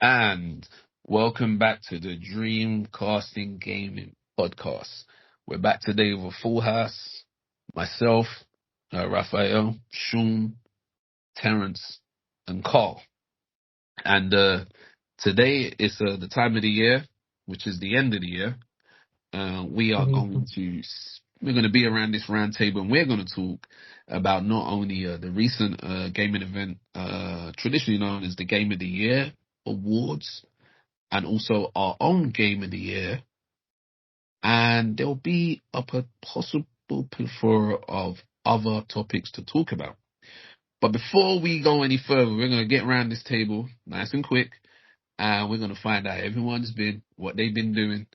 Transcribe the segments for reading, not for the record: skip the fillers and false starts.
And welcome back to the Dreamcasting Gaming Podcast. We're back today with a full house. Myself, Raphael, Sean, Terrence, and Carl. And today is the time of the year, which is the end of the year. We are going to we're going to be around this round table, and we're going to talk about not only the recent gaming event, traditionally known as the Game of the Year Awards, and also our own Game of the Year. And there'll be a possible plethora of other topics to talk about. But before we go any further, we're going to get around this table nice and quick, and we're going to find out everyone's been, what they've been doing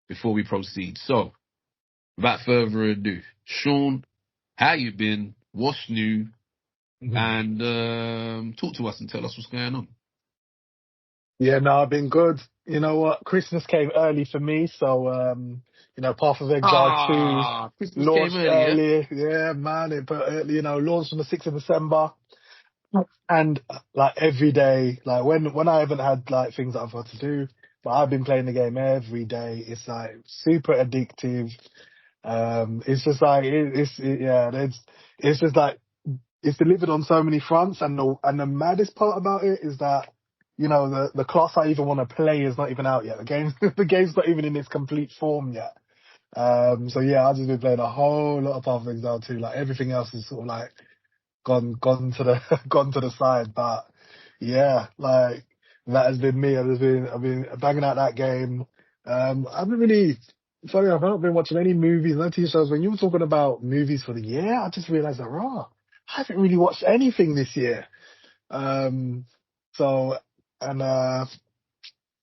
before we proceed. So, without further ado, Sean, how you been? What's new? And talk to us and tell us what's going on. Yeah, no, I've been good. You know what? Christmas came early for me, so Path of Exile 2 Christmas launched came early, early. Yeah, man, launched on the 6th of December. And like every day, like when I haven't had like things that I've got to do, but I've been playing the game every day. It's like super addictive. It's just like it's just like it's delivered on so many fronts, and the maddest part about it is that the class I even want to play is not even out yet. The game's not even in its complete form yet. So yeah, I've just been playing a whole lot of Path of Exile 2. Like everything else is sort of like gone to the gone to the side. But yeah, like that has been me. I've been banging out that game. I haven't really. Funny enough, I've not been watching any movies, no TV shows. When you were talking about movies for the year, I just realised that, I haven't really watched anything this year. Um, so, and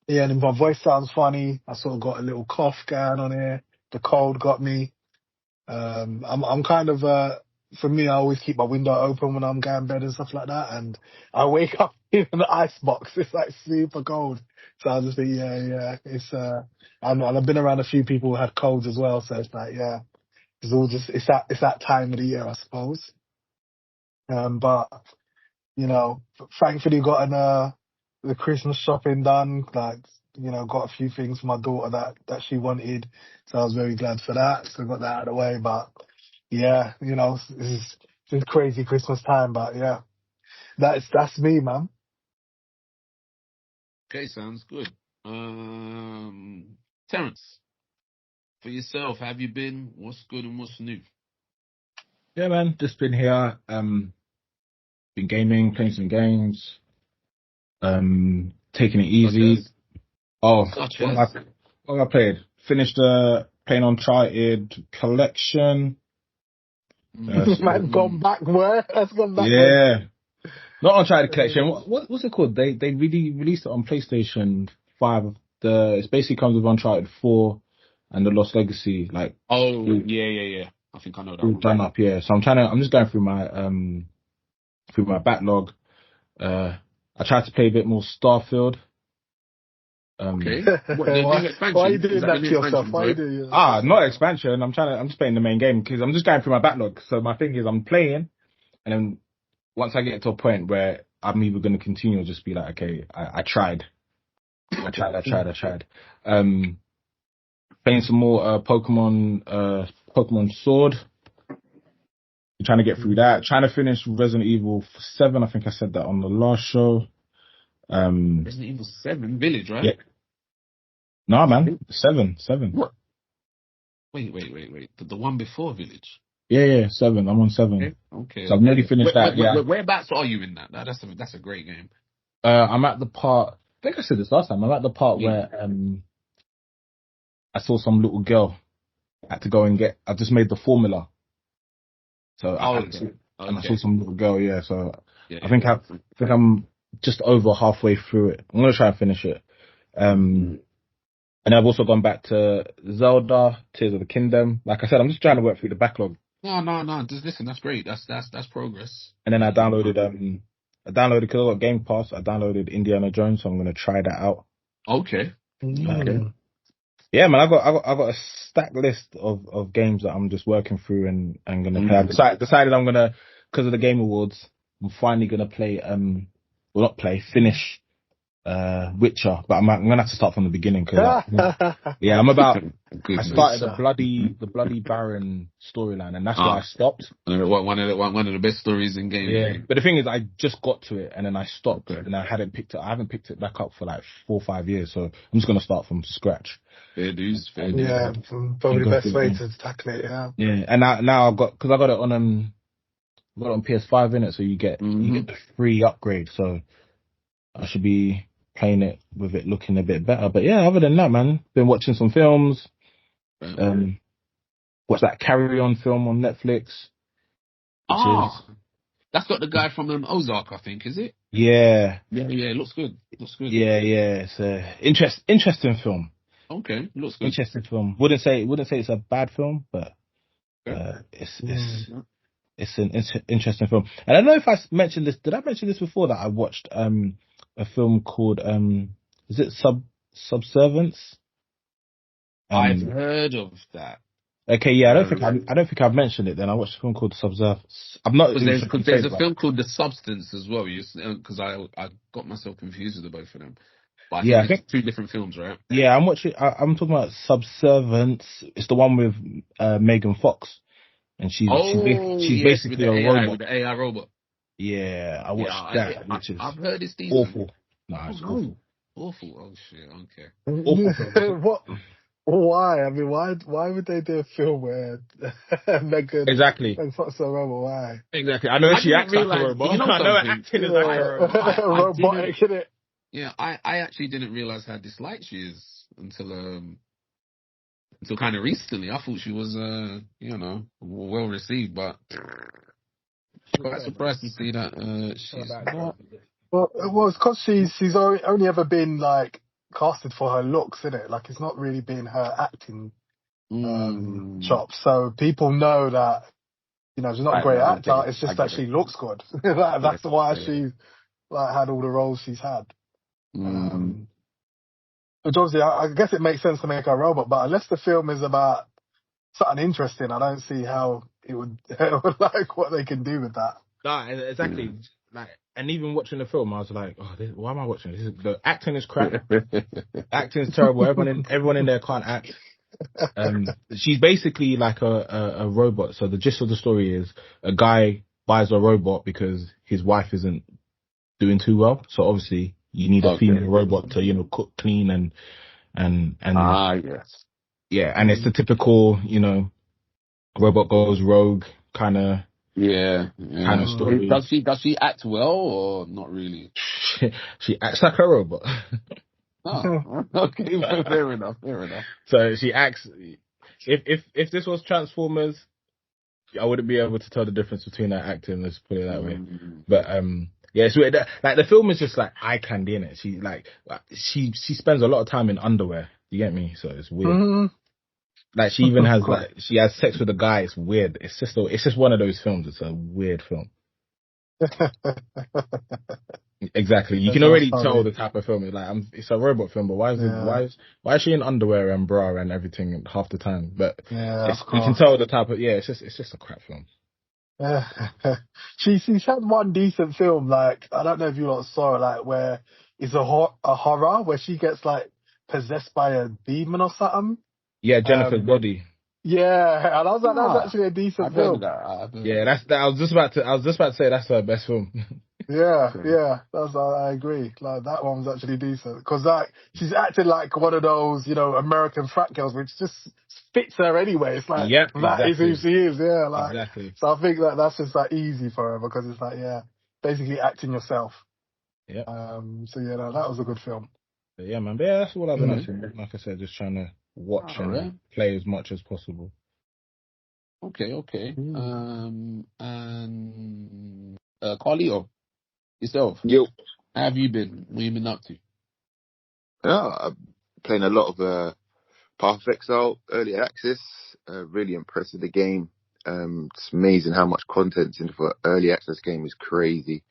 yeah, and my voice sounds funny. I sort of got a little cough going on here. The cold got me. I'm kind of, for me, I always keep my window open when I'm going to bed and stuff like that. And I wake up in the ice box. It's like super cold. So I just think, it's, and I've been around a few people who had colds as well. So it's like, yeah, it's all just, it's that time of the year, I suppose. But thankfully got the Christmas shopping done. Like, got a few things for my daughter that she wanted. So I was very glad for that. So I got that out of the way. But yeah, it's crazy Christmas time. But yeah, that's me, man. Okay, sounds good. Terrence, for yourself, have you been? What's good and what's new? Yeah, man, just been here. Been gaming, playing some games. Taking it easy. What have I played? Finished playing Uncharted Collection. Man, gone back where? That's gone back. Yeah, not Uncharted Collection. What's it called? They really released it on PlayStation 5. It basically comes with Uncharted 4 and the Lost Legacy. Like, yeah. I think I know that one. Done up, yeah. So I'm just going through my backlog. I tried to play a bit more Starfield. Okay. Why are you doing that to yourself? Why are you doing that? Not expansion. I'm just playing the main game because I'm just going through my backlog. So my thing is I'm playing, and then once I get to a point where I'm either going to continue or just be like, okay, I tried. Playing some more Pokemon Sword. I'm trying to get through that. Trying to finish Resident Evil 7. I think I said that on the last show. Resident Evil 7 Village, right? Yeah. No, man. 7. What? Wait. The one before Village? Yeah, 7. I'm on 7. Okay. So I've nearly finished that. Whereabouts are you in that? That's a great game. I'm at the part. I think I said this last time. I'm at the part where I saw some little girl. I had to go and get. I just made the formula. So I saw some little girl. Yeah. So I think I'm just over halfway through it. I'm gonna try and finish it. And I've also gone back to Zelda, Tears of the Kingdom. Like I said, I'm just trying to work through the backlog. No. Just listen, that's great. That's progress. And then I downloaded because I got Game Pass. I downloaded Indiana Jones, so I'm gonna try that out. Okay. Yeah, man, I got a stacked list of games that I'm just working through and gonna play. I've decided I'm gonna, because of the Game Awards, I'm finally gonna play finish Witcher, but I'm gonna have to start from the beginning because yeah, I'm about. I started the bloody Baron storyline, and that's where I stopped. One of the best stories in games. Yeah, but the thing is, I just got to it and then I stopped, and I haven't picked it back up for like 4 or 5 years. So I'm just gonna start from scratch. Fair dues. Yeah, probably the best way to tackle it. Yeah. Yeah, and now because I got it on PS5 in it, so you get the free upgrade. So I should be playing it with it looking a bit better. But yeah, other than that, man, been watching some films. What's that Carry On film on Netflix? That's got the guy from Ozark, I think, is it? Yeah. Yeah, it looks good. Yeah. It's a interesting film. Okay, looks good. Interesting film. Wouldn't say it's a bad film, but it's an interesting film. And I don't know if I mentioned this. Did I mention this before that I watched a film called is it Subservience? I've heard of that. Okay, yeah, I don't think I've mentioned it. Then I watched a film called Subservience. I'm not. Because there's a film called The Substance as well. Because I got myself confused with the both of them. But I think it's 2 different films, right? Yeah, I'm watching. I'm talking about Subservience. It's the one with Megan Fox, and she's basically a robot. With the AI robot. Yeah, I watched that. Which is I've heard it's decent. Awful. No, it's awful. Awful. Oh shit. Okay. Awful. What? Why? I mean, why would they do a film where Megan Fox a robot? Why? Exactly. I know she acts like a robot. I know her acting is like a robot. Robotic, isn't it? Yeah, I actually didn't realize how disliked she is until kind of recently. I thought she was well received, but quite surprised to see that she's not. Well, it's because she's only ever been like casted for her looks, isn't it? Like it's not really been her acting chops. So people know that she's not a great actor. It's just that she looks good. That's why she's like had all the roles she's had. Which obviously, I guess it makes sense to make her a robot, but unless the film is about something interesting, I don't see how it would like what they can do with that. No, exactly. Like, and even watching the film, I was like, why am I watching this? The acting is crap. Acting is terrible. Everyone in there can't act. She's basically like a robot. So the gist of the story is a guy buys a robot because his wife isn't doing too well. So obviously you need a female robot to cook, clean, and yes, yeah, and it's the typical robot goes rogue kind of. Yeah. Kind of story. Does she act well or not really? She acts like a robot. Oh, okay, fair enough. So she acts. If this was Transformers, I wouldn't be able to tell the difference between her acting. Let's put it that way. But yeah, it's weird. Like the film is just like eye candy in it. She spends a lot of time in underwear. You get me? So it's weird. Mm-hmm. Like she even has she has sex with a guy. It's weird. It's just one of those films. It's a weird film. Exactly. You can already tell the type of film. It's a robot film, but why is she in underwear and bra and everything half the time? But you can tell the type of it's just a crap film. She's had one decent film. Like I don't know if you lot saw it. Like where it's a horror where she gets like possessed by a demon or something. Yeah, Jennifer's Body. Yeah, and I was like, that's actually a decent film. Yeah, I was just about to say that's her best film. Yeah, I agree. Like that one was actually decent because like she's acting like one of those, American frat girls, which just fits her anyway. It's like that is who she is. Yeah, like exactly. So I think that's just like easy for her because it's like basically acting yourself. Yeah. So that was a good film. But yeah, man. But yeah, that's all I've been actually. Like I said, just trying to watch and play as much as possible. Okay. And Carlito, yourself. Yo. How have you been? What have you been up to? Yeah, I'm playing a lot of Path of Exile early access. Really impressed with the game. It's amazing how much content's in for early access game is crazy.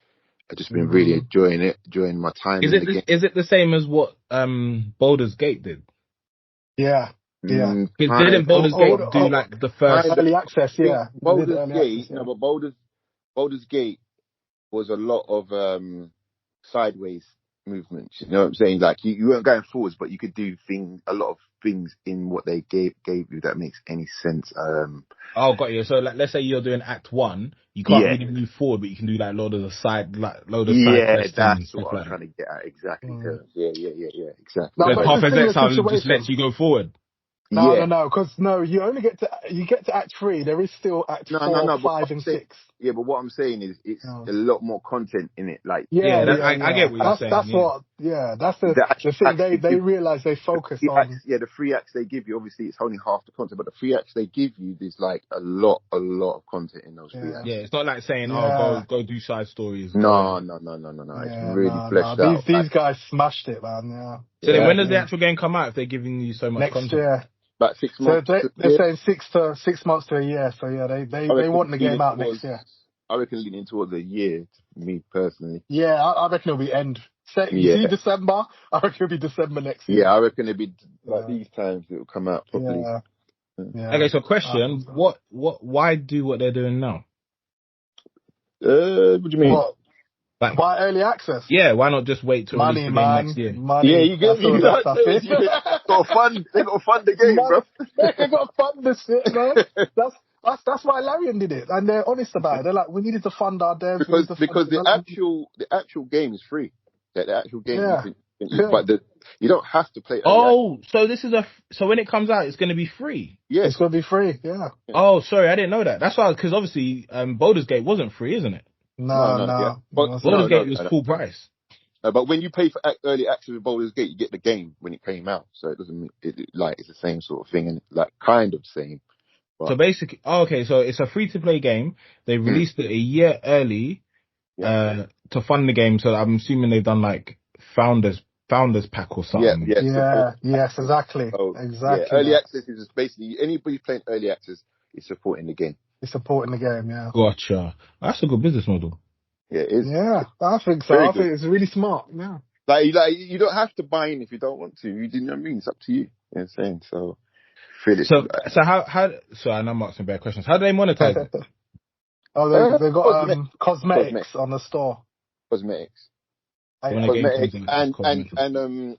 I've just been really enjoying my time in the game. Is it the same as what Baldur's Gate did? Yeah. Because didn't Baldur's Gate do like the first early access? Yeah, Baldur's Gate. No, but Baldur's Gate was a lot of sideways movements. You know what I'm saying? Like you weren't going forwards, but you could do a lot of things in what they gave you that makes any sense. Oh, got you. So like, let's say you're doing Act 1, you can't really move forward, but you can do like load of side quests and that's stuff what I like was trying that. to get at exactly. Yeah, exactly. No, So but Path it's a similar Exile just situation. lets you go forward. No, because you only get to Act 3. There is still Act 4, But 5, and 6. Yeah, but what I'm saying is it's a lot more content in it. Like, I get what you're saying. That's the thing. They realize they focus on. The free acts they give you, obviously it's only half the content, but the free acts they give you, there's like a lot of content in those free acts. Yeah, it's not like saying, go do side stories. No. It's really fleshed out. These guys smashed it, man. Yeah. So then when does the actual game come out if they're giving you so much content? Next year. About 6 months. So they're saying 6 months to a year. So yeah, they want the game out next year. I reckon leaning towards a year, me personally. Yeah, I reckon it'll be end. See December? I reckon it'll be December next year. Yeah, I reckon it'll be like these times it'll come out properly. Yeah. Okay, so question, why do what they're doing now? What do you mean? Why early access? Yeah, why not just wait to release the game next year? Money. Yeah, you get me. They got to fund the game, bro. They got to fund this shit, man. That's why Larian did it, and they're honest about it. They're like, we needed to fund our devs because the actual game is free. The actual game, but you don't have to play. So this is so when it comes out, it's going to be free. Yeah, it's going to be free. Yeah. Oh, sorry, I didn't know that. That's why, because obviously, Baldur's Gate wasn't free, isn't it? No. Baldur's Gate was full price. But when you pay for early access with Baldur's Gate, you get the game when it came out. So it doesn't it's the same sort of thing, and like kind of same. But. So basically, so it's a free to play game. They released it a year early to fund the game. So I'm assuming they've done like founders pack or something. Yes, exactly. Yeah, early access is just basically anybody playing early access is supporting the game. It's supporting the game, yeah. Gotcha. That's a good business model. Yeah, it is. Yeah, I think so. I think it's really smart. Yeah. Like you don't have to buy in if you don't want to. You know what I mean? It's up to you. You know what I'm saying? So, so how? So I know I'm asking bad questions. How do they monetize it? They got cosmetics on the store. Cosmetics. And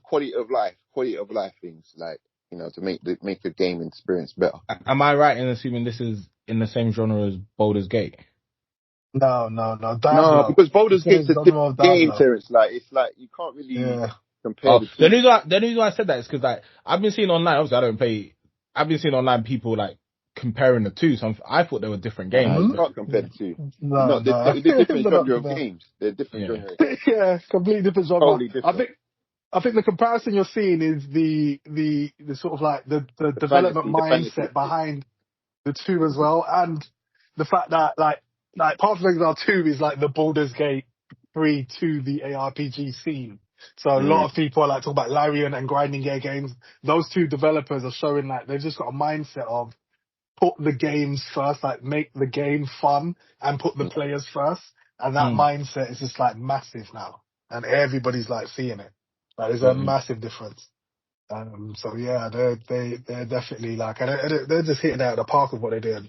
quality of life things, like, you know, to make the game experience better. Am I right in assuming this is in the same genre as Baldur's Gate? No, because Baldur's Gate's a different game, Terrence. Like, it's like you can't really compare. The reason why I said that is because like I've been seeing online. Obviously, I don't play. I've been seeing online people like comparing the two. So I thought they were different games. You can't compare the two. No. They're different genre of games. They're different genre. Yeah, completely different genre. Totally different. I think the comparison you're seeing is the sort of like the development mindset behind the two as well, and the fact that like Path of Exile 2 is like the Baldur's Gate 3 to the ARPG scene. So a lot of people are like talking about Larian and grinding gear games. Those two developers are showing like they've just got a mindset of put the games first, like make the game fun and put the players first. And that mindset is just like massive now, and everybody's like seeing it. Like there's a massive difference. So yeah, they're definitely like, and they're just hitting out of the park with what they're doing.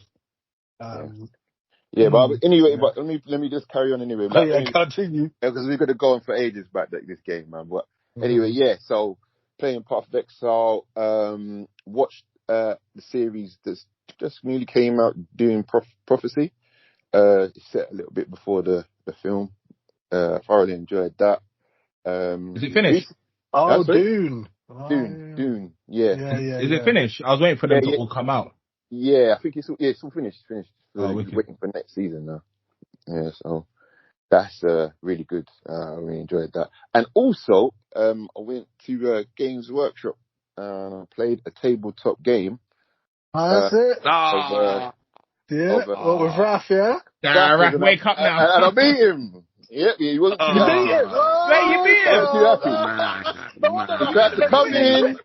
But anyway, but let me just carry on anyway. Continue. Because we're gonna go on for ages about this game, man. But anyway, so playing Path of Exile, watched the series that's just newly came out, doing Prophecy. It's set a little bit before the film. Thoroughly enjoyed that. Is it finished? Dune. Dune. Yeah. Is it finished? I was waiting for them to all come out. Yeah, I think it's all finished. Waiting for next season now. Yeah, so that's really good. I really enjoyed that. And also, I went to Games Workshop and I played a tabletop game. That's it. With Raph, yeah? Raph, wake up now. And I beat him. Yep, he wasn't too happy. You beat him. He tried to come in.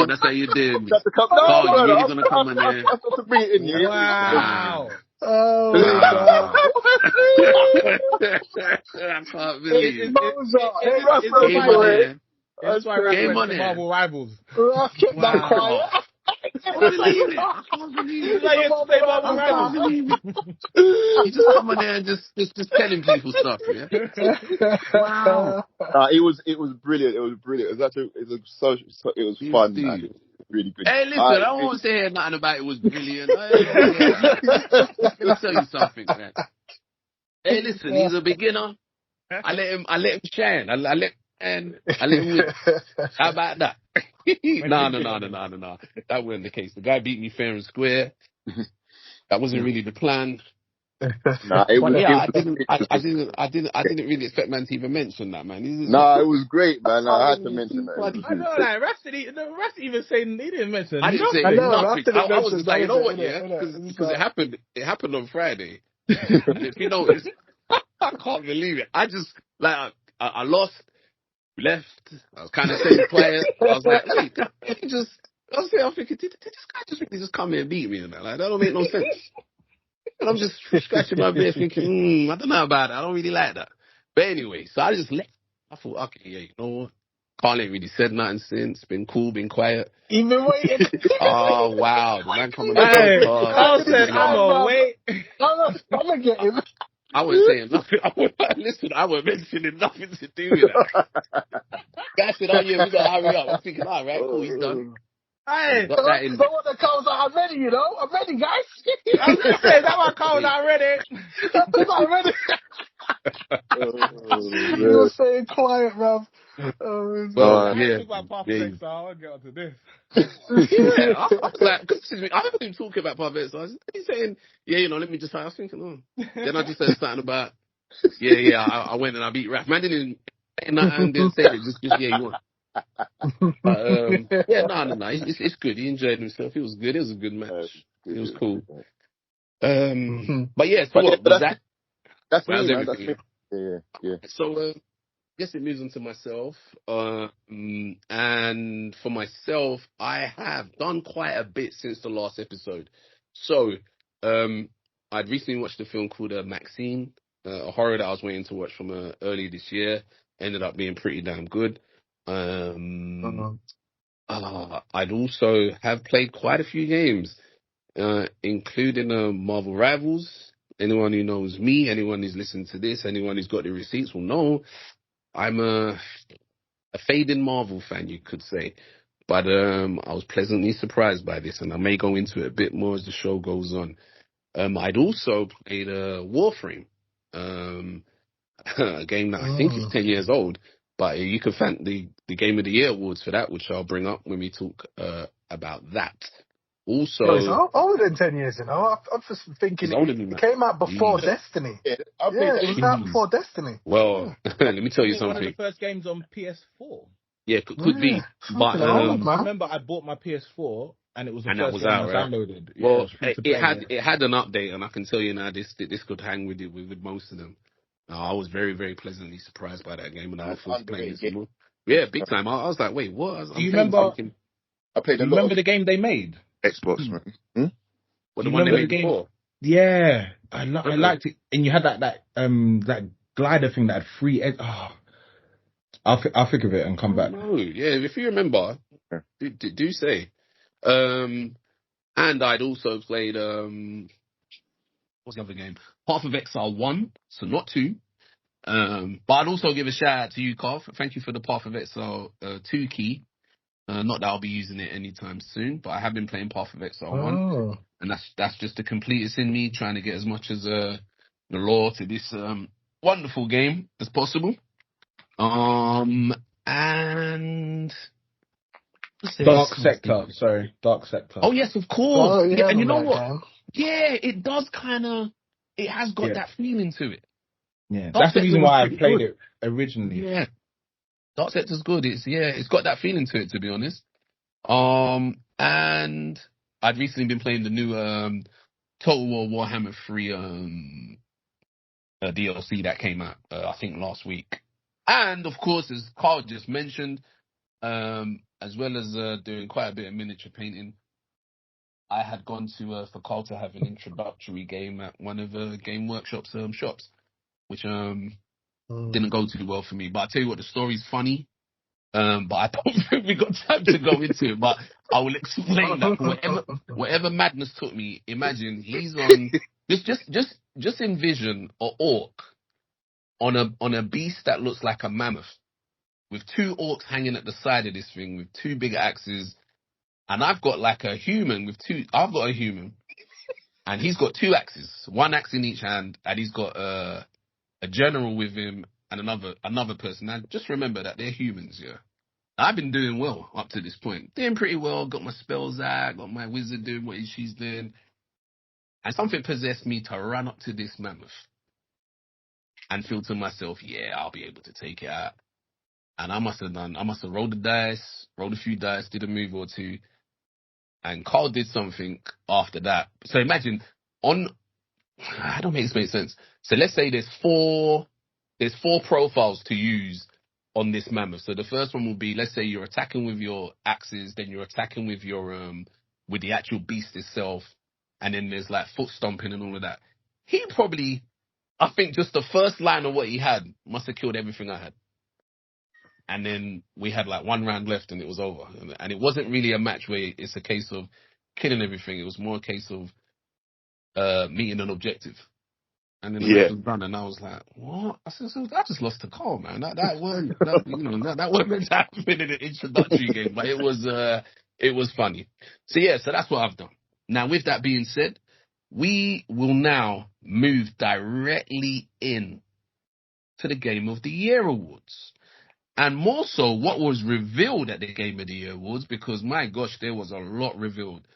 That's how you did. Tried to come down. You're really gonna come in there. I'm supposed to beat him. Wow. Oh, my God. I can't believe it. That's why Raph went to Marvel Rivals. Raph kept that quiet. I can't believe it. I can't believe it. You just come on there and just telling people stuff, yeah. Wow. It was brilliant. It was brilliant. It was fun, man. It was really good. Hey, listen, I won't say nothing about it was brilliant. Let me tell you something, man. Hey, listen, he's a beginner. I let him shine. I let him win. How about that? No. That wasn't the case. The guy beat me fair and square. That wasn't really the plan. I didn't really expect man to even mention that, man. It was great, man. I had to mention that. I know, like, Raf even saying he didn't mention. I didn't say nothing. I was just like, you know what, yeah, because it happened on Friday. And if you notice, I can't believe it. I just I lost, left. I was kind of staying quiet. I was like, wait, I'm thinking, did this guy just really just come here and beat me? And that don't make no sense. And I'm just scratching my beard thinking, I don't know about it. I don't really like that. But anyway, so I just left. I thought, okay, yeah, you know what? Carl ain't really said nothing since. Been cool, been quiet. Even waiting. Oh, wow. The man coming on the podcast. I said, I'm going to wait. I'm going to get him. I wasn't saying nothing. I wasn't mentioning nothing to do with that. Guy said, oh, yeah, we got to hurry up. I'm thinking, all right, cool, he's done. Hey, so what the calls are, I'm ready, you know? I'm ready, guys. I'm going to say, that one calls are ready. I'm ready. You were staying quiet, bruv. I talk about Perfect, so I'll get onto this. Yeah, I was like, I heard him talking about Perfect, so he's saying, yeah, you know, let me just try. I was thinking, Then I just said something about, I went and I beat Raf. Man didn't say nothing, didn't say it, just yeah, you won. No. It's good. He enjoyed himself. It was good. It was a good match. It was cool. But yeah, so what was that? That's me, man. That's me. Yeah. So, yes, it moves on to myself. And for myself, I have done quite a bit since the last episode. So, I'd recently watched a film called Maxine, a horror that I was waiting to watch from early this year. Ended up being pretty damn good. I'd also have played quite a few games, including Marvel Rivals. Anyone who knows me, anyone who's listened to this, anyone who's got the receipts will know I'm a fading Marvel fan, you could say. But I was pleasantly surprised by this, and I may go into it a bit more as the show goes on. I'd also played Warframe, a game that I think is 10 years old, but you can thank the Game of the Year awards for that, which I'll bring up when we talk about that. Also, it's older than 10 years, you know. I'm just thinking it came out before Destiny. Yeah, it was out before Destiny. Well, let me tell you something. One of the first games on PS4. Yeah, could be. But I remember I bought my PS4 and it was the first game I downloaded. Right? Well, it had an update, and I can tell you now this could hang with most of them. I was very, very pleasantly surprised by that game, and I was playing it more. Yeah, big time. I was like, wait, what? Do you remember? I played a lot. Remember the game they made? Xbox, man. What, the one they made before? Yeah, I liked it, and you had that glider thing that had free. I'll think of it and come back. No, yeah, if you remember, do say. And I'd also played what's the other game? Path of Exile 1, so not 2. But I'd also give a shout out to you, Carl. Thank you for the Path of Exile 2 key. Not that I'll be using it anytime soon, but I have been playing Path of Exile 1. And that's just the completest in me, trying to get as much as the lore to this wonderful game as possible. And Dark Sector. Oh yes, of course. Oh, yeah, and you know what? Game. Yeah, it does it has got that feeling to it. Yeah, that's the reason why I played it originally. Yeah. Dark Sector's good. It's got that feeling to it, to be honest. And I'd recently been playing the new Total War Warhammer 3 DLC that came out, I think last week. And of course, as Carl just mentioned, as well as doing quite a bit of miniature painting, I had gone to for Carl to have an introductory game at one of Game Workshop's shops, which didn't go too well for me. But I tell you what, the story's funny. But I don't think we got time to go into it. But I will explain that. Whatever madness took me, imagine he's on. Just envision an orc on a beast that looks like a mammoth, with two orcs hanging at the side of this thing with two big axes, and I've got like a human with two. I've got a human, and he's got two axes, one axe in each hand, and he's got a general with him and another person. Now, just remember that they're humans, yeah. I've been doing well up to this point, doing pretty well. Got my spells out, got my wizard doing what she's doing, and something possessed me to run up to this mammoth and feel to myself, yeah, I'll be able to take it out. And I must have rolled the dice, rolled a few dice, did a move or two, and Carl did something after that. So imagine I don't make this make sense. So let's say there's four profiles to use on this mammoth. So the first one will be, let's say you're attacking with your axes, then you're attacking with your with the actual beast itself, and then there's like foot stomping and all of that. He probably, I think, just the first line of what he had must have killed everything I had. And then we had like one round left and it was over. And it wasn't really a match where it's a case of killing everything. It was more a case of meeting an objective. And then the match was done, and I was like, "What?" I said, "I just lost to Carl, man. That wasn't that wasn't meant to happen in an introductory game, but it was funny." So that's what I've done. Now, with that being said, we will now move directly in to the Game of the Year awards, and more so what was revealed at the Game of the Year awards, because my gosh, there was a lot revealed.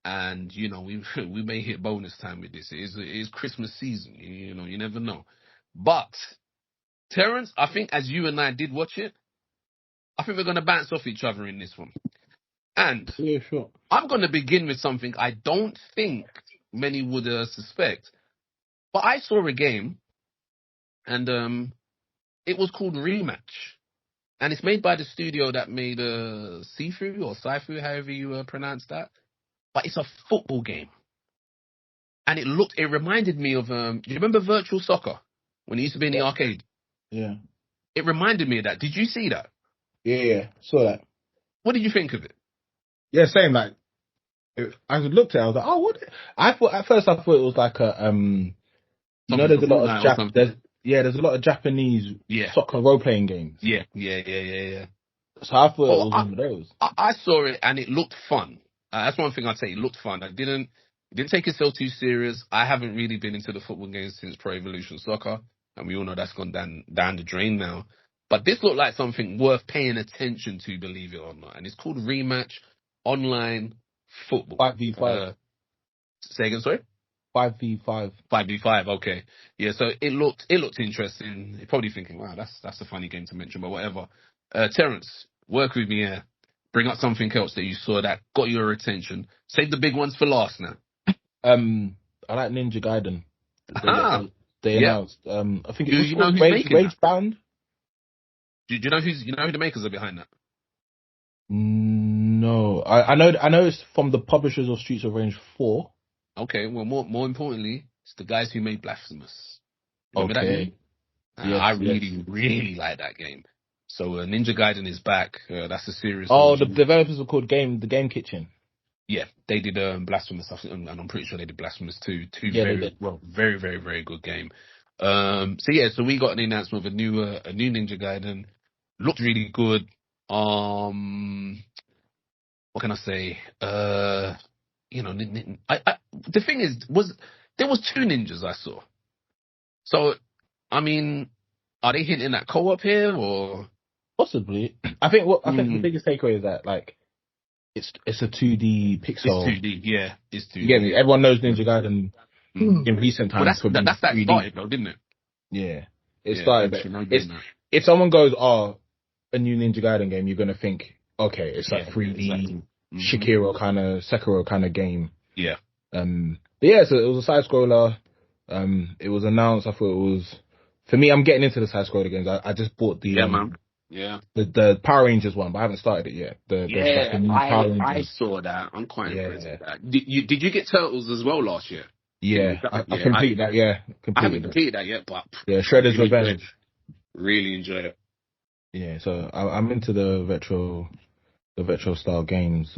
And, we may hit bonus time with this. It is Christmas season. You never know. But, Terence, I think as you and I did watch it, I think we're going to bounce off each other in this one. And yeah, sure. I'm going to begin with something I don't think many would suspect. But I saw a game, and it was called Rematch. And it's made by the studio that made Sifu or Saifu, however you pronounce that. But it's a football game. And it reminded me of, do you remember Virtual Soccer? When it used to be in the arcade? Yeah. It reminded me of that. Did you see that? Yeah, saw that. What did you think of it? Yeah, same, like, I looked at it, I was like, oh, what? At first I thought it was like a, there's a lot of there's a lot of Japanese soccer role-playing games. Yeah. So I thought it was one of those. I saw it and it looked fun. That's one thing I'd say. It looked fun. It didn't take itself too serious. I haven't really been into the football games since Pro Evolution Soccer, and we all know that's gone down the drain now. But this looked like something worth paying attention to, believe it or not. And it's called Rematch Online Football. 5v5. Say again, sorry? 5v5. 5v5, okay. Yeah, so it looked interesting. You're probably thinking, wow, that's a funny game to mention, but whatever. Terence, work with me here. Bring up something else that you saw that got your attention. Save the big ones for last now. I like Ninja Gaiden. They announced. I think it was called Rage Bound. Do you know who the makers are behind that? No, I know it's from the publishers of Streets of Rage 4. Okay, well, more importantly, it's the guys who made Blasphemous. Remember that game? Yes, I really like that game. So Ninja Gaiden is back. That's a series. The developers were called The Game Kitchen. Yeah, they did Blasphemous stuff, and I'm pretty sure they did Blasphemous too. Very, very, very good game. So we got an announcement of a new Ninja Gaiden. Looked really good. What can I say? The thing is, there was two ninjas I saw. So, I mean, are they hinting at co-op here or? Possibly. I think the biggest takeaway is that, like, it's a 2D pixel. It's 2D, yeah. It's 2D. You get me? Everyone knows Ninja Gaiden in recent times. Well, that's that 3D. Started though, didn't it? Yeah. It started. If someone goes, a new Ninja Gaiden game, you're going to think, okay, it's like 3D, exactly. Sekiro kind of game. Yeah. So it was a side scroller. It was announced. I thought it was, for me, I'm getting into the side scroller games. I just bought the, the Power Rangers one, but I haven't started it yet. I saw that. I'm quite impressed with that. Did you get Turtles as well last year? Yeah, I completed that. Yeah, I haven't completed that yet, but Shredder's Revenge. Really enjoyed it. Yeah, so I'm into the retro style games.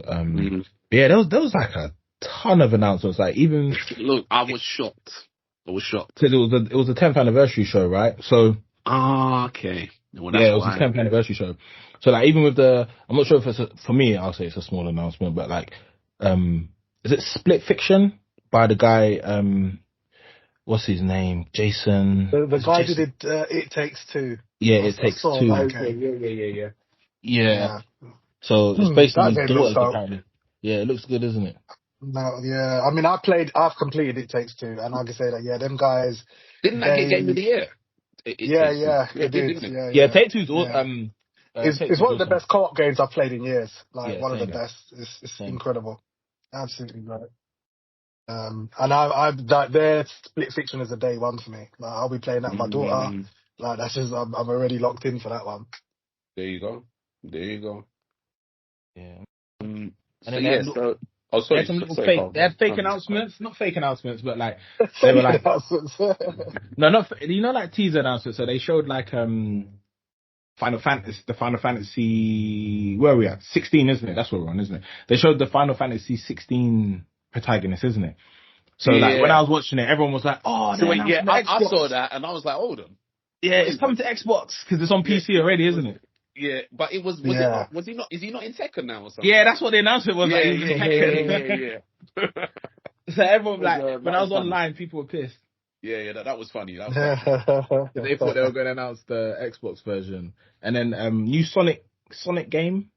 Yeah, there was like a ton of announcements. Like even look, I was shocked because it was the 10th anniversary show, right? So okay. Well, yeah, that's it was the why. 10th anniversary show. So like even with I'm not sure if for me, I'll say it's a small announcement, but like, is it Split Fiction by the guy? What's his name? Jason. The Is it guy who Jason? did It Takes Two. Yeah, I It Takes saw Two. that Okay, game. yeah. Yeah. So it's based on That his game looks daughters dope. apparently. Yeah, it looks good, isn't it? No, yeah. I mean, I've completed It Takes Two, and I can say that, yeah, them guys, Didn't that get Game of they, the Year? It yeah, takes two. yeah, Yeah, it it did, did. didn't it? Yeah, Yeah, yeah, Take Two's yeah. Take It's Two's one of the awesome. best co-op games I've played in years. Like, Yeah, one of the same, best. It's same. incredible. Absolutely great. And that their Split Fiction is a day one for me. Like, I'll be playing that with my daughter. Like, that's just, I'm already locked in for that one. There you go. Yeah. And And then they had they had some little fake. They had fake announcements, not fake announcements, but like they were like no, not like teaser announcements. So they showed like Final Fantasy. Where are we at? 16, isn't it? That's what we're on, isn't it? They showed the Final Fantasy 16 protagonist, isn't it? So like when I was watching it, everyone was like, "Oh, so they're wait, announcing the Xbox." I saw that and I was like, hold on. Yeah, it's coming to Xbox because it's on PC already, isn't it? Yeah, but it was Yeah. it not? Was he not? Is he not in Tekken now or something? Yeah, that's what the announcement was. Like, Yeah. So everyone like when I was online, people were pissed. Yeah, that was funny. That was funny. They thought they were going to announce the Xbox version, and then new Sonic game,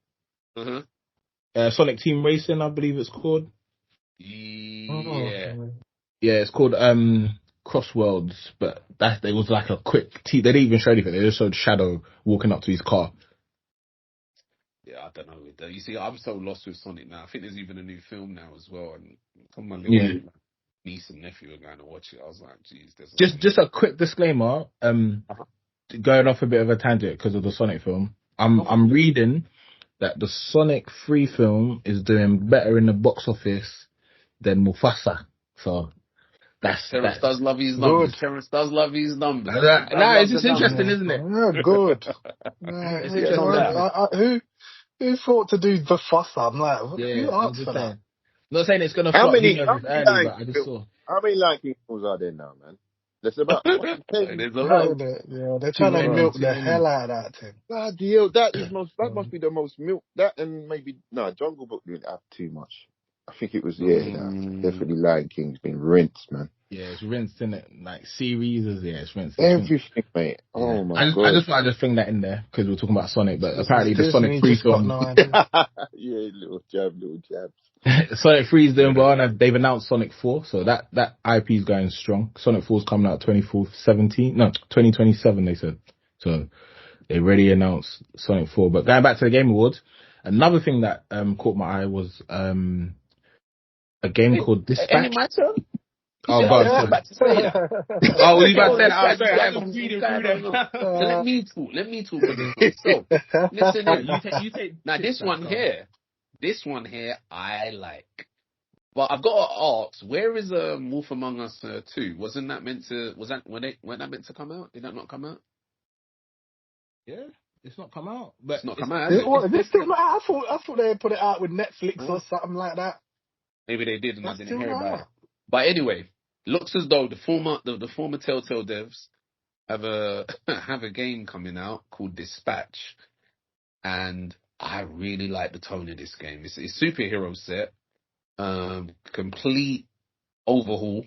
Sonic Team Racing, I believe it's called. Yeah, it's called Crossworlds, but it was like a quick. They didn't even show anything. They just showed Shadow walking up to his car. Yeah, I don't know. You see, I'm so lost with Sonic now. I think there's even a new film now as well, and some of my little niece and nephew are going to watch it. I was like, geez, just a quick disclaimer. Going off a bit of a tangent because of the Sonic film. I'm reading that the Sonic 3 film is doing better in the box office than Mufasa. So Terrence does love his numbers. Terrence does love his numbers. It's just interesting, isn't it? Yeah, good. Who thought to do the fuss? I'm like, who asked for that? I'm not saying it's gonna. How many but I just saw. How many Lion King films are there now, man? There's about 10. There's a lot. Yeah, they're trying to milk the hell out of that thing. Bloody hell, that must be the most milk. That and maybe Jungle Book didn't have too much. I think it was definitely Lion King's been rinsed, man. Yeah, it's rinsed in it, like series. It's rinsed. Everything, mate. Oh my god! I just wanted to bring that in there because we're talking about Sonic, but apparently the Sonic 3 film. Yeah, little jabs. Sonic 3 is doing well, and they've announced Sonic 4, so that IP is going strong. Sonic 4 is coming out 2027, they said. So they already announced Sonic 4. But going back to the Game Awards, another thing that caught my eye was a game called Dispatch. Any my turn? Oh, God. I was about to say that. Oh, was you about to say that? Let me talk about this one. So, listen, you take now this one here, I like. But I've got to ask, where is Wolf Among Us 2? Wasn't that meant to? Was that when that meant to come out? Did that not come out? Yeah, it's not come out. But it's not come out. It's still not out. I thought they put it out with Netflix or something like that. Maybe they did, and I didn't hear about it. But anyway, looks as though the former Telltale devs have a game coming out called Dispatch, and I really like the tone of this game. It's superhero set, complete overhaul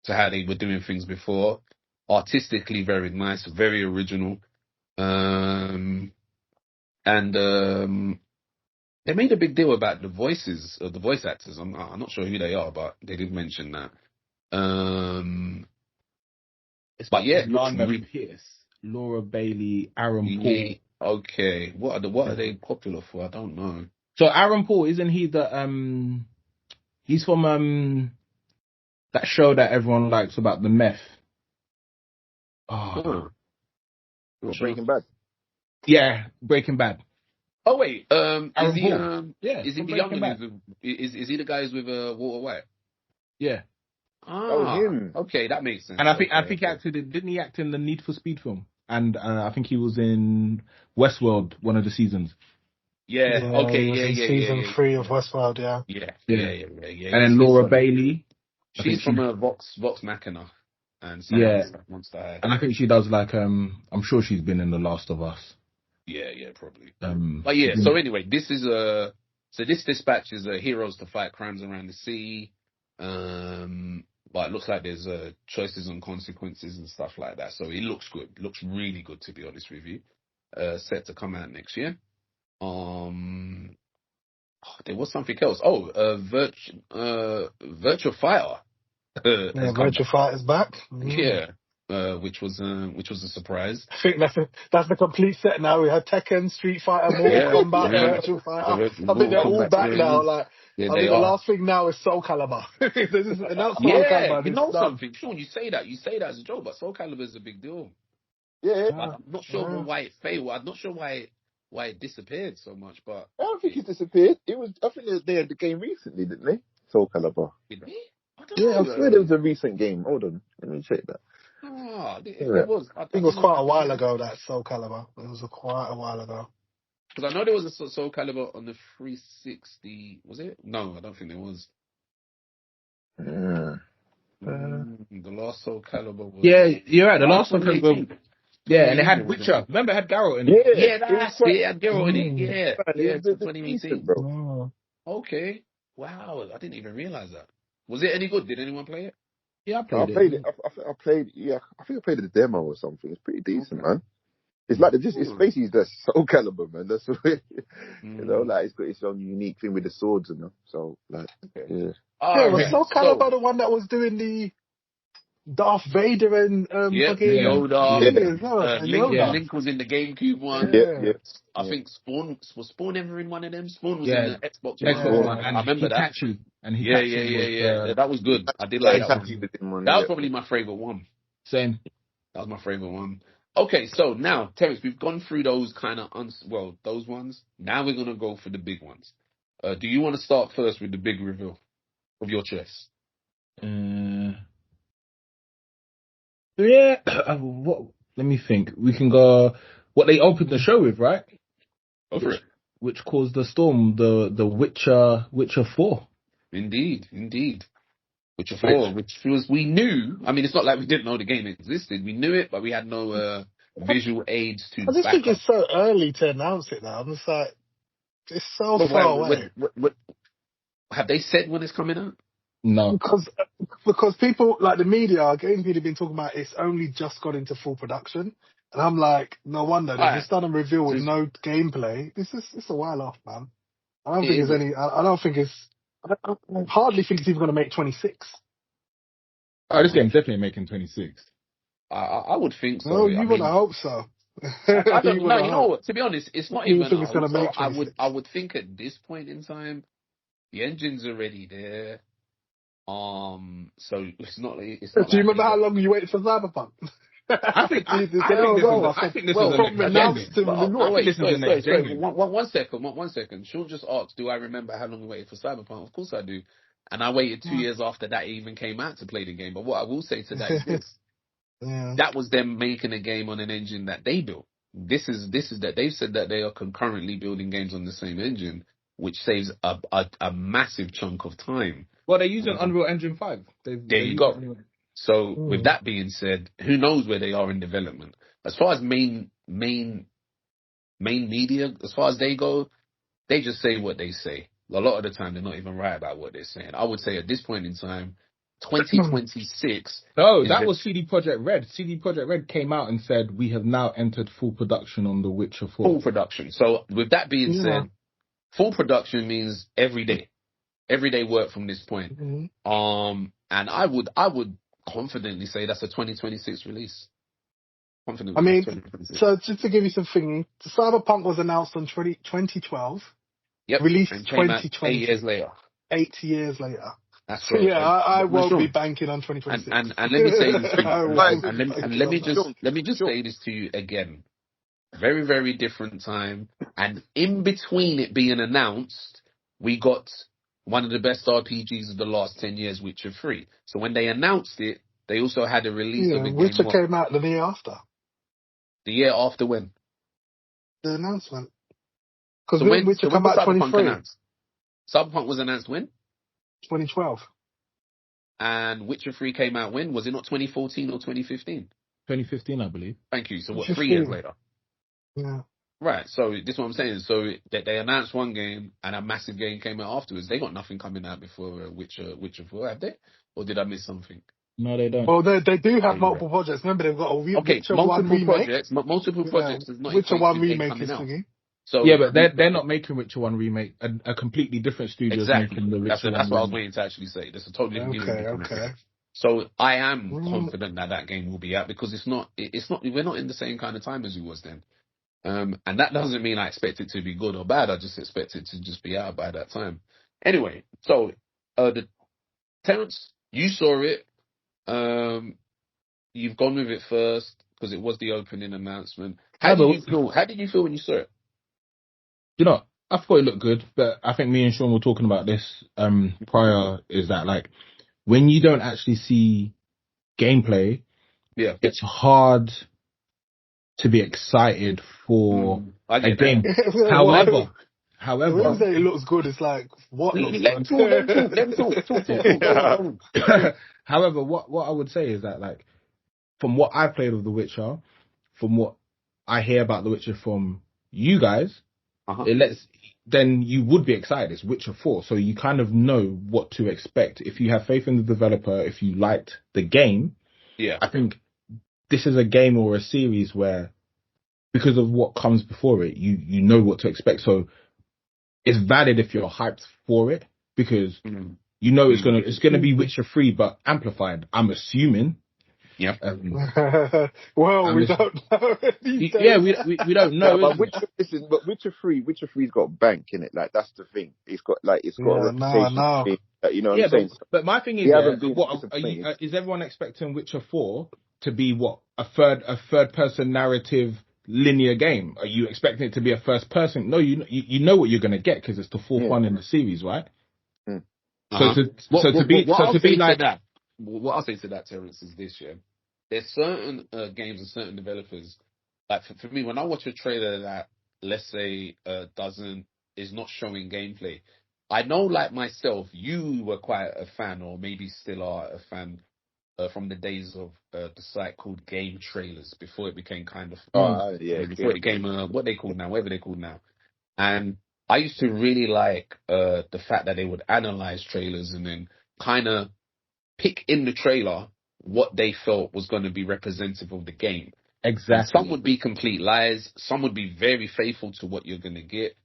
to how they were doing things before. Artistically, very nice, very original, and they made a big deal about the voices of the voice actors. I'm not sure who they are, but they did mention that. But yeah, Pierce, Laura Bailey, Aaron Paul. Okay, what are they popular for? I don't know. So Aaron Paul, isn't he he's from that show that everyone likes about the meth? Breaking Bad. Yeah, Breaking Bad. Oh wait, is he the young one? Is he the guy who's with Walter White? Yeah. Him. Okay, that makes sense. And I think he acted. Didn't he act in the Need for Speed film? and I think he was in Westworld one of the seasons. Yeah. Okay. He was in season 3 of Westworld. Yeah. Yeah. And then Laura Bailey. She's from a Vox Machina and Monster High. And I think she does like I'm sure she's been in The Last of Us. Yeah, probably. But yeah, so anyway, this is this dispatch is heroes to fight crimes around the sea. But it looks like there's choices and consequences and stuff like that. So it looks good. It looks really good, to be honest with you. Set to come out next year. There was something else. Virtua Fighter. Virtua Fighter's back. Yeah. Which was a surprise. I think that's the complete set now. We had Tekken, Street Fighter, Mortal Kombat, Virtua Fighter. I think they're all back now. Like, I think the last thing now is Soul Calibur. You know something, Sean. You say that as a joke, but Soul Calibur is a big deal. Yeah. I'm not sure why it failed. I'm not sure why it disappeared so much. But I don't think it disappeared. I think they had the game recently, didn't they? Soul Calibur. Did they? I swear there was a recent game. Hold on, let me check that. It was. I think it was quite a while ago, that Soul Calibur. It was quite a while ago. Because I know there was a Soul Calibur on the 360. Was it? No, I don't think there was. The last Soul Calibur was... Yeah, you're right. The last Soul Calibur... Yeah, and it had Witcher. Remember, it had Geralt in it. Yeah, that's it. It had Geralt in it. Yeah, 2018. Bro. Okay. Wow, I didn't even realize that. Was it any good? Did anyone play it? Yeah, I played it. I played the demo or something. It's pretty decent, man. It's like it's basically the Soul Calibur, man. That's what like it's got its own unique thing with the swords and so like was Soul Calibur the one that was doing the Darth Vader and Yoda. Yoda. Link was in the GameCube one. Yeah. I think Spawn was ever in one of them. Spawn was in the Xbox one. I remember that. Yeah. That was good. I did like that one. That was probably my favorite one. Same. That was my favorite one. Okay, so now, Terrence, we've gone through those kind of those ones. Now we're gonna go for the big ones. Do you want to start first with the big reveal of your choice? Yeah. Let me think. We can go. What they opened the show with, right? Go for it. Which caused the storm. The Witcher 4. Indeed. Witcher 4, which was we knew. I mean, it's not like we didn't know the game existed. We knew it, but we had no visual aids to. I just think it's so early to announce it now. I'm just like, it's so far away. Have they said when it's coming out? No, because people like the media, game media, been talking about it's only just got into full production, and I'm like, no wonder they've just done a reveal with no gameplay. It's a while off, man. I hardly think it's even going to make 26. Oh, this game's definitely making 26. I would think so. No, you would hope so. I don't know. You know what? To be honest, it's not even. Think it's going to make 26. I would think at this point in time, the engine's already there. So it's not. Do you remember how long you waited for Cyberpunk? I think this is the next game. One second. Sean just asked, do I remember how long we waited for Cyberpunk? Of course I do. And I waited 2 years after that even came out to play the game. But what I will say to that is this. That was them making a game on an engine that they built. This is that they've said that they are concurrently building games on the same engine, which saves a massive chunk of time. Well, they're using Unreal Engine 5. There you go. So with that being said, who knows where they are in development? As far as main media, as far as they go, they just say what they say. A lot of the time, they're not even right about what they're saying. I would say at this point in time, 2026. No, that was CD Projekt Red. CD Projekt Red came out and said, we have now entered full production on The Witcher 4. Full production. So with that being said, full production means every day work from this point. And I would confidently say that's a 2026 release. I mean, so just to give you some thinking, Cyberpunk was announced on 2012. Yep. Released and came 2020. 8 years later. 8 years later. That's right. So yeah, I won't be banking on 2026. And let me say this to you. and let me just say this to you again. Very, very different time. And in between it being announced, we got one of the best RPGs of the last 10 years, Witcher 3. So when they announced it, they also had a release of the game. Witcher came out the year after. The year after when? The announcement. Because So when Witcher come out Cyberpunk 23. announced? Cyberpunk was announced when? 2012. And Witcher 3 came out when? Was it not 2014 or 2015? 2015, I believe. Thank you. So what, 15. 3 years later? Yeah. Right. So this is what I'm saying. So they announced one game and a massive game came out afterwards. They got nothing coming out before Witcher 4, have they? Or did I miss something? No, they don't. Well, they do have multiple projects. Remember, they've got a Witcher 1 remake. Multiple projects. There's not Witcher 1 remake remake is out. thingy. So yeah, but they're not making Witcher 1 remake. A completely different studio is making the Witcher 1 That's what I was remake. waiting to actually say. That's a totally different. Okay. So I am confident that game will be out because we're not in the same kind of time as we was then. And that doesn't mean I expect it to be good or bad. I just expect it to just be out by that time. Anyway, so Terrence, you saw it. You've gone with it first because it was the opening announcement. How did you feel when you saw it? You know, I thought it looked good, but I think me and Sean were talking about this prior. Is that like when you don't actually see gameplay, it's hard to be excited for a game. However, when you say it looks good, it's like what looks good? Let me talk. However, what I would say is that like from what I played of The Witcher, from what I hear about The Witcher from you guys, then you would be excited. It's Witcher 4, so you kind of know what to expect. If you have faith in the developer, if you liked the game, I think this is a game or a series where, because of what comes before it, you know what to expect. So it's valid if you're hyped for it because you know it's gonna be Witcher 3 but amplified. I'm assuming. Yeah. Well, we don't know. Yeah, we don't know. But Witcher 3's got bank in it. Like that's the thing. It's got a reputation. No. You know what I'm saying? But my thing is, is everyone expecting Witcher 4 to be what a third person narrative linear game? Are you expecting it to be a first person? No, you know what you're gonna get because it's the fourth one in the series, right? What I'll say to that, Terrence, is this: there's certain games and certain developers. Like for me, when I watch a trailer that, let's say, is not showing gameplay, I know, like myself, you were quite a fan, or maybe still are a fan, from the days of the site called Game Trailers before it became kind of before it became whatever they called now. And I used to really like the fact that they would analyze trailers and then kind of pick in the trailer what they felt was going to be representative of the game. Exactly. And some would be complete lies. Some would be very faithful to what you're going to get.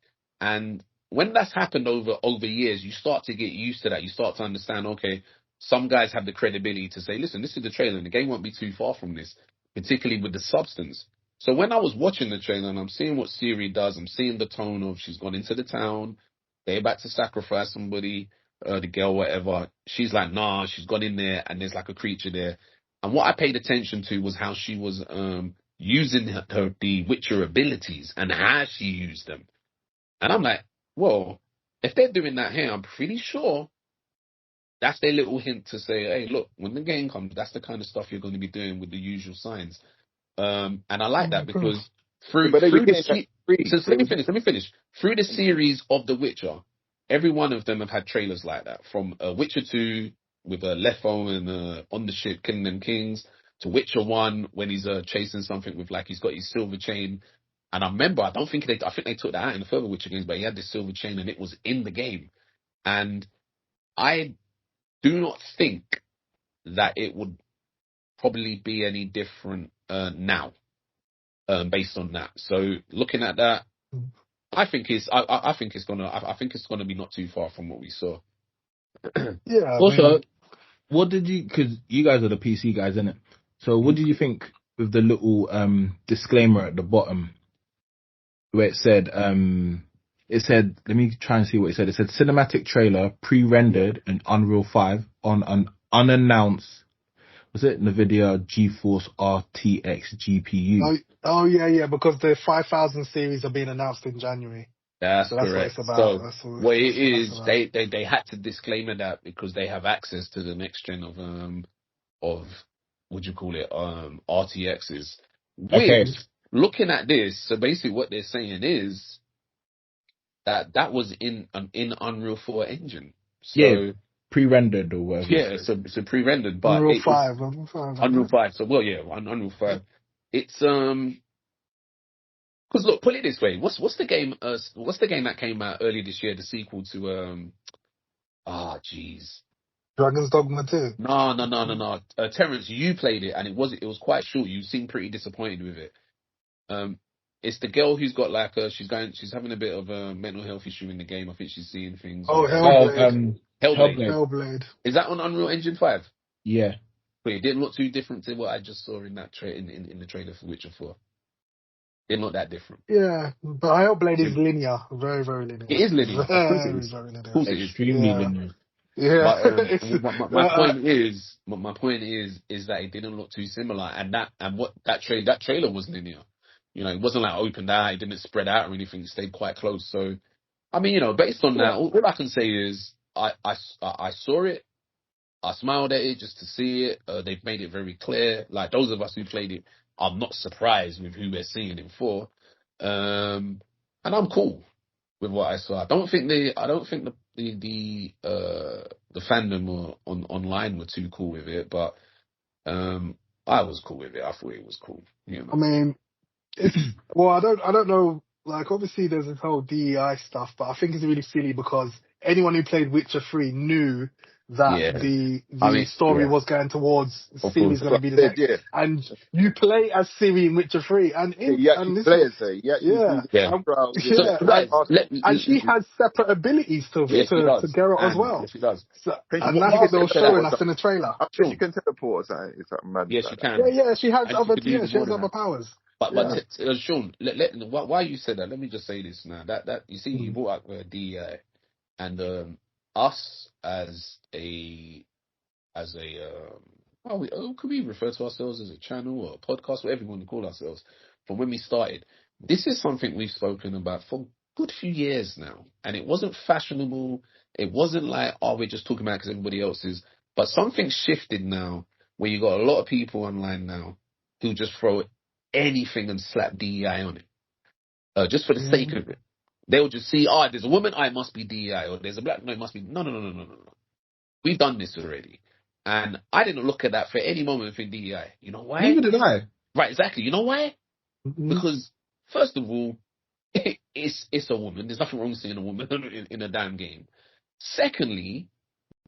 And when that's happened over years, you start to get used to that. You start to understand, okay, some guys have the credibility to say, listen, this is the trailer and the game won't be too far from this, particularly with the substance. So when I was watching the trailer and I'm seeing what Ciri does, I'm seeing the tone of she's gone into the town, they're about to sacrifice somebody, the girl, whatever. She's like, nah, she's gone in there and there's like a creature there. And what I paid attention to was how she was using the Witcher abilities and how she used them. And I'm like, well, if they're doing that here, I'm pretty sure that's their little hint to say, hey, look, when the game comes, that's the kind of stuff you're going to be doing with the usual signs. And I like that because let me finish. Through the series of The Witcher, every one of them have had trailers like that. From Witcher 2 with Letho and on the ship killing them kings, to Witcher 1 when he's chasing something with like he's got his silver chain. And I remember, I think they took that out in the further Witcher games, but he had this silver chain and it was in the game. And I do not think that it would probably be any different now, based on that. So looking at that, I think it's gonna be not too far from what we saw. Yeah. Also, what did you? Because you guys are the PC guys, innit? So what did you think with the little disclaimer at the bottom where it said let me try and see what it said. It said cinematic trailer pre-rendered in Unreal 5 on an unannounced. Was it NVIDIA GeForce RTX GPU? Oh yeah, because the 5000 series are being announced in January. That's correct. What it's about. So they had to disclaimer that because they have access to the next gen of what do you call it, RTXs. Okay. looking at this, so basically what they're saying is that was in Unreal 4 engine. So pre-rendered or whatever. Yeah, so pre-rendered, but Unreal it's 5. Unreal 5. So Unreal 5. It's because look, put it this way. What's the game? What's the game that came out earlier this year? The sequel to jeez. Dragon's Dogma 2. No. Terrence, you played it and it was quite short. You seemed pretty disappointed with it. It's the girl who's got like she's having a bit of a mental health issue in the game. I think she's seeing things. Oh, Hellblade. Hellblade. Is that on Unreal Engine 5? Yeah. But it didn't look too different to what I just saw in that in the trailer for Witcher 4. It's not that different. Yeah, but Hellblade is linear, very, very linear. It is linear. Very linear. Of course it is. Extremely linear. Yeah. But, my point is that it didn't look too similar, and that trailer was linear. You know, it wasn't like opened out, it didn't spread out or anything. It stayed quite close. So, I mean, you know, based on that, all I can say is I saw it. I smiled at it just to see it. They've made it very clear. Like those of us who played it are not surprised with who we're seeing it for. And I'm cool with what I saw. I don't think the fandom or online were too cool with it, but I was cool with it. I thought it was cool. You know? I mean, I don't know. Like, obviously, there's this whole DEI stuff, but I think it's really silly because anyone who played Witcher 3 knew that the story was going towards Ciri's going to be the next. And you play as Ciri in Witcher 3, and and she has separate abilities to Geralt as well. Yes, she does. So, and that's what they were showing us in the trailer. She can teleport or something. It's something mad. Yes, she can. Yeah, she has other powers. But Sean, why you said that? Let me just say this now. That you see, you brought up DEI, and us as a could we refer to ourselves as a channel or a podcast, whatever you want to call ourselves, from when we started. This is something we've spoken about for a good few years now, and it wasn't fashionable. It wasn't like, we're just talking about it because everybody else is. But something shifted now, where you got a lot of people online now who just throw anything and slap DEI on it, just for the sake of it. They'll just see, there's a woman, it must be DEI, or there's a black, no, it must be. No. We've done this already. And I didn't look at that for any moment in DEI. You know why? Neither did I. Right, exactly. You know why? Because, first of all, it's a woman. There's nothing wrong with seeing a woman in a damn game. Secondly,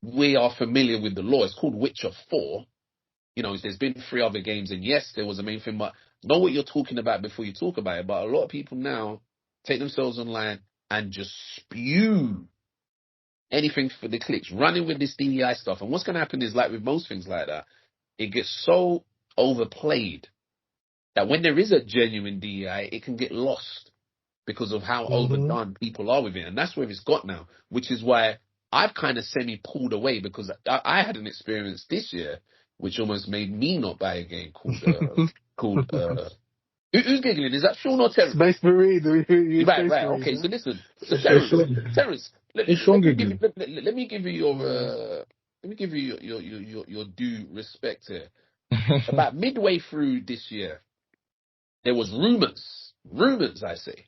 we are familiar with the law. It's called Witcher 4. You know, there's been 3 other games, and yes, there was a main thing, but know what you're talking about before you talk about it. But a lot of people now take themselves online and just spew anything for the clicks, running with this DEI stuff. And what's going to happen is, like with most things like that, it gets so overplayed that when there is a genuine DEI, it can get lost because of how overdone people are with it. And that's where it's got now, which is why I've kind of semi-pulled away, because I had an experience this year which almost made me not buy a game called who's giggling? Is that Sean or Terrence? Space Marine. Right. Okay, so listen. So Terrence, let me give you your due respect here. About midway through this year, there was rumors, I say,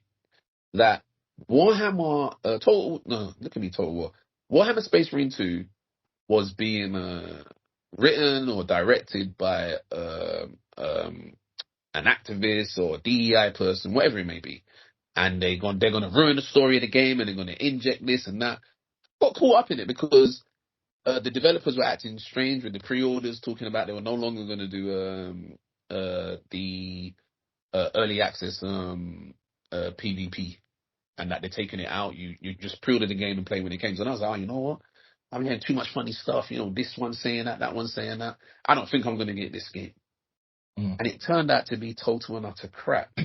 that Warhammer Total War, Warhammer Space Marine 2 was being written or directed by an activist or a DEI person, whatever it may be, and they're going to ruin the story of the game, and they're going to inject this and that. Got caught up in it because the developers were acting strange with the pre-orders, talking about they were no longer going to do the early access PvP, and that they're taking it out. You just pre-order the game and play when it comes. And I was like, you know what? I'm hearing too much funny stuff. You know, this one saying that one saying that. I don't think I'm going to get this game. And it turned out to be total and utter crap.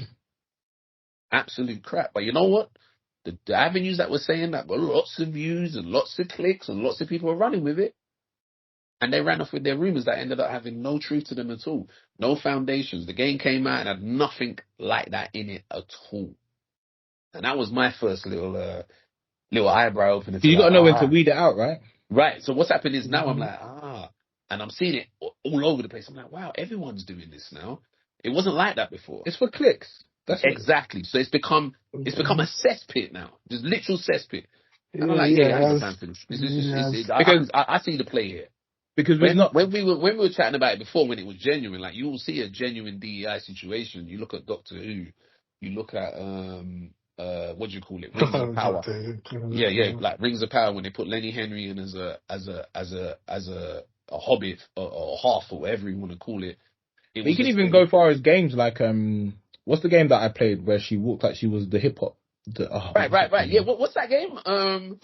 Absolute crap. But you know what? The avenues that were saying that were lots of views and lots of clicks and lots of people were running with it. And they ran off with their rumors that ended up having no truth to them at all. No foundations. The game came out and had nothing like that in it at all. And that was my first little eyebrow opener. You got to know when to weed it out, right? Right. So what's happened is now I'm like, and I'm seeing it all over the place. I'm like, wow, everyone's doing this now. It wasn't like that before. It's for clicks. That's exactly. So it's become a cesspit now. Just literal cesspit. And I'm like, I ain't got time for this. Because I see the play here. Because when we were chatting about it before, when it was genuine, like you will see a genuine DEI situation. You look at Doctor Who, you look at what do you call it, Rings of Power. Like Rings of Power when they put Lenny Henry in as a hobbit or half or whatever you want to call it. You can even go far as games like what's the game that I played where she walked like she was the hip hop? Right. Yeah, what's that game?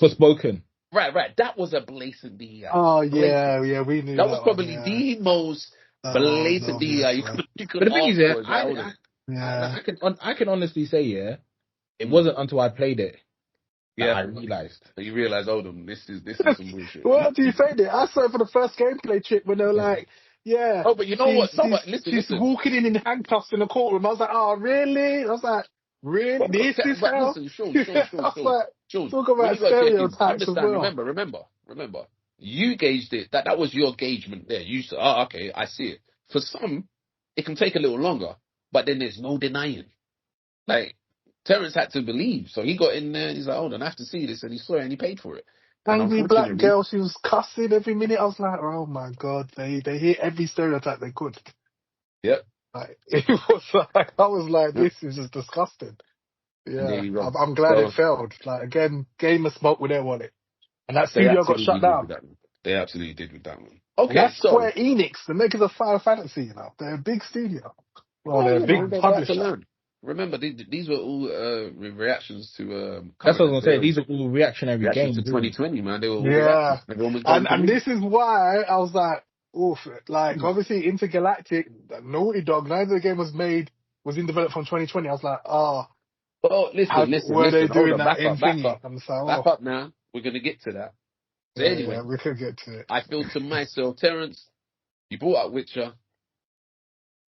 Forspoken. Right. That was a blatant DEI. Oh, yeah, we knew that. Was probably the most blatant DEI you could. But the thing is, I can honestly say, it wasn't until I played it that I realized. You realize, hold on, this is some bullshit. Well, do you say that? I saw it for the first gameplay trick when they were like, oh, but you know what? She's walking in handcuffs in the courtroom. I was like, oh, really? I was like, really? This is how? Listen, Sean, talk about stereotypes as well. Remember, you gauged it. That was your gaugement there. You said, okay, I see it. For some, it can take a little longer, but then there's no denying. Like, Terrence had to believe, so he got in there and he's like, hold on, I have to see this, and he saw it and he paid for it. Angry black girl, she was cussing every minute. I was like, oh my God, they hit every stereotype they could. Yep. Like, it was like, I was like, this is just disgusting. Yeah, I'm glad it failed. Like, again, Gamer smoked with their wallet. And that studio got shut down. They absolutely did with that one. Okay, that's Square Enix, the makers of Final Fantasy, They're a big studio. Well, they're a big publisher. Remember, these were all reactions to. That's what I was gonna say. These are all reactionary games to 2020, man. They were and this is why I was like, oof. Like, obviously, Intergalactic, Naughty Dog. Neither the game was in development from 2020. I was like, oh. Well, listen. Were they doing that in thingy? Back up now. We're gonna get to that. So anyway, we could get to it. I feel to myself, Terrence, you brought up Witcher,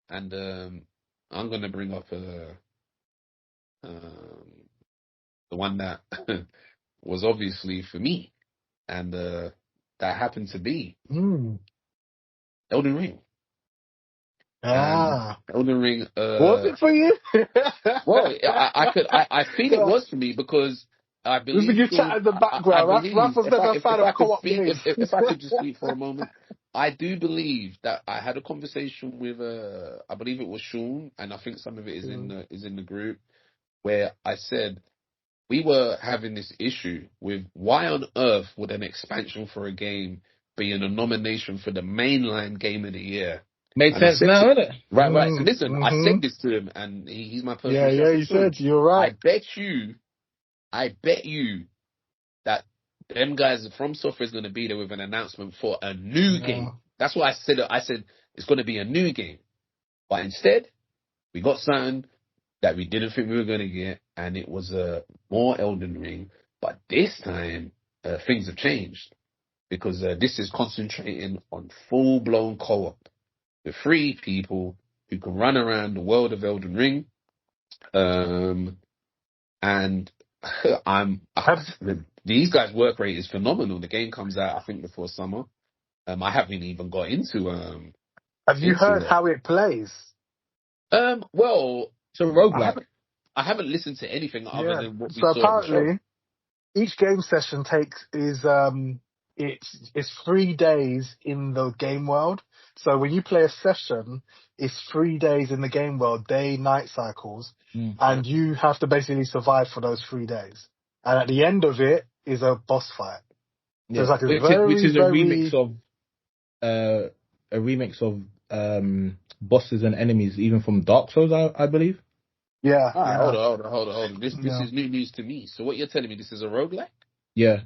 and I'm gonna bring up the one that was obviously for me, and that happened to be Elden Ring. Elden Ring. Was it for you? Well, I feel it was for me because I believe. You chat in the background. Raph was never a fan of co-op games. If I could just speak for a moment. I do believe that I had a conversation with I believe it was Sean, and I think some of it is in the group, where I said we were having this issue with why on earth would an expansion for a game be in a nomination for the mainline game of the year? Made sense now, isn't it? Right. So listen, I said this to him, and he's my personal. Yeah, you said you're right. I bet you that them guys from Software is going to be there with an announcement for a new game. That's what I said. I said it's going to be a new game, but instead we got something that we didn't think we were going to get, and it was more Elden Ring. But this time things have changed because this is concentrating on full-blown co-op. The 3 people who can run around the world of Elden Ring, and these guys' work rate is phenomenal. The game comes out, I think, before summer. I haven't even got into. Have you heard how it plays? Well, it's a roguelike. I haven't listened to anything other than what we saw. So apparently, each game session it's 3 days in the game world. So when you play a session, it's 3 days in the game world, day-night cycles, and you have to basically survive for those 3 days. And at the end of it is a boss fight. So it's like which is a remix of bosses and enemies, even from Dark Souls, I believe. Yeah. Hold on. This is new news to me. So what you're telling me, this is a roguelike? Yeah.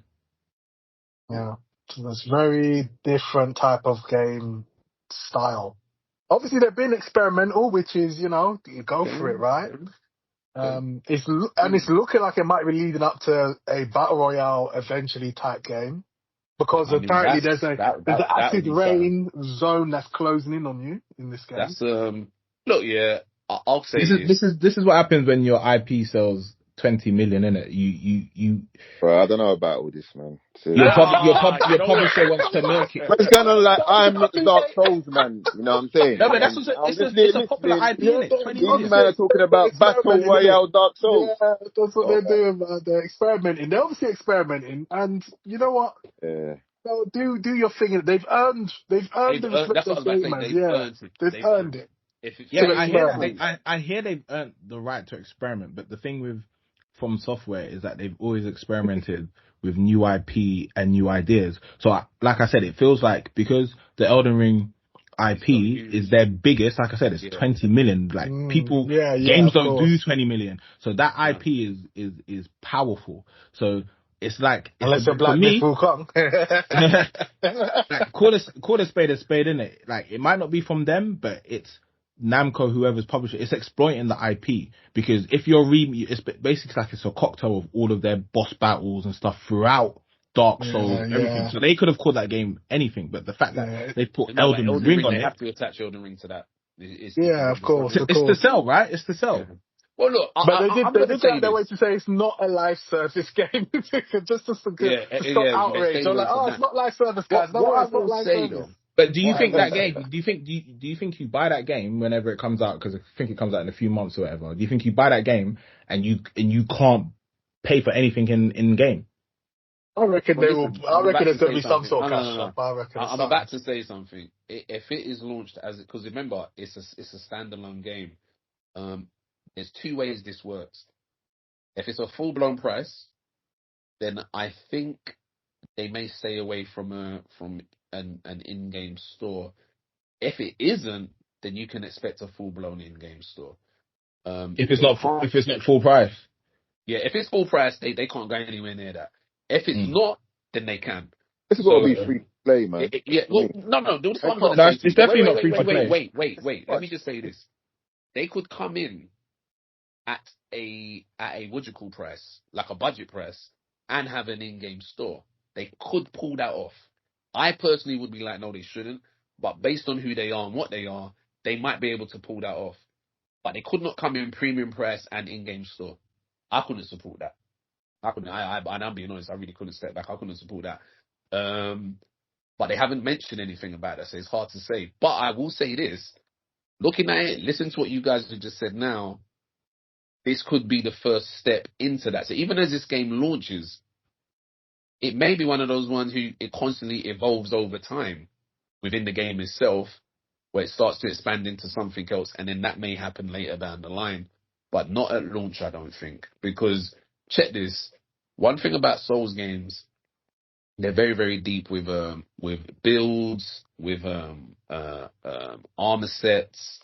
Yeah. So it's very different type of game style. Obviously, they've been experimental, which is, you go for it, right? It's looking like it might be leading up to a battle royale eventually type game, because apparently there's an acid rain zone that's closing in on you in this game. That's look, yeah, I'll say this is what happens when your IP sells 20 million in it. You. Bro, I don't know about all this, man. Your publisher wants to milk it. But it's kind of like I'm not the Dark Souls man. You know what I'm saying? No, but that's it's a popular IP, isn't it? 20 million. These men are talking about Battle Royale Dark Souls. Yeah, that's what they're doing, man. They're experimenting. They're obviously experimenting, and you know what? Yeah. No, do your thing. They've earned the respect of gamers. Yeah, they've earned it. I hear they've earned the right to experiment, but the thing with From Software is that they've always experimented with new IP and new ideas. So, like I said, it feels like because the Elden Ring IP is their biggest, like I said, it's 20 million. Like games don't do 20 million. So that IP is powerful. So it's like, unless you're Black Myth Wukong. Like, call a spade, innit? Like, it might not be from them, but it's Namco, whoever's publishing, it's exploiting the IP, because if you're it's basically like it's a cocktail of all of their boss battles and stuff throughout Dark Souls, everything. So they could have called that game anything, but the fact that they put Elden Ring on it, they have to attach Elden Ring to that. Of course. It's the sell, right? It's the sell. Yeah. Well, look, they did go their way to say it's not a live service game, just to stop outrage. So it's not live service, guys. No, it's not live service. But do you think that game? Do you think you buy that game whenever it comes out? Because I think it comes out in a few months or whatever. Do you think you buy that game and you can't pay for anything in game? I reckon they will. I reckon there's going to be some sort of cash up. I'm about to say something. If it is launched because remember it's a standalone game. There's two ways this works. If it's a full blown price, then I think they may stay away from an in-game store. If it isn't, then you can expect a full-blown in-game store. If it's not full price. Yeah, if it's full price, they can't go anywhere near that. If it's not, then they can. This is got to be free to play, man. No. It's definitely not free to play. Wait. Let me just say this. They could come in at a price, like a budget price, and have an in-game store. They could pull that off. I personally would be like, no, they shouldn't. But based on who they are and what they are, they might be able to pull that off. But they could not come in premium price and in-game store. I couldn't support that. And I'm being honest, I really couldn't step back. I couldn't support that. But they haven't mentioned anything about that, so it's hard to say. But I will say this. Looking at it, listen to what you guys have just said now, this could be the first step into that. So even as this game launches, it may be one of those ones who it constantly evolves over time within the game itself, where it starts to expand into something else, and then that may happen later down the line, but not at launch, I don't think. Because, check this, one thing about Souls games, they're very, very deep with builds, with armor sets,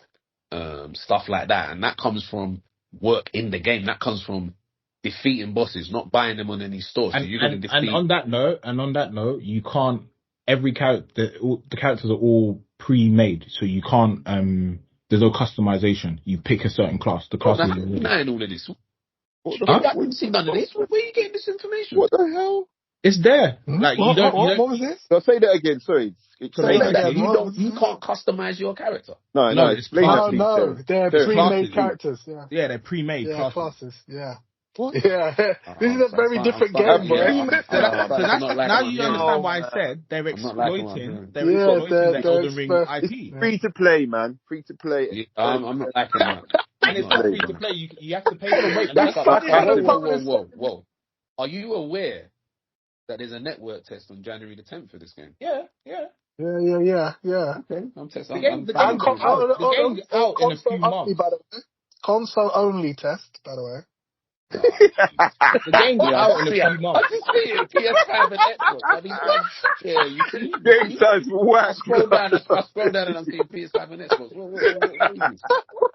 stuff like that, and that comes from work in the game. That comes from defeating bosses, not buying them on any store. So you're going to defeat. And on that note, you can't. Every character, the characters are all pre-made, so you can't. There's no customization. You pick a certain class. The class. Denying all of this. I wouldn't see none of this. Where are you getting this information? What the hell? It's there. Like what was this? So say that again. Sorry. You can't customize your character. No. No, they're pre-made characters. Yeah, they're pre-made classes. Yeah. What? Yeah, this is a very different game, bro. Now you understand why I said they're exploiting the Elden Ring IP. Free to play, man. Free to play. Yeah, I'm not liking that. And it's not free to play. You have to pay for it. Whoa. Are you aware that there's a network test on January the 10th for this game? Yeah. Okay, I'm testing. The game's out in a few months. Console only test, by the way. The game's out in a few months. I just see it. PS5 and Xbox. I mean, you see? Game sounds whack. I scroll down and I'm seeing PS5 and Xbox.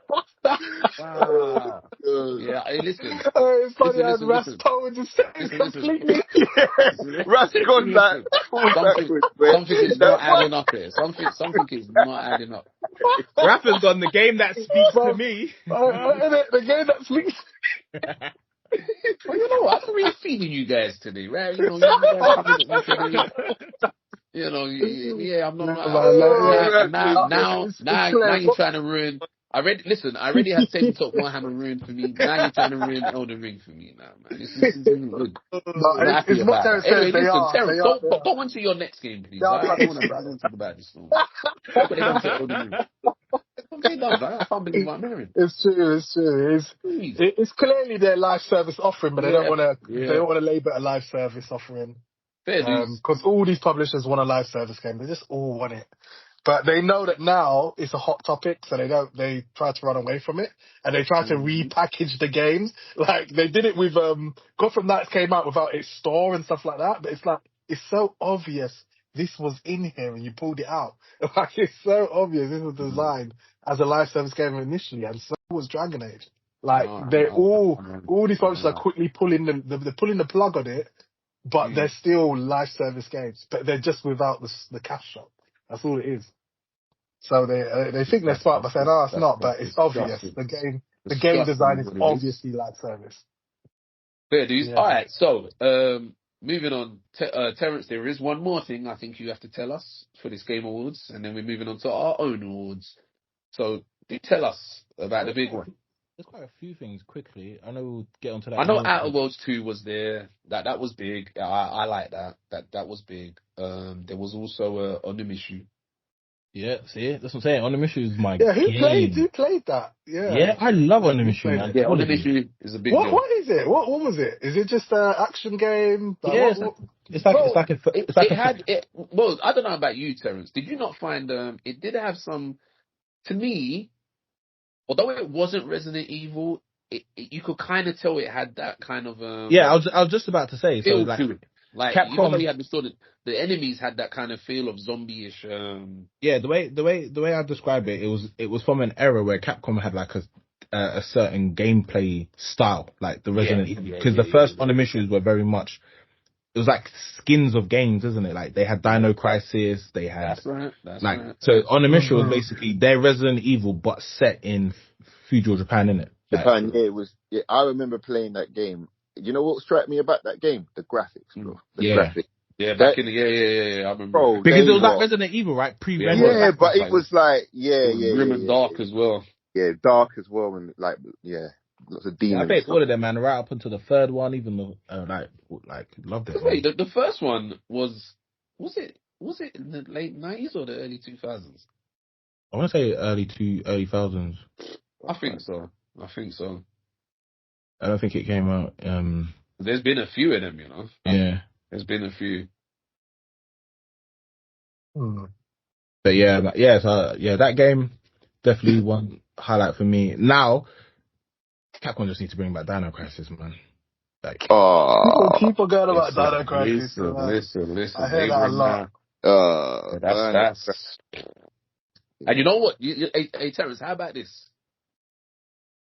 What? Wow. Yeah, hey, listen. It's funny how Ras Power just said completely. Ras gone like something is not adding up here. Something is not adding up. Rapper's gone the game that speaks to me. The game that speaks. Well, you know what? I'm really feeding you guys today, right? I'm not. Now you're trying to ruin. I already had Tabletop Warhammer ruined for me. Now you're trying to ruin Elden Ring for me now, man. This isn't good. No, I'm not happy it's what about Terrence that. says. Anyway, listen, They Terrence, are. go on to your next game, please. They are I don't playing. want to talk about this no more. But they done to Elden Ring. What have they done, man? I can't believe what I'm hearing. It's true. It's clearly their live service offering, but they don't want to. They don't want to label it a live service offering. Fair dues. Because all these publishers want a live service game. They just all want it. But they know that now it's a hot topic, so they try to run away from it, and they try to repackage the games. Like, they did it with, Gotham Knights came out without its store and stuff like that, but it's like, it's so obvious this was in here and you pulled it out. Like, it's so obvious this was designed as a live service game initially, and so was Dragon Age. Like, all these publishers are quickly pulling they're pulling the plug on it, but they're still live service games, but they're just without the cash shop. That's all it is. So they think they're smart by saying, it's not, but it's obvious. The game design is obviously live service. Fair dues. Yeah. All right, so moving on, Terrence, there is one more thing I think you have to tell us for this Game Awards, and then we're moving on to our own awards. So do tell us about the big one. There's quite a few things quickly. I know we'll get onto that. I know Outer Worlds 2 was there. That was big. I like that. That was big. There was also Onimushu. Yeah, see, that's what I'm saying. Onimushu is my game. Who played that? Yeah, I love Onimushu, man. Yeah, Onimushu is a big deal. What is it? What was it? Is it just an action game? Yeah, well, I don't know about you, Terrence. Did you not find it did have some, to me, although it wasn't Resident Evil, you could kind of tell it had that kind of I was just about to say, feel so to it. Like, Capcom, you probably had the enemies had that kind of feel of zombie-ish. Yeah, the way I describe it, it was from an era where Capcom had like a certain gameplay style, like the Resident Evil, because the first Onimushus were very much, it was like skins of games, isn't it? Like they had Dino Crisis, they had that's right. So Onimushu was basically their Resident Evil, but set in feudal Japan, innit? Japan, it was. Yeah, I remember playing that game. You know what struck me about that game? The graphics, bro. The graphics. Yeah, back in the I remember. Bro, because it was like Resident Evil, right? Yeah, but it was like grim and dark as well. Yeah, dark as well, and like lots of demons. I played all of them, man, right up until the third one. Even though, like loved it. Wait, the first one was it in the late 90s or the early 2000s? I want to say early 2000s. I think so. I don't think it came out. There's been a few of them, you know. Yeah. There's been a few. But that game definitely one highlight for me. Now, Capcom just need to bring back Dino Crisis, man. Like, people going about Dino Crisis. Listen. I hear that a lot. That's. And you know what? Hey, Terrence, how about this?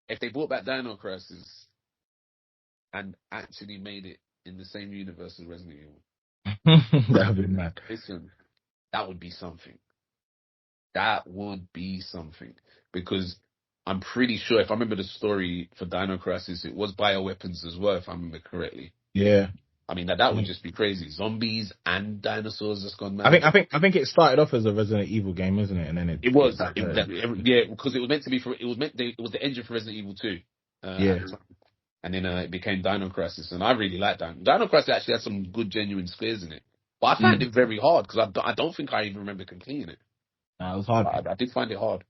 If they brought back Dino Crisis and actually made it in the same universe as Resident Evil, that would be mad. Listen, that would be something. That would be something. Because I'm pretty sure, if I remember the story for Dino Crisis, it was bioweapons as well, if I remember correctly. Yeah. I mean, that would just be crazy. Zombies and dinosaurs just gone mad. I think it started off as a Resident Evil game, isn't it? And then it was. Because it was meant to be it was the engine for Resident Evil 2. And then it became Dino Crisis, and I really liked that. Dino Crisis actually had some good, genuine scares in it. But I found it very hard, because I don't think I even remember completing it. It was hard. I did find it hard.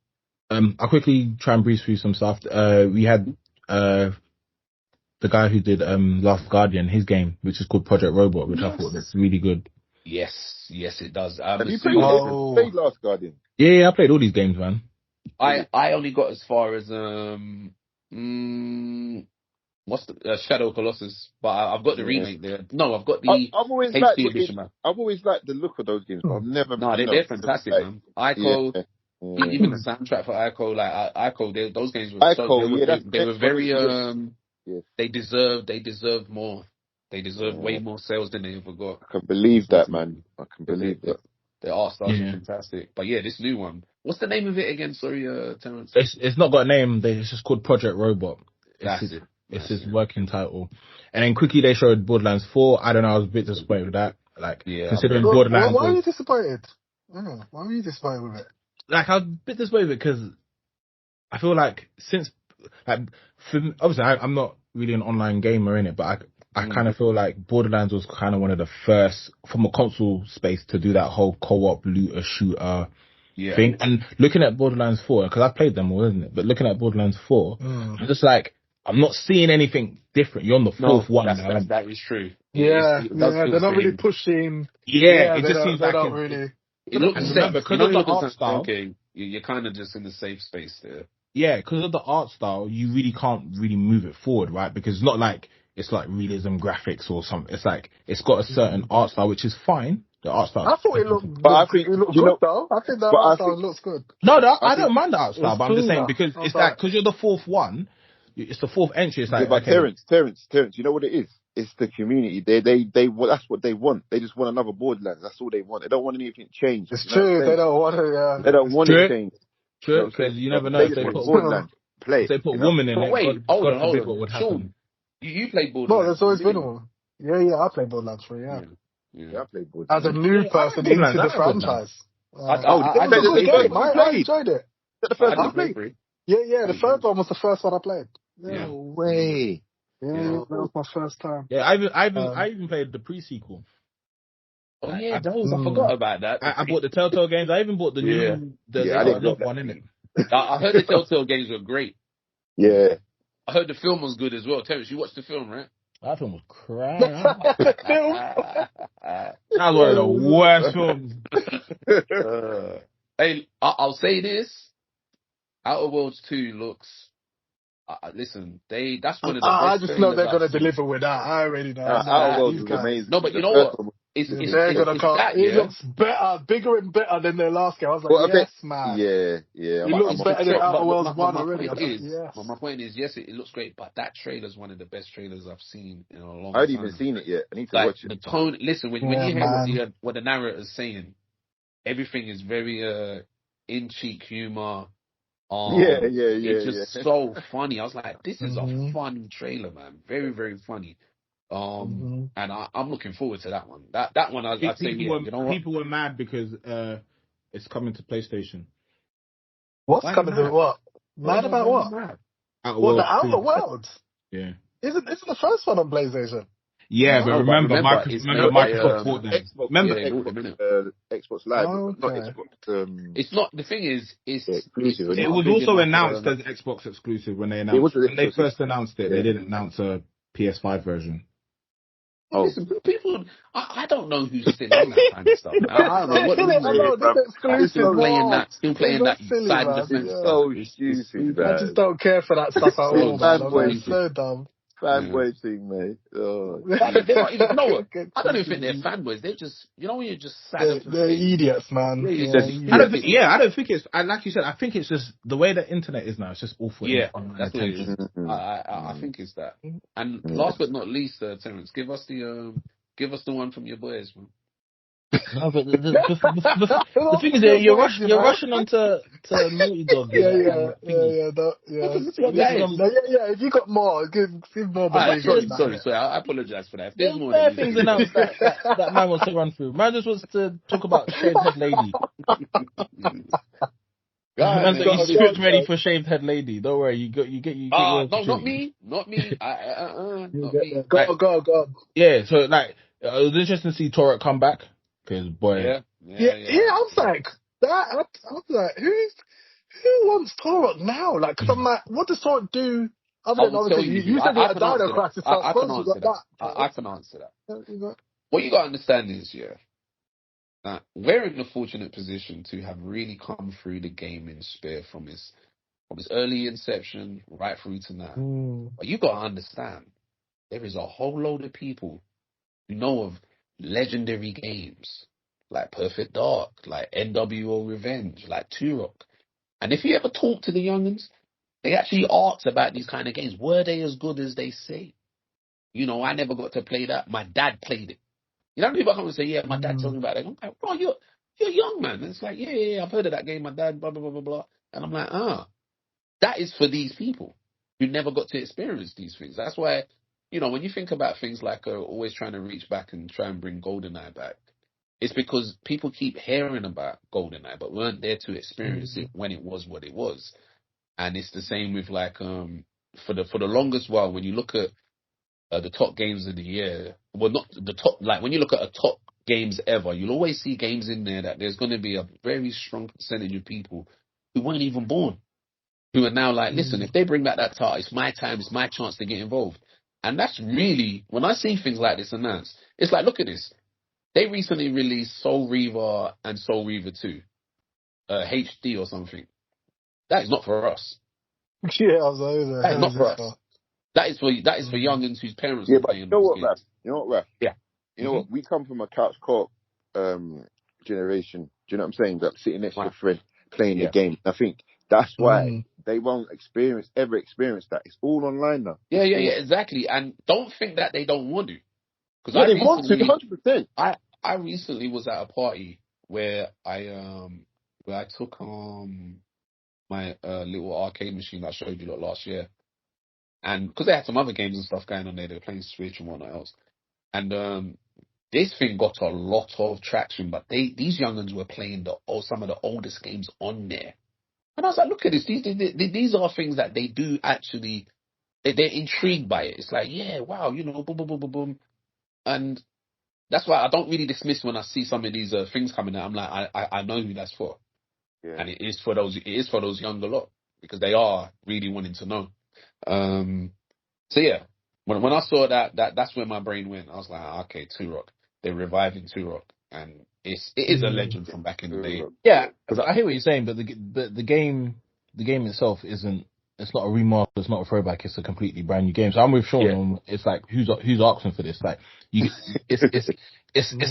I'll quickly try and breeze through some stuff. We had the guy who did Last Guardian, his game, which is called Project Robot, which I thought was really good. Yes, it does. Have you played Last Guardian? Yeah, I played all these games, man. I only got as far as what's the Shadow Colossus, but I've got the remake there. No, I've got the HD edition, man. I've always liked the look of those games, but I've never. No, they're fantastic, man. Ico, even the soundtrack for Ico, like Ico, those games were they were very they deserve more. They deserve way more sales than they ever got. I can believe that, man. I can believe that. The art styles are fantastic. But yeah, this new one. What's the name of it again? Sorry, Terrence. It's not got a name. It's just called Project Robot. That's it. It's his working title. And then quickly they showed Borderlands 4. I don't know, I was a bit disappointed with that. Like, considering Borderlands... Why were you disappointed? Why were you disappointed with it? Like, I was a bit disappointed because I feel like since, like, obviously I'm not really an online gamer in it, but I kind of feel like Borderlands was kind of one of the first from a console space to do that whole co-op looter shooter thing. And looking at Borderlands 4, because I played them all, isn't it? But looking at Borderlands 4, I'm just like, I'm not seeing anything different. You're on the fourth one now. That is true. They're not really pushing. It just seems like not really. It looks safe. Because of the art style. Okay, you're kind of just in the safe space there. Yeah, because of the art style, you really can't really move it forward, right? Because it's not like it's like realism graphics or something. It's like it's got a certain art style, which is fine. The art style. I thought it looked, but I think it looked good though. I think the art style looks good. No, I don't mind the art style, but I'm just saying because it's like because you're the fourth one, it's the fourth entry. It's like, but Terrence, you know what it is? It's the community. They that's what they want. They just want another Borderlands. That's all they want. They don't want anything changed. It's true. They don't want to. They don't want it changed. True, because you never know if they put women in it. Wait, hold on. What would happen? You played Borderlands? No, there's always been one. Yeah, I played Borderlands 3. Yeah, I played Borderlands. As a new person into the franchise. I enjoyed it. Yeah, the first one was the first one I played. No way. Yeah, that was my first time. Yeah, I even played the pre-sequel. Oh yeah, I forgot about that. I bought the Telltale games. I even bought the new one in it. I heard the Telltale games were great. Yeah. I heard the film was good as well. Terrence, you watched the film, right? That film was crap. That was one of the worst films. Hey, I'll say this. Outer Worlds 2 looks... listen, that's one of the best I just know they're going to deliver with that. I already know. Outer Worlds is amazing. No, but you know what? It looks better, bigger and better than their last game. I was like, yes, man. Yeah. It looks better than Outer Worlds 1 already. My point is, yes, it looks great, but that trailer's one of the best trailers I've seen in a long time. I haven't even seen it yet. I need to watch it. The tone, listen, when you hear what the narrator's saying, everything is very in-cheek humor. It's just so funny. I was like, this is a fun trailer, man. Very, very funny. And I'm looking forward to that one. That one, I'd say, you know what? People were mad because it's coming to PlayStation. What's coming to what? Mad about what? The Outer Worlds? Yeah. Isn't the first one on PlayStation? Yeah, but remember Microsoft bought them. Xbox Live, not Xbox. It's not. The thing is, it's exclusive. It was also announced as Xbox exclusive when they announced. When they first announced it, they didn't announce a PS5 version. Listen, people, I don't know who's still on that kind of stuff. I don't know what still playing that side defense. So stupid, man. I just don't care for that stuff at all, man. It's so dumb. Fanboy thing, mate. I don't even think they're fanboys. They're just, when you're just sad. They're idiots, man. I don't think it's, like you said, I think it's just the way the internet is now. It's just awful. Yeah, that's what it is. I think it's that. And last but not least, Terrence, give us the one from your boys, man. No, but the thing is, you're rushing onto Naughty Dog. Yeah. If you got more, give more. Sorry, I apologize for that. If there's more things announced that man wants to run through. Man just wants to talk about Shaved Head Lady. Man's got his script ready for Shaved Head Lady. Don't worry, you get. No, not me. Not me. Go. Yeah, so like it was interesting to see Torek come back. Because boy, I was like, who wants Torok now? Like, because I'm like, what does Torok do? Other than obviously, you said he had Dino Crisis. I can answer that. What you got to understand is, that we're in a fortunate position to have really come through the gaming sphere from its early inception right through to now. But you got to understand, there is a whole load of people who know of legendary games like Perfect Dark, like NWO Revenge, like Turok. And if you ever talk to the youngins, they actually ask about these kind of games. Were they as good as they say? I never got to play that. My dad played it. People come and say, yeah, my dad told me about it. I'm like, bro, you're young, man. And it's like, yeah, I've heard of that game. My dad, blah, blah, blah, blah, blah. And I'm like, that is for these people who never got to experience these things. That's why, when you think about things like always trying to reach back and try and bring GoldenEye back, it's because people keep hearing about GoldenEye, but weren't there to experience it when it was what it was. And it's the same with like for the longest while, when you look at the top games of the year, well, not the top, like when you look at a top games ever, you'll always see games in there that there's going to be a very strong percentage of people who weren't even born, who are now like, listen, if they bring back that title, it's my time, it's my chance to get involved. And that's really, when I see things like this announced, it's like, look at this. They recently released Soul Reaver and Soul Reaver 2, HD or something. That is not for us. Yeah, I was over. That is not for us. That is for youngins whose parents are playing. You know what, Raf? Yeah. You know what? We come from a couch co-op generation. Do you know what I'm saying? That sitting next to a friend playing the game. I think that's why they won't ever experience that. It's all online now. Yeah, exactly. And don't think that they don't want to. Because they want to, 100%. I recently was at a party where I took my little arcade machine that I showed you lot last year. And because they had some other games and stuff going on there, they were playing Switch and whatnot else. And this thing got a lot of traction, but these young'uns were playing some of the oldest games on there. And I was like, look at this. These are things that they do actually, they're intrigued by it. It's like, yeah, wow, you know, boom, boom, boom, boom, boom. And that's why I don't really dismiss when I see some of these things coming out. I'm like, I know who that's for. Yeah. And it is for those younger lot, because they are really wanting to know. So yeah, when I saw that's where my brain went. I was like, okay, Turok. They're reviving Turok, and it is a legend from back in the day. Yeah, I hear what you're saying, but the game itself isn't. It's not a remaster. It's not a throwback. It's a completely brand new game. So I'm with Sean. Yeah. It's like who's asking for this? Like it's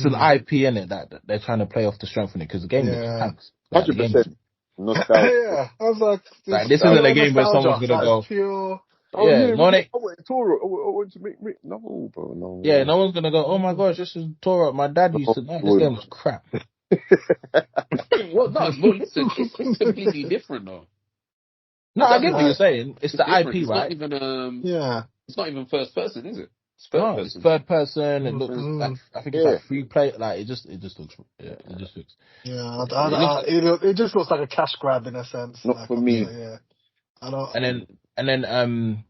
an IP in it that they're trying to play off the strength in it, because the game looks tanks. 100%. Yeah, I was like, this isn't a game where someone's gonna go. Pure... Oh yeah, no, I want to make no, bro, no. Yeah, no one's gonna go, oh my gosh, this is Torah. My dad used to know. This game was crap. Well, listen, it's completely different though. No, I get what you're saying. It's the different. IP, it's right? Not even, it's not even first person, is it? It's third person. It looks like, I think it's like free play. Like it just looks. Yeah, it just looks. Yeah, it just looks like a cash grab in a sense. Not like, for me. Yeah, I don't. And then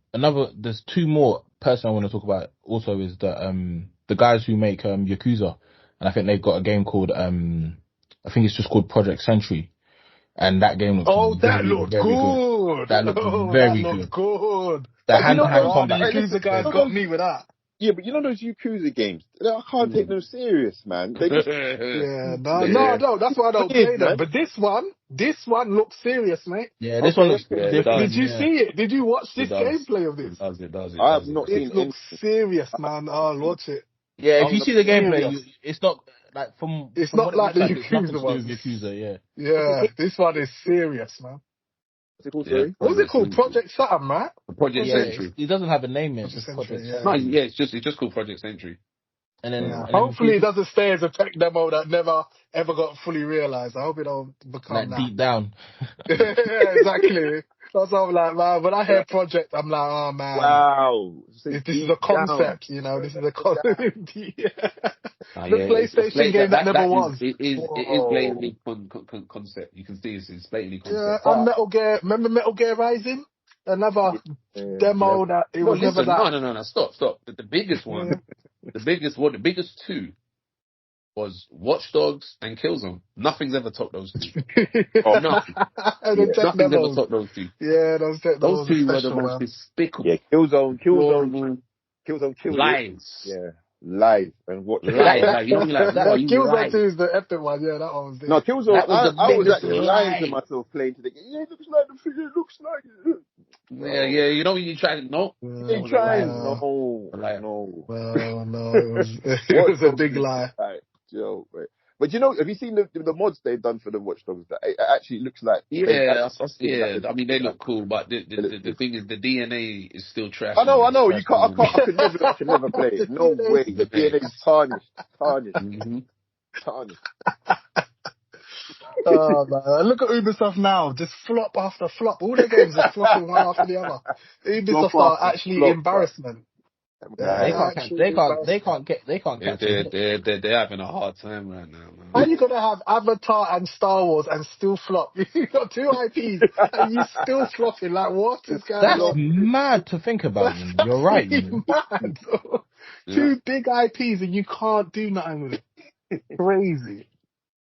there's two more person I want to talk about also is the guys who make Yakuza, and I think they've got a game called I think it's just called Project Century, and that game looks that looked good. That looked very good. The hand-to-hand combat. Yakuza guys got me with that. Yeah, but you know those Yakuza games? I can't take them serious, man. They just... No, that's why I don't play them. But this one looks serious, mate. Yeah, this one looks different. Did you see it? Did you watch this gameplay of this? It does. I have not seen it. It looks serious, man. I'll watch it. Yeah, if you see the gameplay, it's not like It's not like the Yakuza one. Yeah, this one is serious, man. What's it called, sorry? What was it called? Project something, right? Project Century. It doesn't have a name yet. It's just called Project Century. And then hopefully it doesn't stay as a tech demo that never ever got fully realized. I hope it don't become like that. Deep down. Yeah, exactly. That's what I'm like, man. When I hear Project, I'm like, oh man. Wow. This is a concept, you know. This is a concept. The PlayStation game that never was. It is blatantly concept. You can see it's blatantly concept. Yeah, and Metal Gear. Remember Metal Gear Rising? Another demo that it was never that. No. Stop. The biggest one, the biggest two was Watch Dogs and Killzone. Nothing's ever topped those two. Nothing's ever topped those two. Yeah, those two were the most despicable. Yeah, Killzone. Lies. Yeah. Live and what live. Like, you know, like, Killzone 2 is the epic one. Yeah, that one was. No, Killzone. I was actually lying to myself playing to the game. Yeah, it looks like the figure. It looks like it. Yeah. You know when you try to no. You trying? No. Well, no, it was a big lie. Joe, right. But you know, have you seen the mods they've done for the Watch Dogs? That it actually looks like I mean, they look cool, but the thing is, the DNA is still trash. I know. You can't. I could never play it. No way. The DNA is tarnished. Tarnished. Oh man! Look at Ubisoft now. Just flop after flop. All their games are flopping one after the other. Ubisoft are actually embarrassment. They can't catch. They can't. They can't catch him. They're having a hard time right now, man. How are you gonna have Avatar and Star Wars and still flop? You got two IPs and you still flopping. Like, what is going That's on? mad to think about. You're right. Mad. Two big IPs and you can't do nothing with it. Crazy.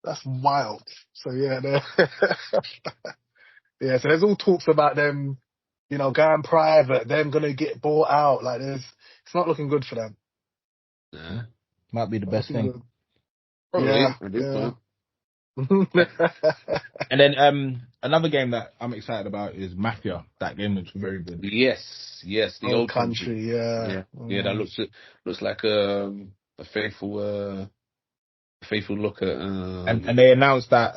That's wild. So yeah, yeah. So there's all talks about them, going private. Them gonna get bought out. Like, it's not looking good for them. Yeah. Might be the best thing. Yeah. And then another game that I'm excited about is Mafia. That game looks very good. Yes, the old country. Yeah. That looks like a faithful look at. And they announced that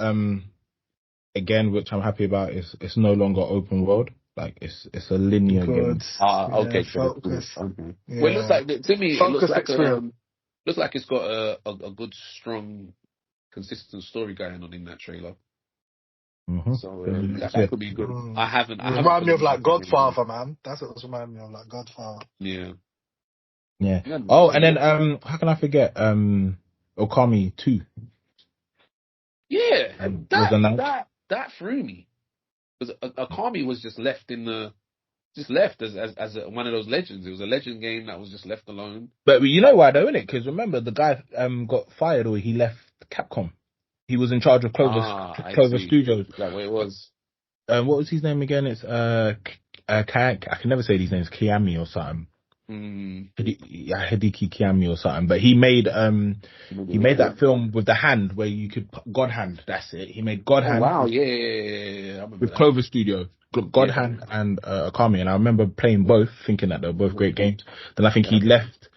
again, which I'm happy about. It's no longer open world. Like it's a linear game. Okay. Focus. Okay. Yeah. Well, it looks like to me. It looks like it's got a good, strong, consistent story going on in that trailer. Mm-hmm. So that could be good. I haven't. Remind me of like Godfather, man. That's what it's reminding me of, like Godfather. Yeah. Oh, and then how can I forget Okami 2? Yeah, that threw me because Okami was just left as one of those legends. It was a legend game that was just left alone. But you know why though, innit? Because remember the guy got fired or he left Capcom. He was in charge of Clover Studios. That way it was. What was his name again? It's I can never say these names. Kiami or something. Hideki Kiami or something. But he made that film with the hand where you could God Hand. That's it. He made God Hand. Wow, yeah. With Clover Studio, God Hand and Okami. And I remember playing both, thinking that they were both great games. Then I think he left.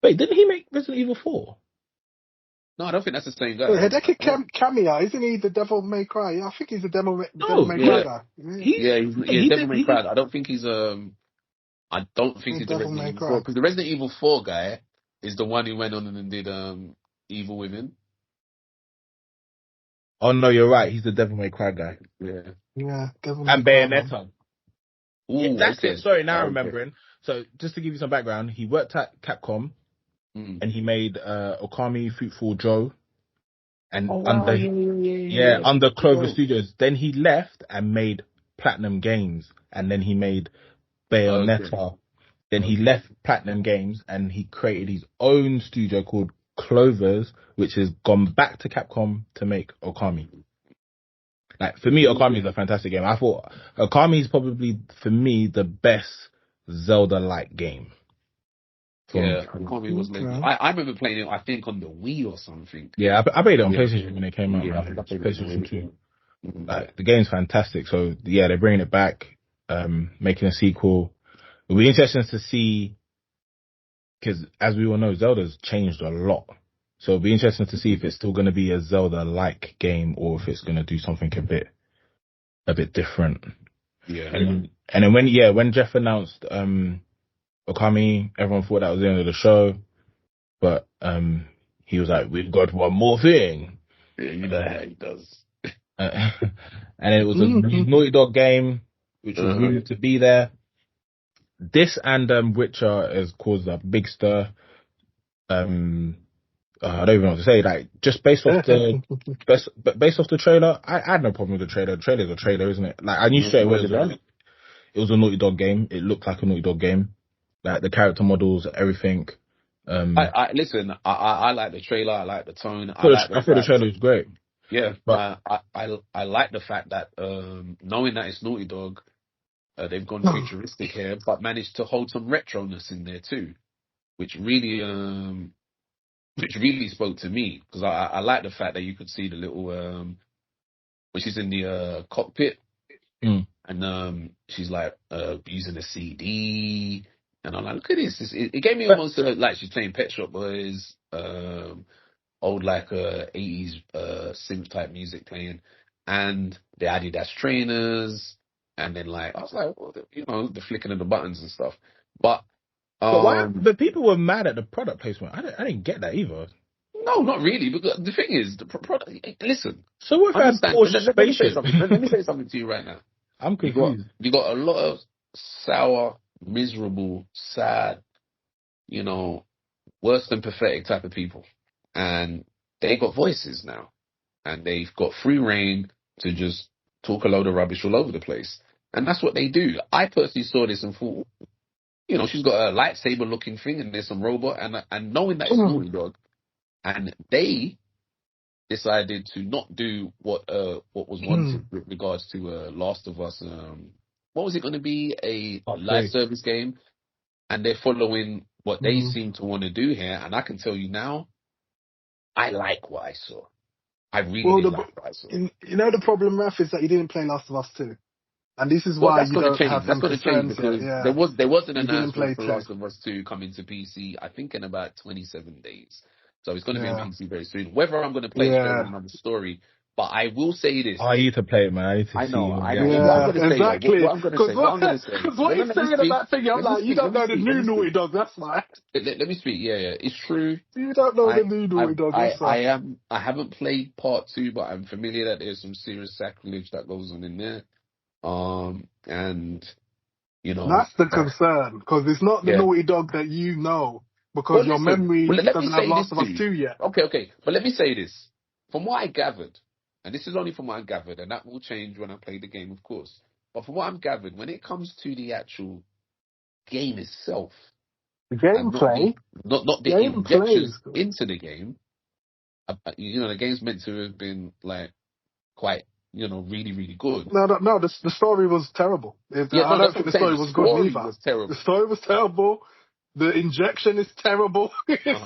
Wait, didn't he make Resident Evil 4? No, I don't think that's the same guy. Hideki Kamiya, isn't he the Devil May Cry? I think he's the Devil May Cry guy. He's Devil May Cry. I don't think he's the Resident Evil 4, because the Resident Evil 4 guy is the one who went on and did Evil Within. Oh no, you're right. He's the Devil May Cry guy. Yeah. Devil and May Bayonetta. Ooh, that's it. Sorry, now I'm remembering. So just to give you some background, he worked at Capcom. And he made Okami, Fruitful Joe, and under Clover Studios. Then he left and made Platinum Games, and then he made Bayonetta. Okay. Then he left Platinum Games and he created his own studio called Clovers, which has gone back to Capcom to make Okami. Like for me, Okami is a fantastic game. I thought Okami is probably for me the best Zelda-like game. Okami was I remember playing it, I think, on the Wii or something. Yeah, I played it on PlayStation when it came out. PlayStation 2. Like, the game's fantastic. So, yeah, they're bringing it back, making a sequel. It'll be interesting to see, because as we all know, Zelda's changed a lot. So it'll be interesting to see if it's still going to be a Zelda-like game or if it's going to do something a bit different. Yeah. And then when Jeff announced Okami, everyone thought that was the end of the show, but he was like, "We've got one more thing." Yeah, you know how he does. And it was a Naughty Dog game, which was rumored to be there. This and Witcher has caused a big stir. I don't even know what to say. Like, just based off the trailer, I had no problem with the trailer. The trailer's a trailer, isn't it? Like, I knew straight away it was a Naughty Dog game. It looked like a Naughty Dog game. Like the character models, everything. I listen. I like the trailer. I like the tone. I thought the trailer was great. Yeah, but I like the fact that knowing that it's Naughty Dog, they've gone futuristic here, but managed to hold some retroness in there too, which really spoke to me, because I like the fact that you could see the little when she's in the cockpit and she's like using a CD. And I'm like, look at this. It gave me almost like she's playing Pet Shop Boys, old like 80s synth type music playing, and the Adidas trainers, and then like I was like, well, the flicking of the buttons and stuff. But why? But people were mad at the product placement. I didn't get that either. No, not really. Because the thing is, the product. Listen. So what if I let me say something to you right now. I'm confused. You got a lot of sour, miserable, sad worse than pathetic type of people. And they got voices now. And they've got free reign to just talk a load of rubbish all over the place. And that's what they do. I personally saw this and thought, she's got a lightsaber looking thing and there's some robot and knowing that it's Naughty Dog. And they decided to not do what was wanted with regards to Last of Us. What was it going to be? A live service game? And they're following what they seem to want to do here. And I can tell you now, I like what I saw. I really like what I saw. The problem, Raf, is that you didn't play Last of Us 2. And this is why you don't have them concerns because there was an announcement for Last of Us 2 coming to PC, I think in about 27 days. So it's going to be on PC very soon. Whether I'm going to play it is another story. But I will say this. I need to play it, man. I need to see. I know. Exactly. Because what he's saying about thingy, I'm like, you don't know the new Naughty Dog, that's why. Let me speak. Yeah, it's true. You don't know the new Naughty Dog, that's why. I haven't played part 2, but I'm familiar that there's some serious sacrilege that goes on in there. And that's the concern, because it's not the Naughty Dog that because your memory doesn't have Last of Us 2 yet. Okay, but let me say this. From what I gathered, and this is only from what I gathered, and that will change when I play the game, of course. But from what I've gathered, when it comes to the actual game itself, the gameplay, not the injections into the game, the game's meant to have been like quite, really, really good. No, the story was terrible. I don't think the story was good either. The story was terrible. The injection is terrible. It's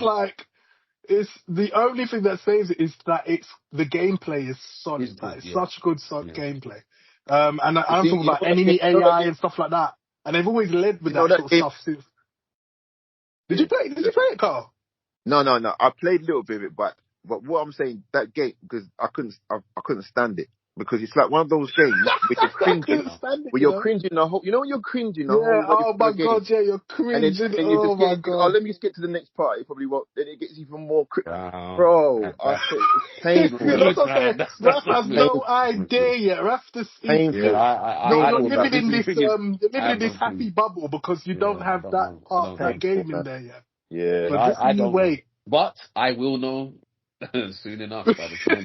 it's the only thing that saves it is that the gameplay is solid. It's such good gameplay. And I'm talking about enemy AI and stuff like that. And they've always led with that sort of stuff since. Did you play it, Carl? No. I played a little bit of it, but what I'm saying, that game, because I couldn't stand it. Because it's like one of those games which is cringing. Where you're cringing the whole, when you're cringing the whole. Yeah, oh my God, yeah, you're cringing. And oh my God. Let me just get to the next part. It probably won't. Then it gets even more Bro, it's painful. Raf has no idea yet. Raf just painful. You're living in this happy bubble because you don't have that part of that game in there yet. Yeah. But just you wait. But I will know soon enough by the time.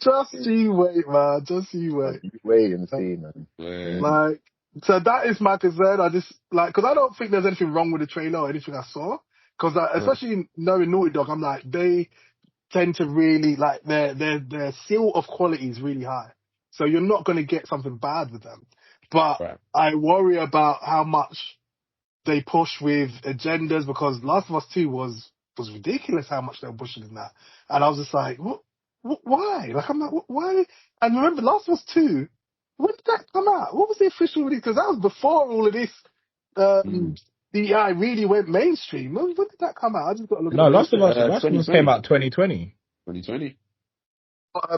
Just you wait, man. Just you wait. You wait and see, man. So that is my concern. I just because I don't think there's anything wrong with the trailer or anything I saw. Because especially knowing Naughty Dog, I'm like they tend to really their seal of quality is really high. So you're not going to get something bad with them. But I worry about how much they push with agendas because Last of Us 2 was ridiculous how much they were pushing in that, and I was just like, what? Why? I'm like, why? And remember, Last of Us 2, when did that come out? What was the official release? Because that was before all of this. DEI really went mainstream. When did that come out? I just got to look. No, Last of Us came out 2020. 2020.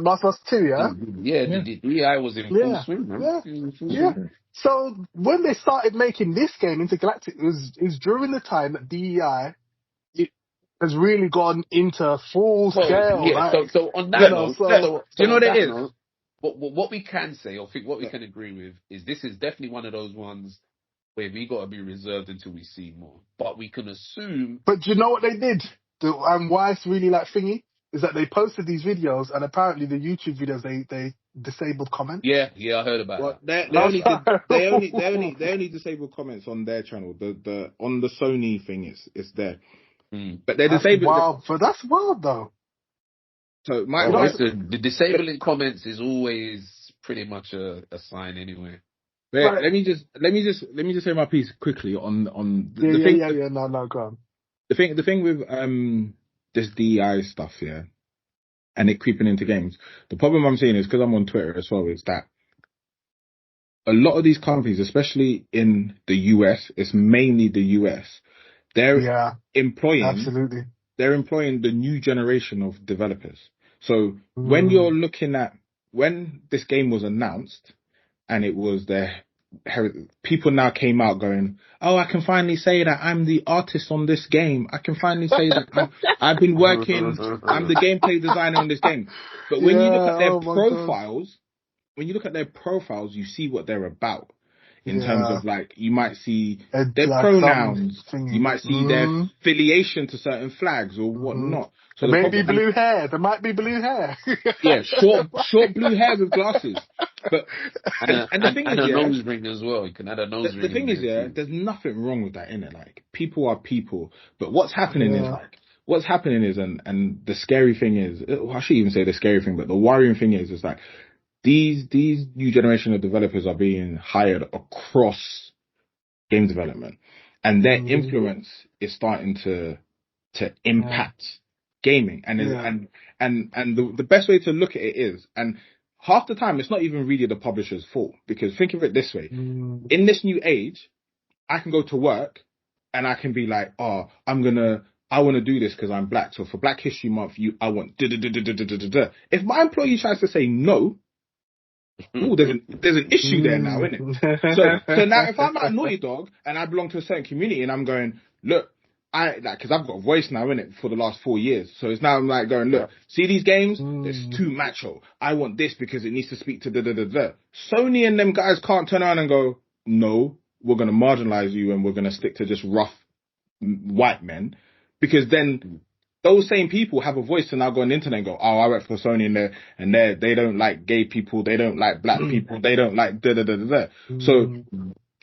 Last of Us 2, yeah? Yeah, the DEI was in full swing, man. Yeah. So when they started making this game, Intergalactic, it was during the time that DEI has really gone into full scale. Yeah, so on that note, do you know what it is? What we can say, or think what we can agree with, is this is definitely one of those ones where we got to be reserved until we see more. But we can assume. But do you know what they did? And why it's really thingy is that they posted these videos, and apparently the YouTube videos they disabled comments. Yeah, I heard about that. They only disabled comments on their channel. The on the Sony thing is there. But they're disabled. Wow, but that's wild though. So the disabling comments is always pretty much a sign anyway. Right. Let me just say my piece quickly on the thing. No, go on. The thing with this DEI stuff, and it creeping into games. The problem I'm seeing is because I'm on Twitter as well. Is that a lot of these companies, especially in the US, it's mainly the US. They're employing the new generation of developers. So when you're looking at when this game was announced and it was people now came out going, oh, I can finally say that I'm the artist on this game. I can finally say that I've been working, I'm the gameplay designer on this game. But when you look at their profiles, you see what they're about. in terms of like, you might see their like pronouns, you might see their affiliation to certain flags or whatnot. So there may be blue hair. There might be blue hair. Yeah, short blue hair with glasses. But and the thing is, a nose ring as well. You can add a nose ring. The thing is, there's nothing wrong with that, innit? Like, people are people. But what's happening is and the scary thing is, I shouldn't even say the scary thing, but the worrying thing is like, these new generation of developers are being hired across game development, and their influence is starting to impact gaming. And the best way to look at it is, and half the time it's not even really the publisher's fault, because think of it this way: in this new age, I can go to work and I can be like, oh, I want to do this because I'm black. So for Black History Month, I want da da da da da da da da. If my employee tries to say no, there's an issue there now, isn't it? So now if I'm at Naughty Dog and I belong to a certain community and I'm going, look, because I've got a voice now, innit, for the last 4 years. So it's now I'm like going, look, see these games? It's too macho. I want this because it needs to speak to da da da da. Sony and them guys can't turn around and go, no, we're going to marginalize you and we're going to stick to just rough white men, because then those same people have a voice to now go on the internet and go, oh, I work for Sony and they don't like gay people, they don't like black people, they don't like da da da da da. So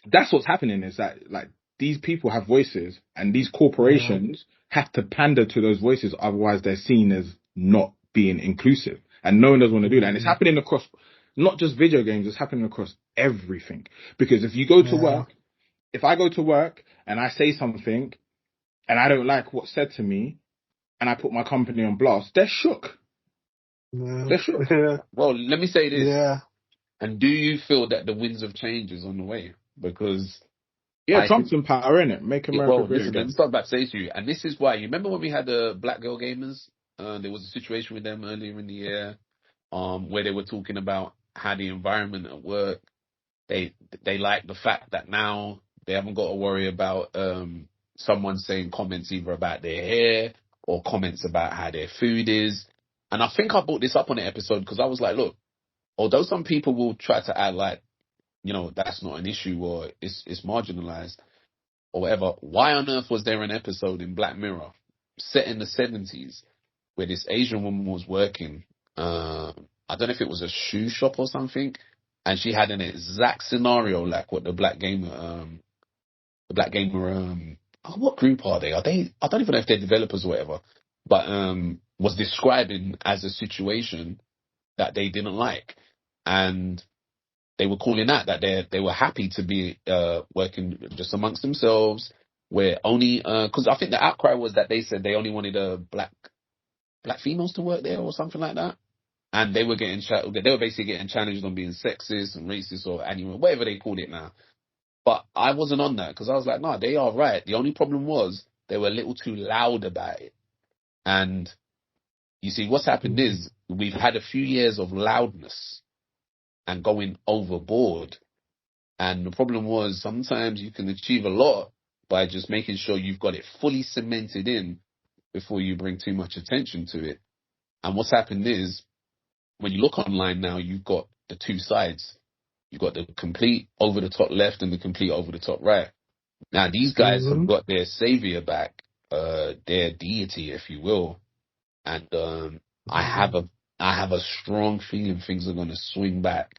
that's what's happening, is that like these people have voices and these corporations have to pander to those voices, otherwise they're seen as not being inclusive, and no one does want to do that. And it's happening across not just video games, it's happening across everything. Because if you go to work, if I go to work and I say something and I don't like what's said to me, and I put my company on blast, they're shook. They're shook. Well, let me say this. And do you feel that the winds of change is on the way? Because Trump's in power, innit? Make America great again. Let's start back to say to you, and this is why. You remember when we had the Black Girl Gamers? There was a situation with them earlier in the year, where they were talking about how the environment at work, they like the fact that now they haven't got to worry about someone saying comments either about their hair or comments about how their food is. And I think I brought this up on the episode because I was like, look, although some people will try to act like, that's not an issue or it's marginalized or whatever, why on earth was there an episode in Black Mirror set in the 70s where this Asian woman was working, I don't know if it was a shoe shop or something, and she had an exact scenario like what the Black Gamer, what group are they? I don't even know if they're developers or whatever, but was describing as a situation that they didn't like. And they were calling out that they were happy to be working just amongst themselves, where only, because I think the outcry was that they said they only wanted black females to work there or something like that. And they were basically getting challenged on being sexist and racist or animal, whatever they called it now. But I wasn't on that because I was like, no, they are right. The only problem was they were a little too loud about it. And you see, what's happened is we've had a few years of loudness and going overboard. And the problem was sometimes you can achieve a lot by just making sure you've got it fully cemented in before you bring too much attention to it. And what's happened is when you look online now, you've got the two sides. You've got the complete over-the-top left and the complete over-the-top right. Now, these guys have got their savior back, their deity, if you will. And I have a strong feeling things are going to swing back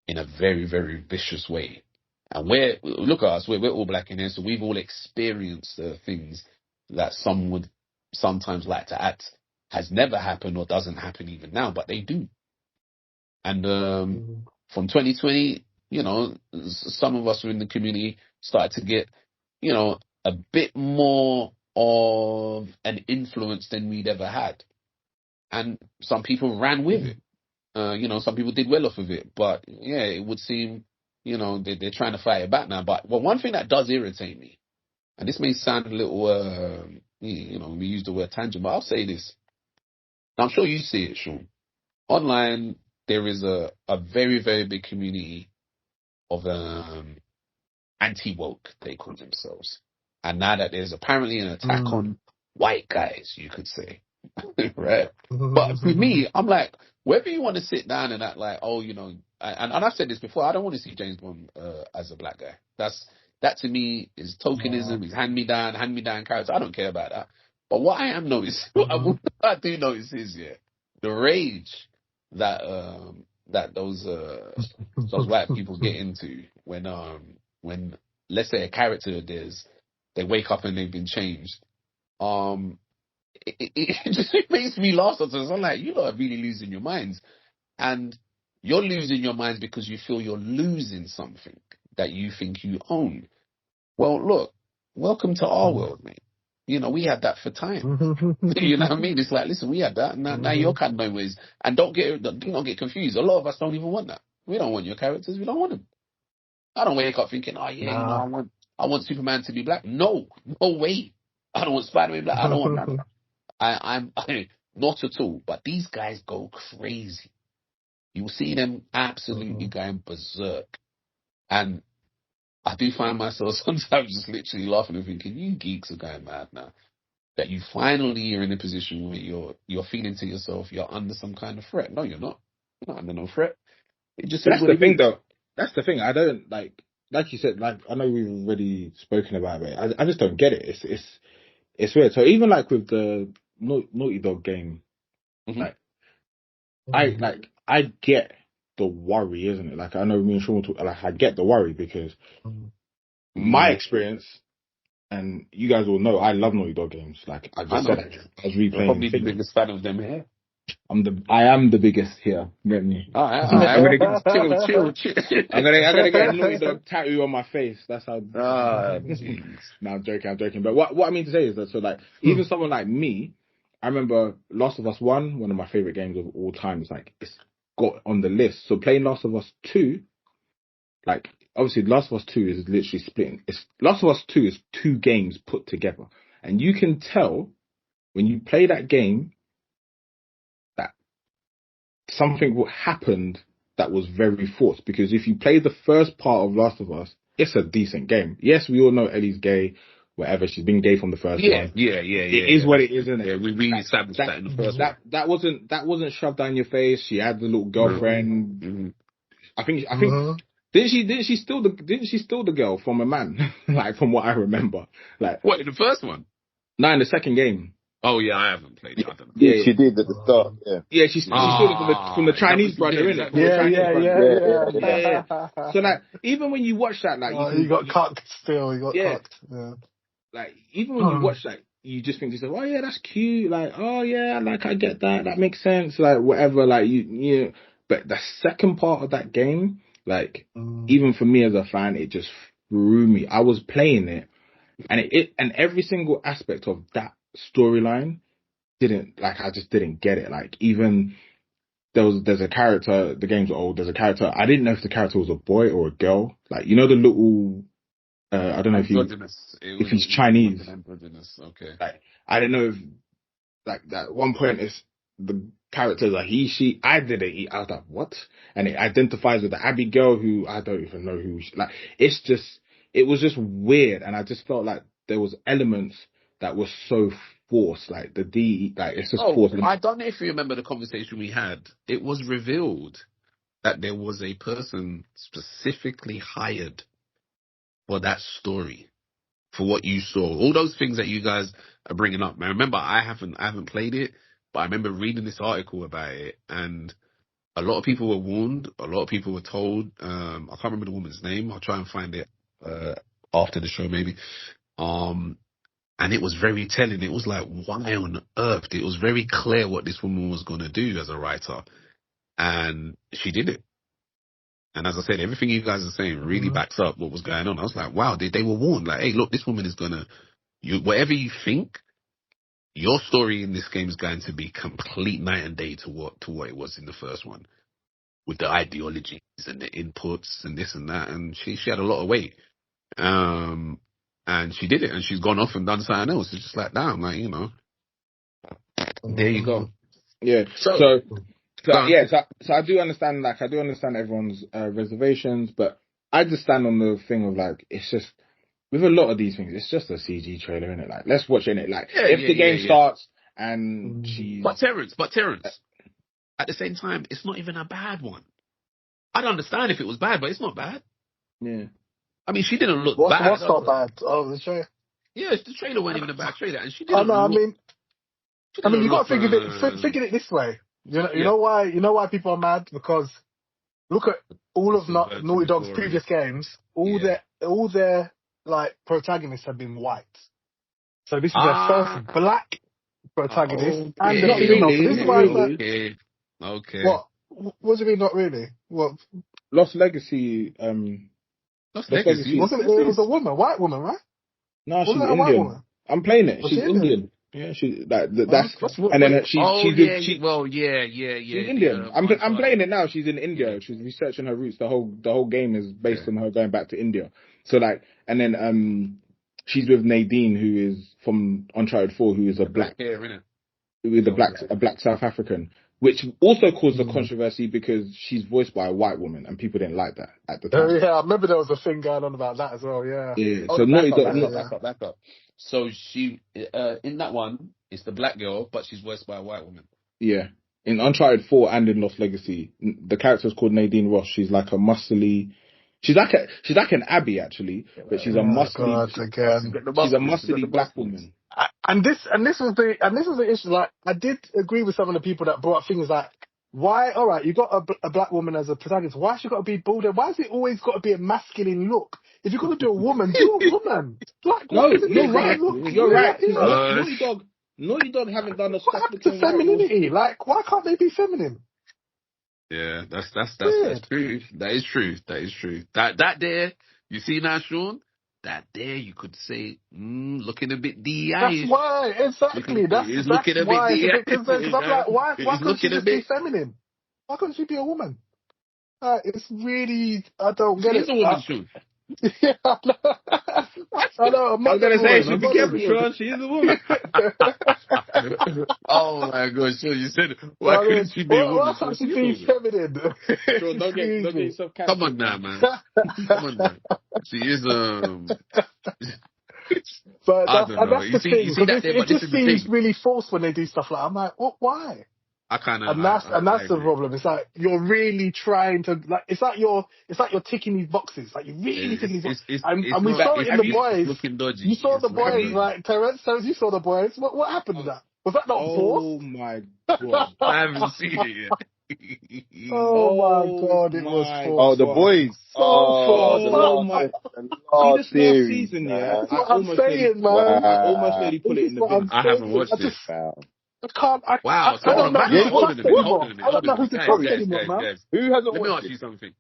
in a very, very vicious way. And look at us, we're all black in here, so we've all experienced things that some would sometimes like to act has never happened or doesn't happen even now, but they do. And from 2020, some of us who are in the community started to get, a bit more of an influence than we'd ever had. And some people ran with it. Some people did well off of it. But, yeah, it would seem, they're trying to fight it back now. But one thing that does irritate me, and this may sound a little, we use the word tangent, but I'll say this. I'm sure you see it, Sean. Online, there is a very, very big community of anti-woke, they call themselves. And now that there's apparently an attack on white guys, you could say. Right? But for me, I'm like, whether you want to sit down and act like, oh, and I've said this before, I don't want to see James Bond as a black guy. That to me is tokenism, is hand me down character. I don't care about that. But what I am noticing, what I do notice is the rage that those white people get into when let's say a character they wake up and they've been changed. It just makes me laugh sometimes. I'm like, you lot are really losing your minds. And you're losing your minds because you feel you're losing something that you think you own. Well, look, welcome to our world, mate. We had that for time. You know what I mean? It's like, listen, we had that. Now you're kind of knowing ways. And do not get confused. A lot of us don't even want that. We don't want your characters. We don't want them. I don't wake up thinking, oh yeah, I want Superman to be black. No way. I don't want Spider-Man black. I don't want that. I'm not at all. But these guys go crazy. You will see them absolutely going berserk. And I do find myself sometimes just literally laughing and thinking, you geeks are going mad now. That you finally are in a position where you're feeling to yourself, you're under some kind of threat. No, you're not. You're not under no threat. It just That's the thing, though. That's the thing. I don't like you said. Like I know we've already spoken about it. I just don't get it. It's weird. So even like with the Naughty Dog game, I get the worry, isn't it? Like I know me and Sean talk, like I get the worry because my experience, and you guys all know, I love Naughty Dog games. Like I just said, I was replaying. You're probably the biggest fan of them here. I am the biggest here. Get me? I'm gonna get chill. I'm gonna get a Naughty Dog tattoo on my face. That's how. No, I'm joking. But what I mean to say is that even someone like me, I remember Last of Us 1, one of my favorite games of all time. It's got on the list. So playing Last of Us 2, like obviously Last of Us 2 is literally splitting. Last of Us 2 is 2 games put together, and you can tell when you play that game that something happened that was very forced. Because if you play the first part of Last of Us, it's a decent game. Yes, we all know Ellie's gay. Whatever, she's been gay from the first one. Yeah. It is what it is, isn't it? Yeah, we established that in the first one. That wasn't shoved down your face. She had the little girlfriend. Mm-hmm. I think didn't she steal the girl from a man? Like from what I remember. Like what, in the first one? No, in the second game. Oh yeah, I haven't played it. Yeah, she did at the start. Yeah, she stole it from the Chinese brother, innit? Yeah. So like, even when you watch that, like, you got cucked still. You got cucked. Yeah. Like, even when you watch that, you just think to yourself, oh yeah, that's cute. Like, oh yeah, like I get that. That makes sense. Like, whatever. Like you. But the second part of that game, like, even for me as a fan, it just threw me. I was playing it, and every single aspect of that storyline I just didn't get it. Like, even there's a character, the game's old, there's a character, I didn't know if the character was a boy or a girl. Like, the little, I don't know if he's Chinese. Okay. Like, I don't know if, like, at one point it's the character's like he, she, I didn't, I was like, what? And it identifies with the Abby girl who I don't even know who, like, it was just weird. And I just felt like there was elements that were so forced, like it's just forced. I don't know if you remember the conversation we had. It was revealed that there was a person specifically hired for that story, for what you saw. All those things that you guys are bringing up. Now, remember, I haven't played it, but I remember reading this article about it, and a lot of people were warned. A lot of people were told. I can't remember the woman's name. I'll try and find it after the show, maybe. And it was very telling. It was like, why on earth? It was very clear what this woman was going to do as a writer. And she did it. And as I said, everything you guys are saying really backs up what was going on. I was like, wow, they were warned. Like, hey, look, this woman is going to, whatever you think, your story in this game is going to be complete night and day to what it was in the first one. With the ideologies and the inputs and this and that. And she had a lot of weight. And she did it, and she's gone off and done something else. It's just like, damn, like, there you go. Yeah. So I do understand, everyone's reservations, but I just stand on the thing of, like, it's just, with a lot of these things, it's just a CG trailer, innit? Like, let's watch it, innit? Like, if the game starts and she's... But Terrence, at the same time, it's not even a bad one. I'd understand if it was bad, but it's not bad. Yeah. I mean, she didn't look bad. What's not bad? Oh, the trailer. Yeah, the trailer wasn't even a bad trailer, and she Oh didn't no, look. you got to think of it this way. You know why people are mad? Because look at all of Naughty Dog's previous games. All their like protagonists have been white. So this is their first black protagonist and the female. So this is why it's like, okay. What do you mean not really? What? Lost Legacy. Lost Legacy. It was a woman, white woman, right? No, she's Indian. White woman? I'm playing it. She's Indian. Yeah, she's that's and then she's Indian. I'm playing it now. She's in India. She's researching her roots. The whole game is based on her going back to India. So like, and then she's with Nadine, who is from Uncharted 4, who is a black South African, which also caused a controversy because she's voiced by a white woman and people didn't like that at the time. Yeah, I remember there was a thing going on about that as well. Yeah. So back up. So she in that one, it's the black girl, but she's voiced by a white woman. Yeah. In Uncharted 4 and in Lost Legacy, the character's called Nadine Ross. She's like a muscly. She's like an Abby actually, but she's a muscly. She's a muscly black woman. And this was the issue. Like, I did agree with some of the people that brought up things like, why? All right, you got a black woman as a protagonist. Why she got to be bald? Why has it always got to be a masculine look? If you're going to do a woman, do a woman. Like, no, you're right. You're right. Naughty Dog haven't done a what happened to femininity? Like, why can't they be feminine? Yeah, that's true. That is true. That there, you see now, Sean. That there, you could say, looking a bit DI. That's why, exactly. That's why it's a bit concerning. I'm like, why couldn't she just be feminine? Why couldn't she be a woman? It's really, I don't get it. She's a woman, Sean. Yeah, I know. I was gonna say, be careful, Sean. She is a woman. Oh my God, Sean, you said, why couldn't she be a woman? Why can't she be feminine? Sean, don't get yourself captured. Come on now, man. Come on now. She is But that's the thing. It just seems really forced when they do stuff like that. I'm like, what? Why? And that's the problem. It's like you're really trying to it's like you're ticking these boxes. Like you're really ticking these boxes. And we saw it in the boys. You saw the boys, like Terrence, you saw the boys. What happened to that? Was that not forced? Oh my God! I haven't seen it yet. Oh my God! It was forced. Oh, the boys. Last season, yeah. That's what I'm saying, man. I almost nearly put it in the bin. I haven't watched it. I can't. I don't know who to trust anymore, man. Who hasn't watched it? Let me ask you something.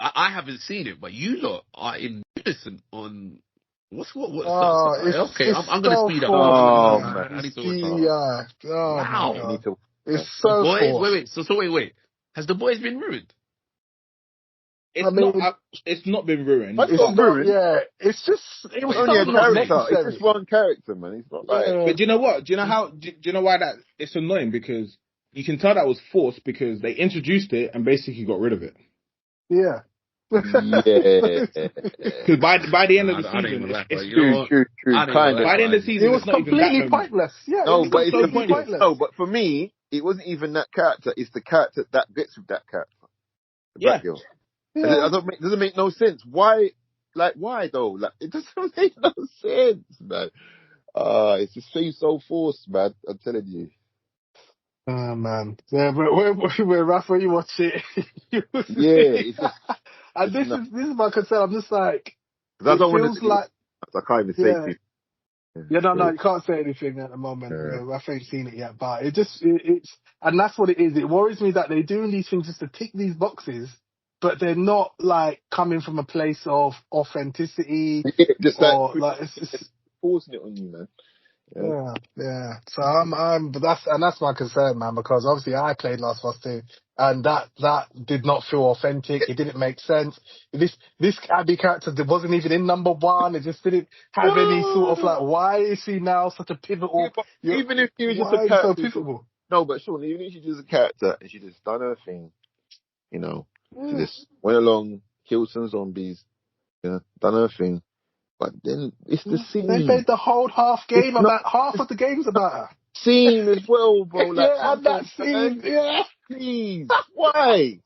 I haven't seen it, but you lot are in unison on what's okay. I'm going to speed up. Oh man, I need to wow. It's so boys. Wait. Has the boys been ruined? It's not been ruined. It's not ruined. Yeah, it's just it was only a character. It's just one character, man. It's not like. But do you know what? Do you know why that it's annoying? Because you can tell that was forced because they introduced it and basically got rid of it. Yeah. Because by the end of the season, it's true. Kind of. By the end of the season, it was completely pointless. Yeah. No, but it's completely pointless. No, but for me, it wasn't even that character. It's the character that gets with that character. The black girl. Yeah. It doesn't make no sense. Why? Like, why though? Like, it doesn't make no sense, man. It's just so forced, man. I'm telling you. Oh man, yeah, where Rafa, you watch it. It's just, and this is my concern. I'm just like, I don't want to. I can't even say anything. Yeah, no, you can't say anything at the moment. Yeah. Rafa ain't seen it yet, but it's and that's what it is. It worries me that they're doing these things just to tick these boxes. But they're not like coming from a place of authenticity. Just like it's forcing it on you, man. Yeah. So but that's my concern, man, because obviously I played Last of Us 2 and that did not feel authentic. It didn't make sense. This Abby character that wasn't even in number 1. It just didn't have any sort of like, why is she now such a pivotal? Even if she was just a character, so pivotal. No, but Sean, even if she's just a character and she just done her thing, you know. She just went along, killed some zombies, done her thing. But then it's the scene. They made the whole half of the game's about her. scene as well, bro. Like, and that scene, please, why?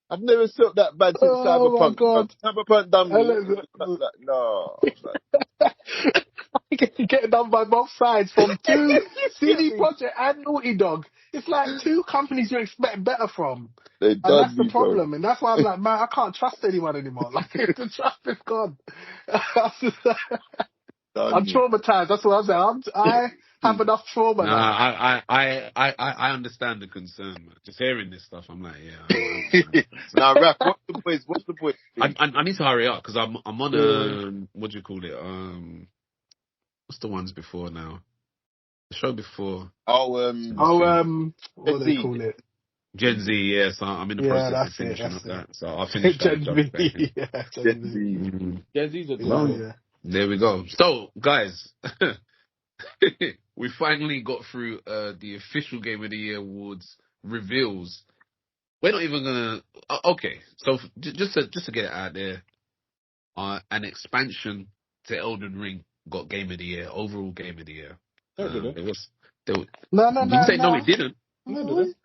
I've never felt that bad since Oh my Cyberpunk. God. Cyberpunk done me. No. Getting done by both sides from two CD Projekt and Naughty Dog. It's like two companies you expect better from. They And done that's the me, problem. And that's why I'm like, man, I can't trust anyone anymore. Like, the trust is gone. I'm traumatized. That's what I'm saying. I have enough trauma now. I understand the concern, man. Just hearing this stuff, I'm like, Now, Raph, what's the boys? I need to hurry up because I'm on a what do you call it? What's the ones before now? The show before. What do they call it? Gen Z, yeah. So I'm in the process of finishing up that. So I'll finish that. Gen Z, Gen Z. Gen Z's a good. There we go. So, guys, we finally got through the official Game of the Year awards reveals. We're not even gonna. Okay, so just to get it out there, an expansion to Elden Ring got Game of the Year, overall Game of the Year. No, you say no, it didn't. No, it didn't.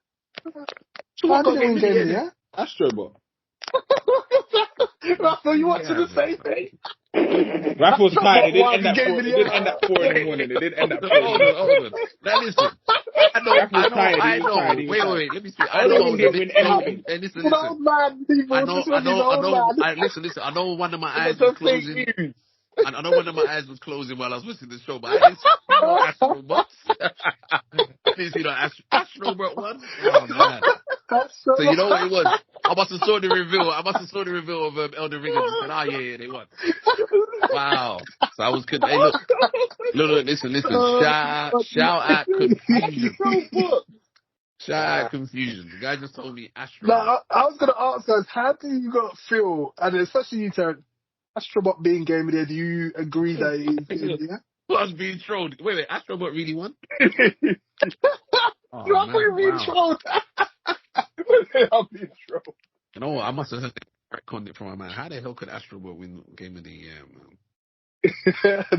So what got Game of the Year? Astrobot. Rafa, you watching the same thing? Raph was tired. It didn't end at 4 in the morning. It didn't end at 4. Hold on. Now listen. I know. Wait. Let me speak. I know. Listen. Listen. I know one of my eyes was closing. I know one of my eyes was closing while I was listening to the show, but I didn't see no Astrobot. I didn't see no Astrobot one. Oh, man. So you know what it was? I must have saw the reveal of Elden Ring and said, yeah, they won. Wow. So I was good. Hey, look, listen. Shout out confusion. Shout out confusion. The guy just told me Astrobot. No, I was going to ask guys, how do you got feel, and especially you, Terrence, Astrobot being Game of the Year, do you agree that it is? Yeah? Well, I was being trolled. Wait, Astrobot really won? You're being trolled. I'm being trolled. You know what? I must have retconned it from my mind. How the hell could Astrobot win Game of the Year, man?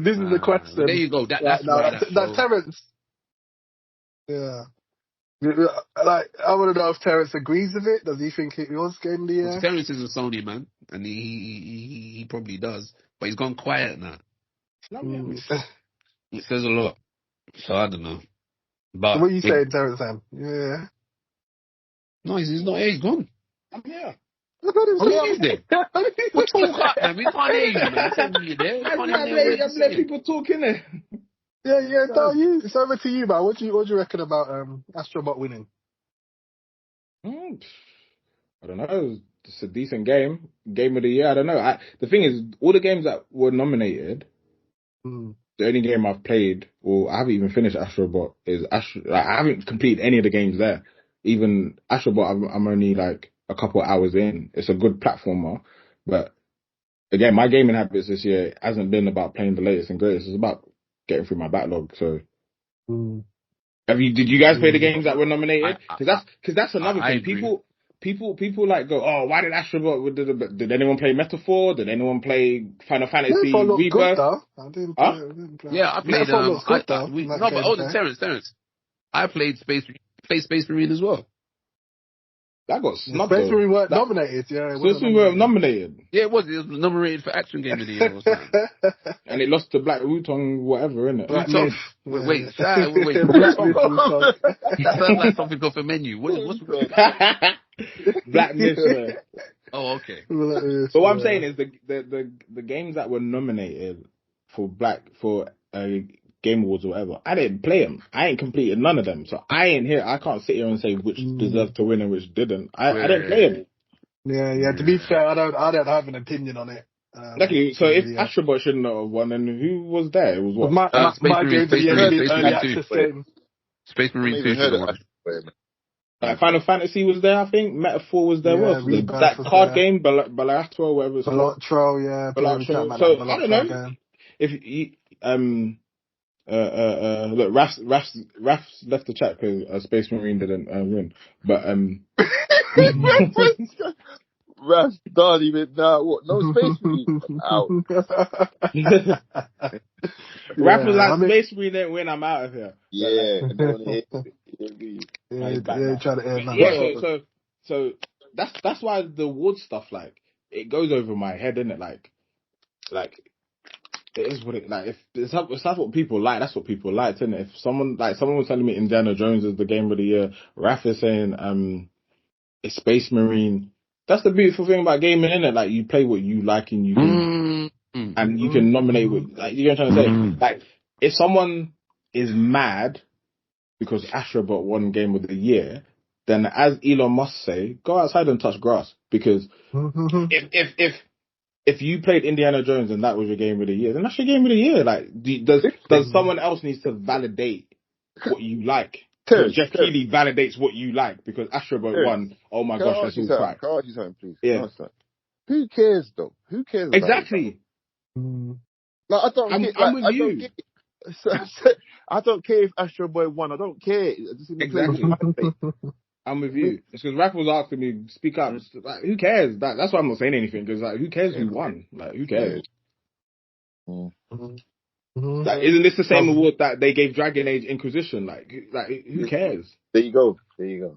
This is the question. There you go. That's Terrence. Yeah. Like, I want to know if Terrence agrees with it. Does he think it was Game of the Year? Terrence is a Sony man, and he probably does, but he's gone quiet now. It says a lot. So I don't know. But so what are you saying, Terrence? Sam? Yeah. No, he's not here. He's gone. I'm here. He's there. We'll talk up, man. We can't hear you, man. I'm letting people talk in there. Yeah. It's over to you, man. What do you reckon about Astrobot winning? I don't know. It's a decent game. Game of the Year. I don't know. The thing is, all the games that were nominated, the only game I've played, or I haven't even finished Astrobot, is I haven't completed any of the games there. Even Astrobot, I'm only like a couple of hours in. It's a good platformer, but again, my gaming habits this year hasn't been about playing the latest and greatest. It's about getting through my backlog. So, did you guys play the games that were nominated? Because that's another thing. People like go, oh, why did Astrobot? Did anyone play Metaphor? Did anyone play Final Fantasy Rebirth? I didn't play. Yeah, I played. Terrence. I played Space Marine as well. That got snubbed. Space Marine weren't nominated. Yeah, Space Marine weren't nominated. Yeah, it was. It was nominated for Action Game of the Year or something. And it lost to Black Wutong, whatever, innit? Wait. That sounds like something off a menu. What's Black Mist. Oh, okay. So what I'm saying is the games that were nominated for Game Awards or whatever, I didn't play them. I ain't completed none of them. So I can't sit here and say which deserved to win and which didn't. I didn't play them. Yeah. To be fair, I don't have an opinion on it. Exactly. So if Astrobot shouldn't have won, then who was there? It was what? My game to the early Space Marine 2. Like Final Fantasy was there, I think. Metaphor was there. That card game, Balatro, whatever it's called. Balatro. So I don't know if look, Raf's left the chat because Space Marine didn't win, but Raf, don't even what? No space for you. Out. Raf was like, space for me, then when I'm out of here. Yeah, and they want to hit me. So that's why the award stuff, like, it goes over my head, isn't it? Like it is what it like. If that's what people like, that's what people like, isn't it? If someone was telling me Indiana Jones is the game of the year, Raf is saying it's Space Marine. That's the beautiful thing about gaming, isn't it? Like, you play what you like and you can and you can nominate what, like, you know what I'm trying to say. Like, if someone is mad because Astrobot won Game of the Year, then as Elon Musk say, go outside and touch grass, because if you played Indiana Jones and that was your Game of the Year, then that's your Game of the Year. Like, does someone else needs to validate what you like? Jeff Keighley validates what you like because Astrobot won. Oh my gosh, that's all crap. Can I ask you something, please? Yeah. Who cares, though? Who cares? Exactly. Like, I don't. I'm with you. I don't care if Astro Boy won. I don't care. Exactly. I'm with you. It's because Raf was asking me, speak up. Like, who cares? That's why I'm not saying anything, because, like, who cares who won? Like, who cares? Like, isn't this the same award that they gave Dragon Age Inquisition? Like, who cares? There you go.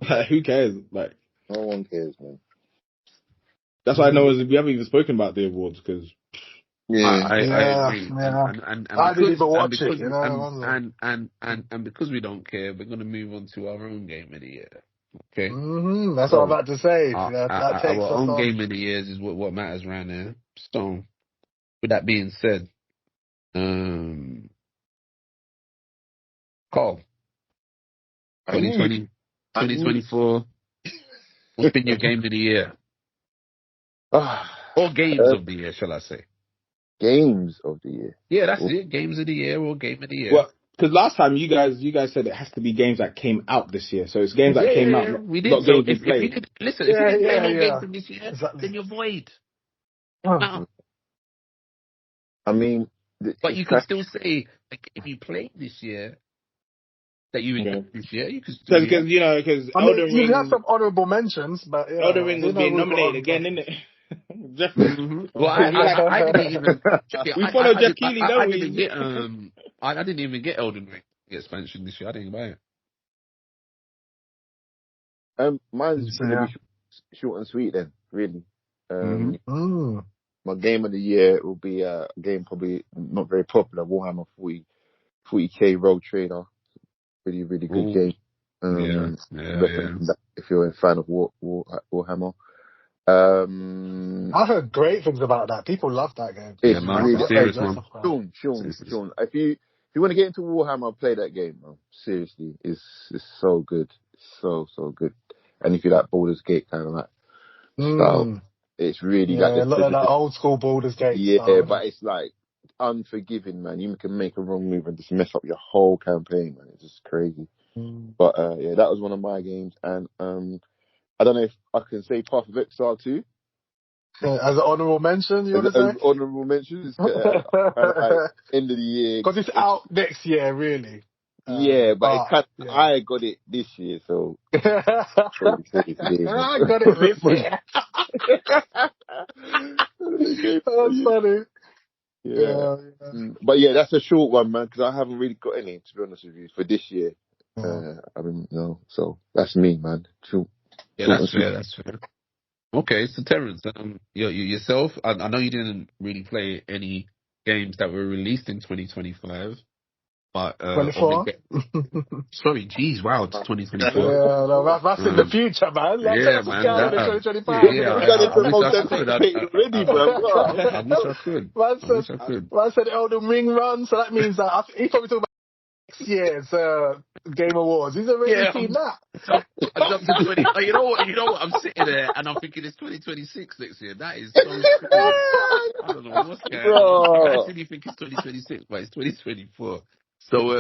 Like, who cares? Like, no one cares, man. That's why I know we haven't even spoken about the awards, because I agree. Yeah. And I didn't even watch because, it, you know. And because we don't care, we're going to move on to our own game of the year. Okay? That's what I'm about to say. That takes our own game of the years is what matters around here. So, with that being said, Carl, 2020, 2024, what's been your game of the year? Or games of the year, shall I say? Games of the year. Yeah, that's it. Games of the year or game of the year. Well, because last time you guys said it has to be games that came out this year, so it's games that came out. We did. Not So games if you did, listen, if you didn't play no games from this year, then you're void. I mean, but you can still say, like, if you played this year, that you enjoyed this year, you could still. Because Elden Ring, you have some honorable mentions, but yeah, Elden Ring was being nominated again, isn't it? Jeffrey. Well, I didn't even. We follow Jeff Keighley, don't we? I didn't even get Elden Ring expansion this year. I didn't buy it. Mine's gonna be short and sweet then, really. My game of the year will be a game probably not very popular, Warhammer 40K Rogue Trader. Really, really good game. If you're a fan of Warhammer. I heard great things about that. People love that game. It's really serious, man. Sean. If you want to get into Warhammer, play that game, man. Seriously, it's so good, so good. And if you like Baldur's Gate kind of like style, it's really like that old school Baldur's Gate. Yeah, style, but it's like unforgiving, man. You can make a wrong move and just mess up your whole campaign, man. It's just crazy. But that was one of my games, and I don't know if I can say Path of Exile too. As an honourable mention, you want to say? Honourable mention, end of the year. Because it's out next year, really. I got it this year, so. I got it this year. That's funny. Yeah. But yeah, that's a short one, man, because I haven't really got any, to be honest with you, for this year. So that's me, man. Short. Yeah, that's fair. Okay, so Terrence, yourself, I know you didn't really play any games that were released in 2025, but 24? Sorry, geez, wow, it's 2024. Yeah, no, that's in the future, man. Like, yeah, man. 2025. I wish I could. Man said Elden Ring run, so that means that he's probably talking about next year's Game Awards. He's already seen that. I jumped to 20. You know what? I'm sitting there and I'm thinking it's 2026 next year. That is so cool. I don't know what's going on. I actually think it's 2026, but it's 2024. So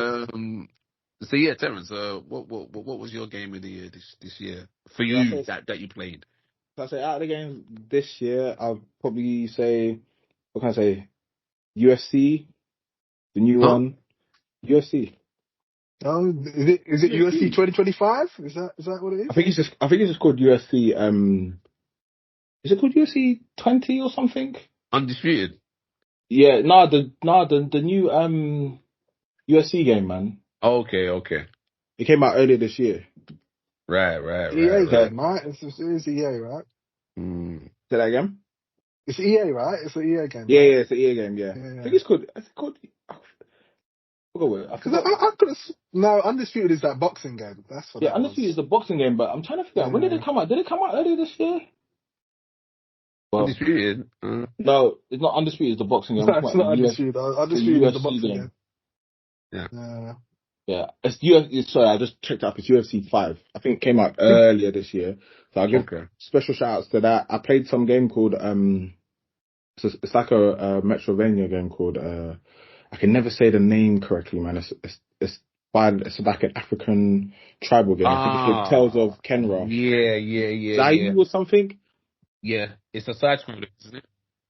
yeah, Terrence, what was your game of the year this year for you that you played? If I say out of the games this year, I'll probably say, what can I say? UFC, the new one. UFC. Oh, is it UFC 2025? Is that what it is? I think it's just called UFC. Is it called UFC 20 or something? Undisputed. Yeah, the new UFC game, man. Okay. It came out earlier this year. Right. EA game, right? It's EA, right? Mm. Say that again? It's EA, right? It's an EA game, Yeah, right? yeah, it's an EA game, yeah. I think it's called, I forgot. I could have... No, Undisputed is that boxing game. That's what Yeah, that was. Undisputed is the boxing game, but I'm trying to figure out, when did it come out? Did it come out earlier this year? Well, Undisputed? no, it's not Undisputed, it's the boxing game. No, it's not Undisputed. Undisputed is the UFC boxing game. game. Yeah, it's UFC. Sorry, I just checked up. It's UFC 5. I think it came out earlier this year. So I'll give special shout outs to that. I played some game called it's like a Metrovania game called I can never say the name correctly, man. It's like an African tribal game. I think it's called Tales of Kenra. Yeah. Zayu or something. Yeah, it's a side scroller, isn't it?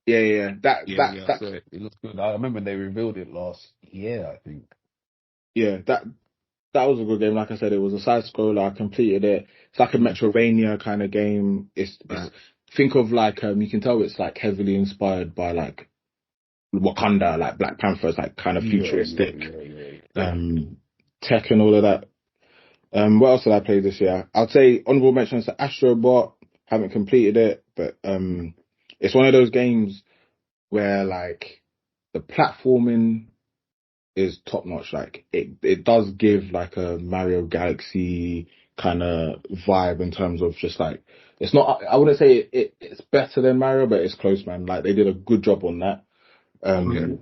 Yeah. That it looks good. I remember they revealed it last year, I think. Yeah, that was a good game. Like I said, it was a side scroller. I completed it. It's like a Metrovania kind of game. It's think of like you can tell it's like heavily inspired by like Wakanda, like Black Panther, like kind of futuristic tech and all of that. What else did I play this year? I'd say honorable mentions to Astrobot. Haven't completed it, but it's one of those games where like the platforming is top notch. Like it does give like a Mario Galaxy kind of vibe in terms of just like, it's not, I wouldn't say it's better than Mario, but it's close, man. Like they did a good job on that. And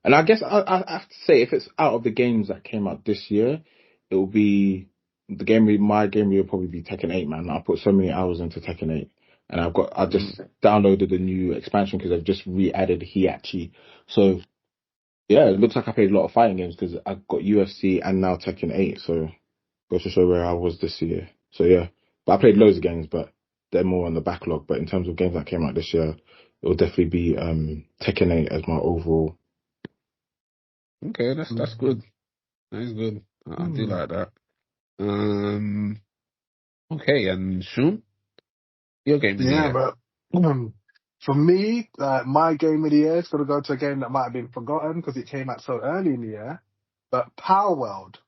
I guess I have to say, if it's out of the games that came out this year, it will be my game will probably be Tekken 8, man. I put so many hours into Tekken 8, and I just downloaded the new expansion because they've just re-added Hiachi. So yeah, it looks like I played a lot of fighting games because I got UFC and now Tekken 8. So goes to show where I was this year. So yeah, but I played loads of games, but they're more on the backlog. But in terms of games that came out this year, it will definitely be Tekken 8 as my overall. Okay, that's good. That's good. I do like that. Okay, and Shun, your game of the year. But for me, my game of the year is going to go to a game that might have been forgotten because it came out so early in the year. But Power World.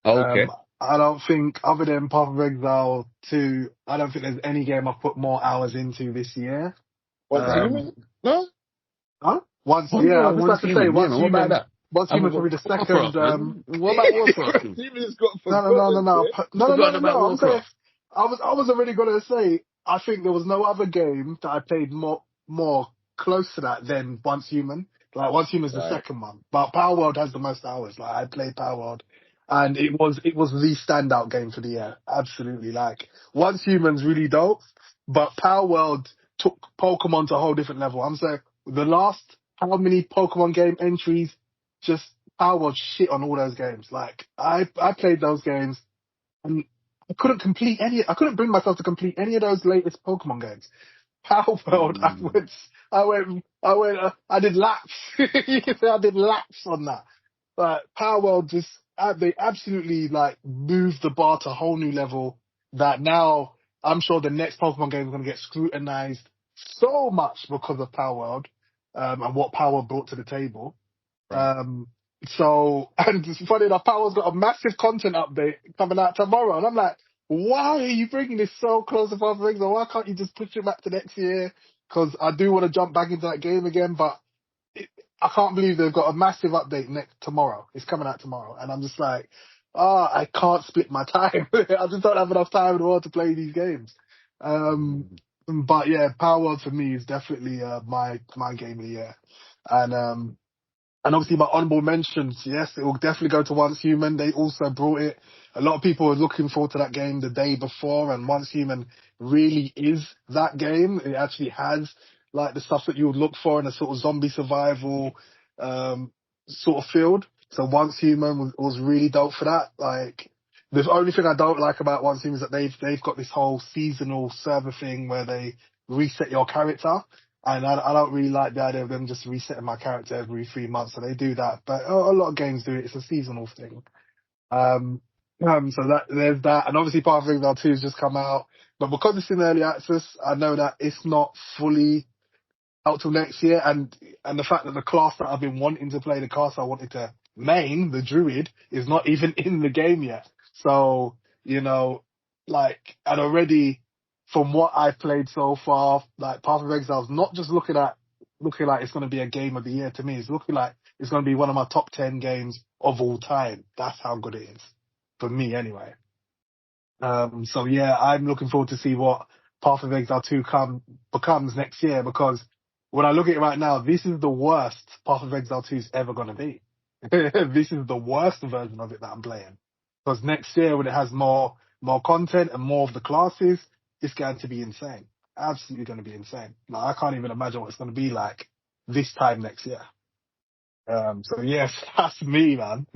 Okay. I don't think, other than Path of Exile 2, I don't think there's any game I've put more hours into this year. Once Human? No? Huh? I was just about to say, Once Human. Once Human probably the second. What about Warcraft? No. I'm saying, I was already gonna say, I think there was no other game that I played more close to that than Once Human. Like Once Human is the second one, but Power World has the most hours. Like I played Power World, and it was the standout game for the year. Absolutely, like Once Human's really dope, but Power World took Pokemon to a whole different level. I'm saying the last how many Pokemon game entries, just Power World shit on all those games. Like I played those games and I couldn't bring myself to complete any of those latest Pokemon games. Power World, I did laps. I did laps on that. But Power World they absolutely like moved the bar to a whole new level that now I'm sure the next Pokemon game is going to get scrutinized so much because of Power World, and what Power World brought to the table. So, and it's funny enough, Power's got a massive content update coming out tomorrow, and I'm like, why are you bringing this so close to Path of Exile? Why can't you just push it back to next year? Because I do want to jump back into that game again, but I can't believe they've got a massive update tomorrow. It's coming out tomorrow, and I'm just like, I can't split my time. I just don't have enough time in the world to play these games. But yeah, Power World for me is definitely my game of the year, and obviously my honourable mentions, yes, it will definitely go to Once Human. They also brought it. A lot of people were looking forward to that game the day before, and Once Human really is that game. It actually has like the stuff that you would look for in a sort of zombie survival sort of field. So Once Human was really dope for that. Like the only thing I don't like about Once Human is that they've got this whole seasonal server thing where they reset your character. And I don't really like the idea of them just resetting my character every 3 months. So they do that. But a lot of games do it. It's a seasonal thing. So there's that, and obviously Path of Exile 2 has just come out, but because it's in early access, I know that it's not fully out till next year, and the fact that the class that I've been wanting to play, the class I wanted to main, the Druid, is not even in the game yet. So, like, and already from what I've played so far, like Path of Exile is not just looking like it's going to be a game of the year to me. It's looking like it's going to be one of my top 10 games of all time. That's how good it is. For me, anyway. So yeah, I'm looking forward to see what Path of Exile 2 becomes next year, because when I look at it right now, this is the worst Path of Exile 2 is ever going to be. This is the worst version of it that I'm playing. Because next year, when it has more content and more of the classes, it's going to be insane. Absolutely going to be insane. Like, I can't even imagine what it's going to be like this time next year. So yes, that's me, man.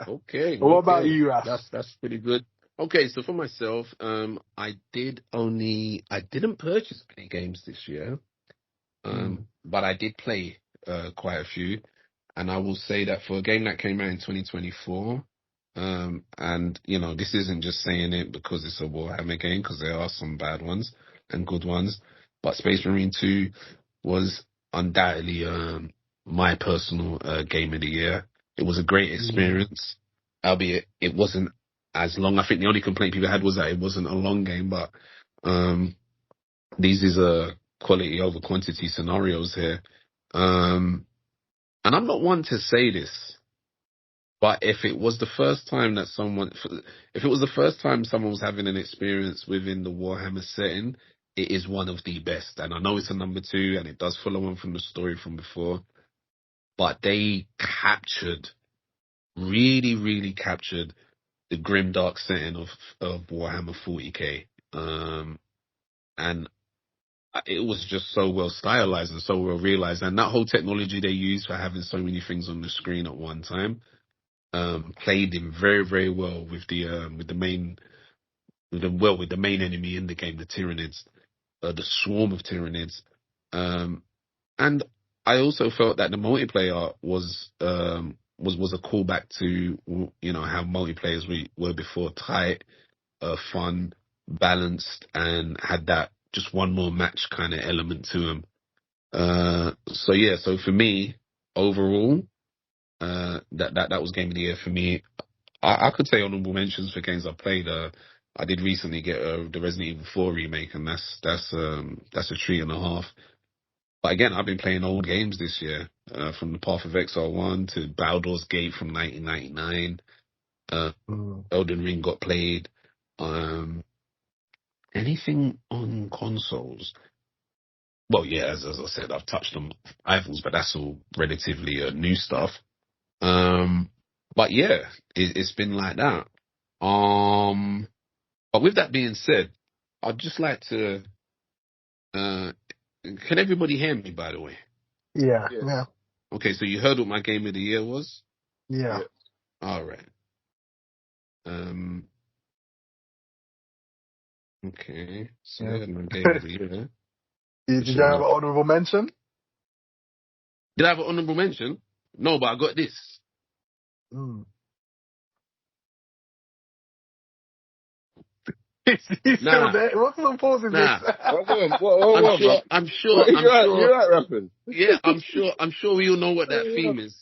Okay. What about you, Raf? That's pretty good. Okay, so for myself, I didn't purchase any games this year, but I did play quite a few, and I will say that for a game that came out in 2024, and this isn't just saying it because it's a Warhammer game, because there are some bad ones and good ones, but Space Marine 2 was undoubtedly my personal game of the year. It was a great experience, albeit it wasn't as long. I think the only complaint people had was that it wasn't a long game, but these is a quality over quantity scenarios here. And I'm not one to say this, but if it was the first time someone was having an experience within the Warhammer setting, it is one of the best. And I know it's a number 2, and it does follow on from the story from before, but they really, really captured the grim dark setting of Warhammer 40k. And it was just so well stylized and so well realized. And that whole technology they used for having so many things on the screen at one time, played in very, very well with the main enemy in the game, the Tyranids, the swarm of Tyranids. And I also felt that the multiplayer was a callback to how multiplayers were before, tight, fun, balanced, and had that just one more match kind of element to them. So for me, overall, that was game of the year for me. I could say honorable mentions for games I played. I did recently get the Resident Evil 4 remake, and that's a treat and a half. But again, I've been playing old games this year, from the Path of Exile 1 to Baldur's Gate from 1999. Elden Ring got played. Anything on consoles? Well, yeah, as I said, I've touched on rivals, but that's all relatively new stuff. But yeah, it's been like that. But with that being said, I'd just like to. Can everybody hear me? By the way. Yeah. Okay, so you heard what my game of the year was? Yeah. All right. Okay, so I had my game of the year. Did you have an honorable mention? Did I have an honorable mention? No, but I got this. He's still there. What's the pause in this? I'm sure. You're right, rapping. Yeah, I'm sure we all know what that theme is.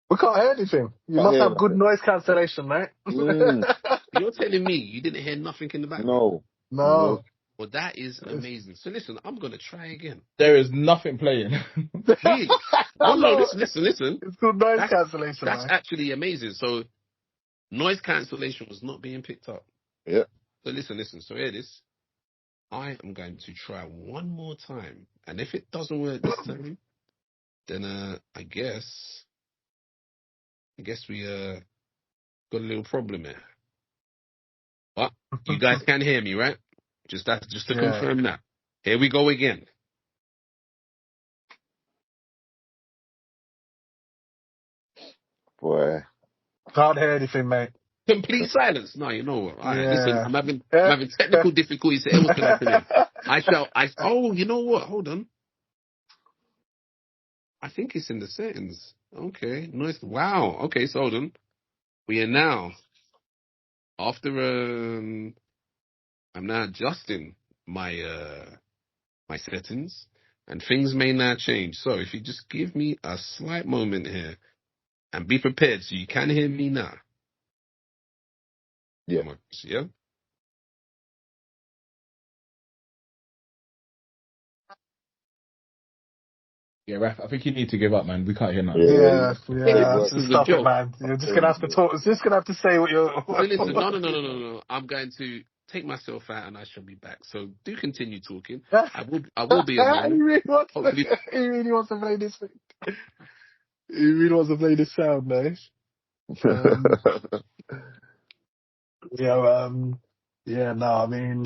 We can't hear anything. You must have good noise cancellation, mate. You're telling me you didn't hear nothing in the background? No. Well, that is amazing. So listen, I'm going to try again. There is nothing playing. Really? Oh, no, listen. It's called noise cancellation, That's actually amazing. So noise cancellation was not being picked up. Yeah. So listen. So hear this. I am going to try one more time. And if it doesn't work this time, then I guess we got a little problem here. But you guys can hear me, right? Just to confirm that. Here we go again. Boy. Can't hear anything, mate. Complete silence. No, you know what? All right, listen, I'm having technical difficulties. It was happening. Oh, you know what? Hold on. I think it's in the settings. Okay, nice. Wow. Okay, so hold on. we are now after I'm now adjusting my my settings, and things may now change. So if you just give me a slight moment here and be prepared, so you can hear me now. Yeah. Yeah. Yeah, Raf, I think you need to give up, man. We can't hear nothing. Yeah. This is a Stop it, joke. man. You're just gonna have to talk. Just gonna have to say what you're. Listen, no. I'm going to take myself out, and I shall be back. So do continue talking. I will be a moment. He really wants to play this. He really wants to play this sound, nice. I mean,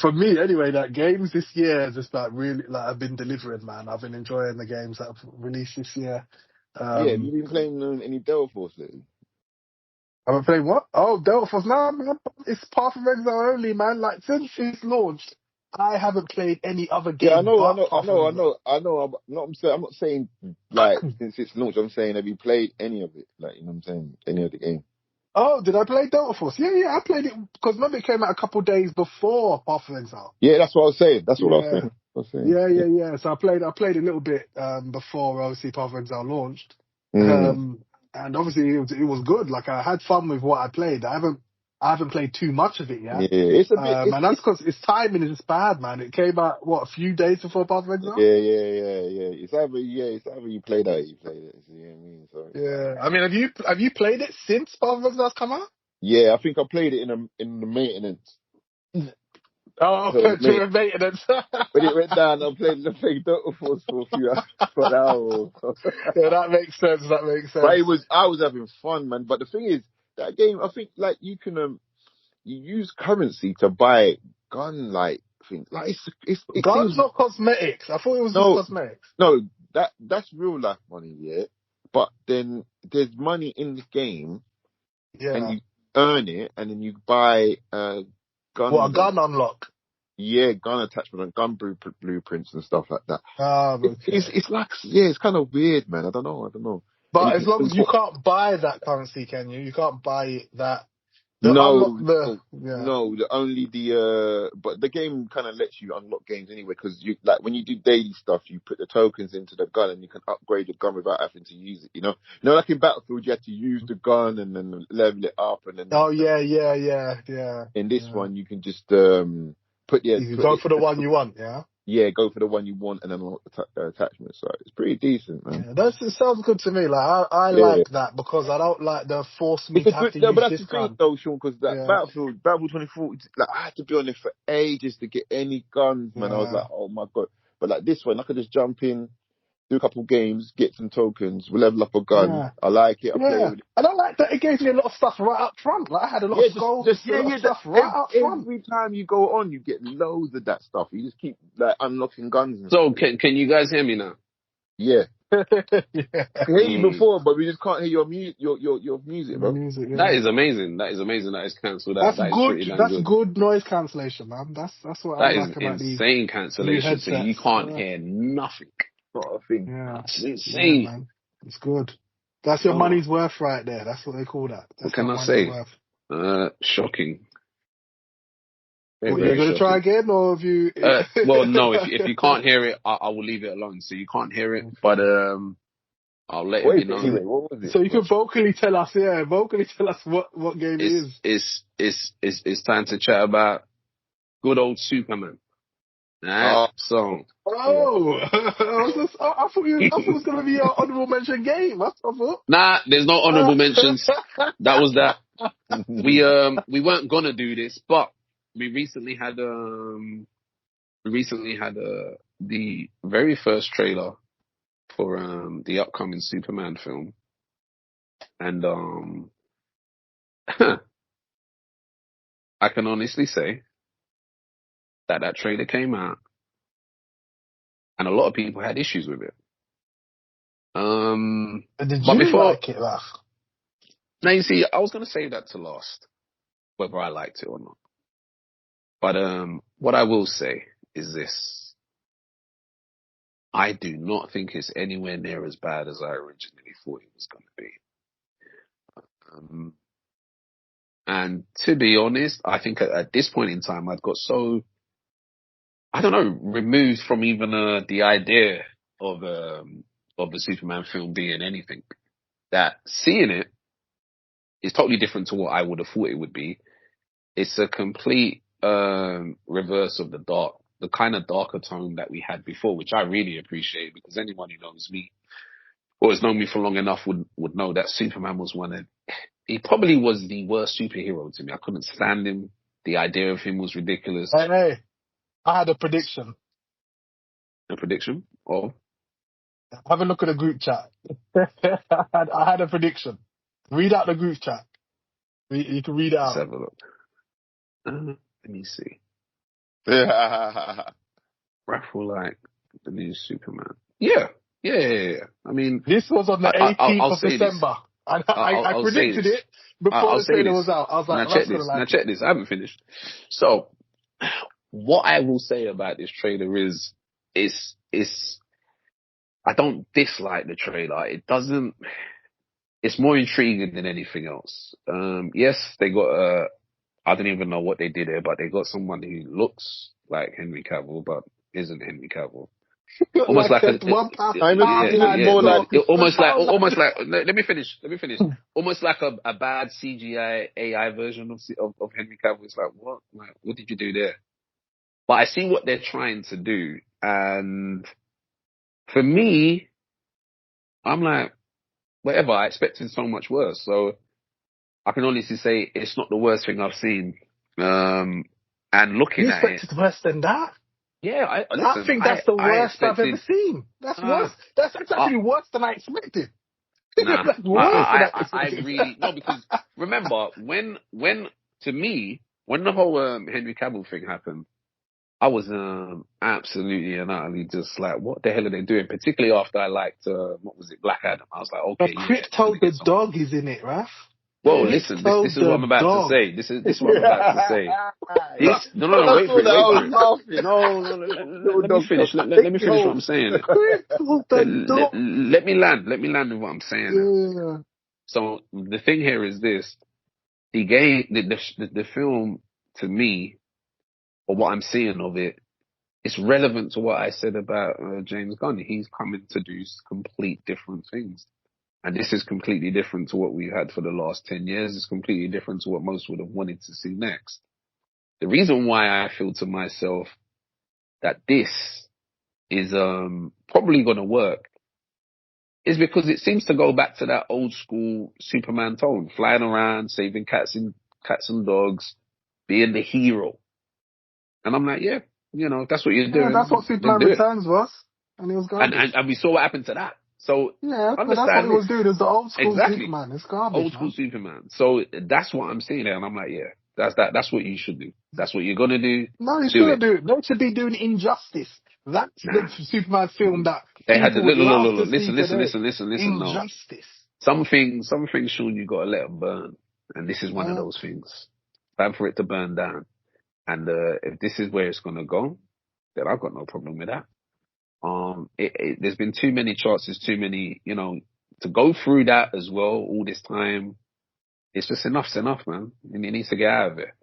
for me anyway, like games this year, just like really, like I've been delivering, man. I've been enjoying the games that I've released this year. Yeah, have you been playing any Delta Force lately? I've been playing what? Oh, Delta Force. No, man, it's Path of Exile only, man. Like since it's launched, I haven't played any other Yeah, I game know. but Path of Exile. I'm not saying like since it's launched. I'm saying have you played any of it? Like you know what I'm saying, any of the game? Oh, did I play Delta Force? Yeah, I played it because remember it came out a couple days before Path of Exile. Yeah, that's what I was saying. That's what Yeah. I was saying. Yeah. So I played a little bit before obviously Path of Exile launched, Mm. and obviously it was good. Like I had fun with what I played. I haven't played too much of it Yeah, yet, it's a bit. and that's because its timing is bad, man. It came out a few days before Path of Exile. Yeah. It's either you play that or you play it. You know what I mean? So Yeah, I mean, have you played it since Path of Exile's come out? yeah, I think I played it in the maintenance. Oh, So during maintenance. when it went down, I played Dota Force for a few for an hour or so. Yeah, that makes sense. But I was having fun, man. But the thing is, that game, I think, like you can you use currency to buy gun like things. Like it seems Guns or cosmetics? I thought it was just no, cosmetics. no, that's real life money, yeah. But then there's money in the game, and Yeah. you earn it, and then you buy What, a guns and gun unlock? yeah, gun attachment and gun blueprints and stuff like that. Okay. It's like it's kind of weird, man. I don't know. And But you as can long as you import. can't buy that currency, can you? You can't buy that. The unlock No, the no, yeah. no. But the game kind of lets you unlock games anyway because you like when you do daily stuff, you put the tokens into the gun and you can upgrade the gun without having to use it. You know, like in Battlefield, you had to use the gun and then level it up, and then Oh yeah. in this one you can just put You can go for the one you want, yeah. yeah, go for the one you want and then unlock the attachment. So it's pretty decent, man. Yeah, it sounds good to me. Like I Yeah. like that because I don't like the force me It's a to have good, to no, but use that's this the thing gun. though, Sean, because that Yeah. Battlefield 2040, like I had to be on it for ages to get any guns, man. I was like, oh my god. But like this one, I could just jump in, do a couple games, get some tokens, level up a gun. Yeah. I like it. I play Yeah. with it. I don't like that it gave me a lot of stuff right up front. Like I had a lot Yeah, of skulls, just a lot of that stuff right up front. every time you go on, you get loads of that stuff. You just keep like unlocking guns. And So can you guys hear me now? yeah. Yeah. I can hear you before, but we just can't hear your music, The bro. music, yeah. That is amazing. That is cancelled out. That's That is good. pretty damn That's good. good noise cancellation, man. That's what I That is like about these insane new cancellation. So you headsets. can't Yeah. hear nothing. Sort of thing. That's Yeah, insane. man. It's good. That's your Oh, money's worth right there. That's what they call that. what That's can your I money's say? worth. Shocking. Very, What, you're very gonna try shocking. again, or have you? Well, no. If you can't hear it, I will leave it alone. So you can't hear it, but Okay. I'll let What it is be it known. anyway? What was it? So you can vocally tell us, what game it is. It's time to chat about good old Superman. Alright? Oh, So yeah. Oh, I thought it was gonna be an honorable mention game. That's what I thought. nah, there's no honorable mentions. That was that. We weren't gonna do this, but we recently had the very first trailer for the upcoming Superman film, and I can honestly say that trailer came out, and a lot of people had issues with it. Did But you before, like it, Raf? now you see, I was gonna say that to last, whether I liked it or not. But what I will say is this: I do not think it's anywhere near as bad as I originally thought it was going to be. And to be honest, I think at this point in time, I'd got so, I don't know, removed from even the idea of the Superman film being anything, that seeing it is totally different to what I would have thought it would be. It's a complete reverse of the kind of darker tone that we had before, which I really appreciate, because anyone who knows me or has known me for long enough would know that Superman was he probably was the worst superhero to me. I couldn't stand him. The idea of him was ridiculous. Hey, I had a prediction. A prediction of? Have a look at the group chat. I had a prediction. Read out the group chat. You can read it out. Let's have a look. Let me see. Yeah. Raffle like the new Superman. Yeah. I mean, this was on the 18th of December. And I predicted it before the trailer was out. I was like, check this. I haven't finished. So, what I will say about this trailer is, I don't dislike the trailer. It's more intriguing than anything else. Yes, they got I don't even know what they did here, but they got someone who looks like Henry Cavill, but isn't Henry Cavill. Almost like let me finish. Almost like a bad CGI AI version of Henry Cavill. It's like, what? Like, what did you do there? But I see what they're trying to do, and for me, I'm like, whatever. I expected so much worse, so I can honestly say it's not the worst thing I've seen. And looking at it, you expected worse than that? Yeah, I think that's the worst I've ever seen. That's worse. That's actually worse than I expected. Nah, I really no, because remember when to me when the whole Henry Cavill thing happened, I was absolutely and utterly just like, what the hell are they doing? Particularly after I liked what was it, Black Adam. I was like, okay, but Crypto the dog is in it, Raf. Well, listen, this is what I'm about to say. This is what I'm about to say. No, wait for it. Let me finish. Let me finish what I'm saying. Let me land with what I'm saying. Yeah. So the thing here is this: the film, to me, or what I'm seeing of it, it's relevant to what I said about James Gunn. He's coming to do complete different things. And this is completely different to what we've had for the last 10 years. It's completely different to what most would have wanted to see next. The reason why I feel to myself that this is probably going to work is because it seems to go back to that old school Superman tone, flying around, saving cats and dogs, being the hero. And I'm like, yeah, if that's what you're doing. Yeah, that's what Superman Returns was. And it was garbage. And we saw what happened to that. So yeah, but that's what he was doing. It's the old school Superman. It's garbage. Old school Superman. So that's what I'm seeing there, and I'm like, yeah, that's what you should do. That's what you're gonna do. No, you shouldn't do it. They should be doing Injustice. That's the Superman film that they had to listen. Injustice. No. Some things, Sean, you gotta let them burn, and this is one of those things. Time for it to burn down. And if this is where it's gonna go, then I've got no problem with that. There's been too many chances, too many, to go through that as well all this time. It's just enough's enough, man. And it needs to get out of it.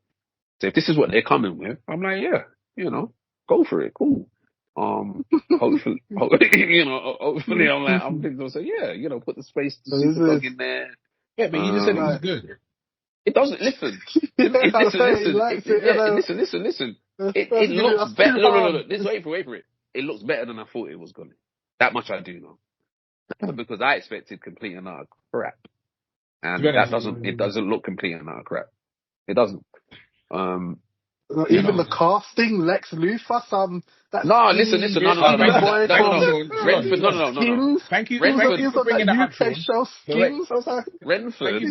So if this is what they're coming with, I'm like, yeah, go for it. Cool. Hopefully, hopefully I'm thinking to say, yeah, put the space to super dog in there. Yeah, but you just said it was good. It doesn't, listen. Listen. It looks better. No. Wait for it. It looks better than I thought it was going to. That much I do know. Because I expected complete and utter crap. And it doesn't look complete and utter crap. It doesn't. Even the casting, Lex Luthor, listen. Renford, no. Thank you for bringing that up, show Skins. Renford,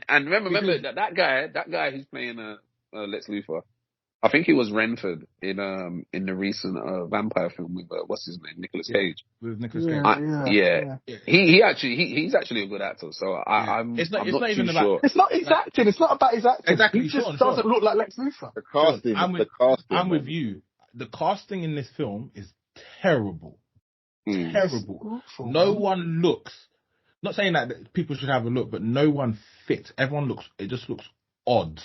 and remember that guy who's playing Lex Luthor. I think he was Renford in the recent vampire film with what's his name, Nicolas Cage. With Nicolas Cage. Yeah. He's actually a good actor. So I'm not even sure. It's not his acting. It's not about his acting. Exactly. He just doesn't look like Lex Luthor. The casting. I'm with you. The casting in this film is terrible. Terrible. No one looks not saying that people should have a look, but no one fits. It just looks odd.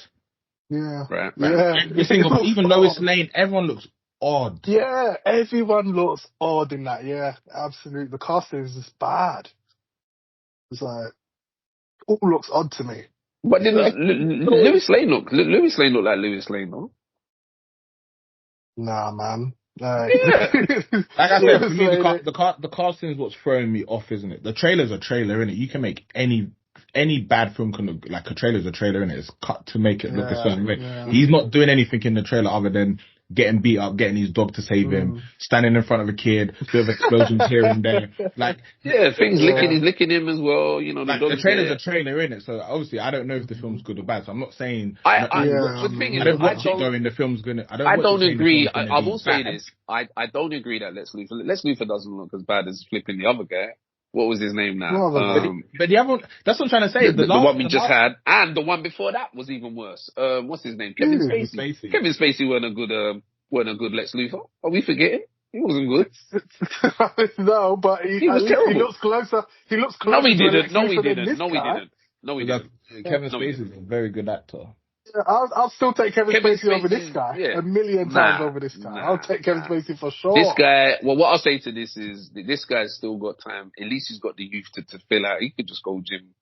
Yeah. Right. Yeah. Every single, even Lois Lane, everyone looks odd. Yeah, everyone looks odd in that. Yeah, absolutely. The casting is just bad. It's like, all looks odd to me. But didn't Lewis Lane look like Lewis Lane, though? Nah, man. Like I said, for me, the casting is what's throwing me off, isn't it? The trailer's a trailer, innit? You can make any bad film can look like a trailer's a trailer, innit? It's cut to make it look a certain way. Yeah. He's not doing anything in the trailer other than getting beat up, getting his dog to save him, standing in front of a kid, bit of explosions here and there. Like, things licking him as well. You know, like the trailer's a trailer, innit? So obviously, I don't know if the film's good or bad. So I'm not saying the thing is, I don't watch it going. The film's gonna. I don't agree. I will say this. I don't agree that Lex Luthor doesn't look as bad as flipping the other guy. What was his name now? But the other, that's what I'm trying to say. The one we just had, and the one before that was even worse. What's his name? Kevin Spacey. Kevin Spacey weren't a good Lex Luthor. Are we forgetting? He wasn't good. No, but he was terrible. He looks closer. No, he didn't. No, he didn't. Kevin Spacey is a very good actor. Yeah, I'll still take Kevin Spacey over this guy a million times over this guy. I'll take Kevin Spacey for sure. This guy, well, what I'll say to this is this guy's still got time. At least he's got the youth to fill out. He could just go gym,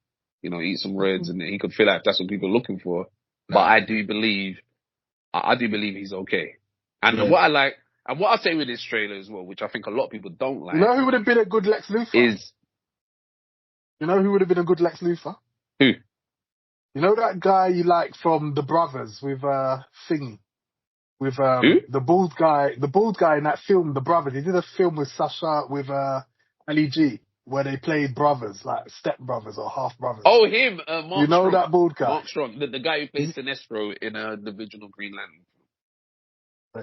eat some Reds, and he could fill out if that's what people are looking for. But I do believe he's okay. And what I like, and what I'll say with this trailer as well, which I think a lot of people don't like. You know who would have been a good Lex Luthor? You know who would have been a good Lex Luthor? Who? You know that guy you like from The Brothers with Thingy? With the bald guy in that film, The Brothers. He did a film with Sasha with Ali G where they played brothers, like step brothers or half brothers. Oh, him, Mark You know Strong. that bald guy? Mark Strong, the guy who plays Sinestro in the original Green Lantern.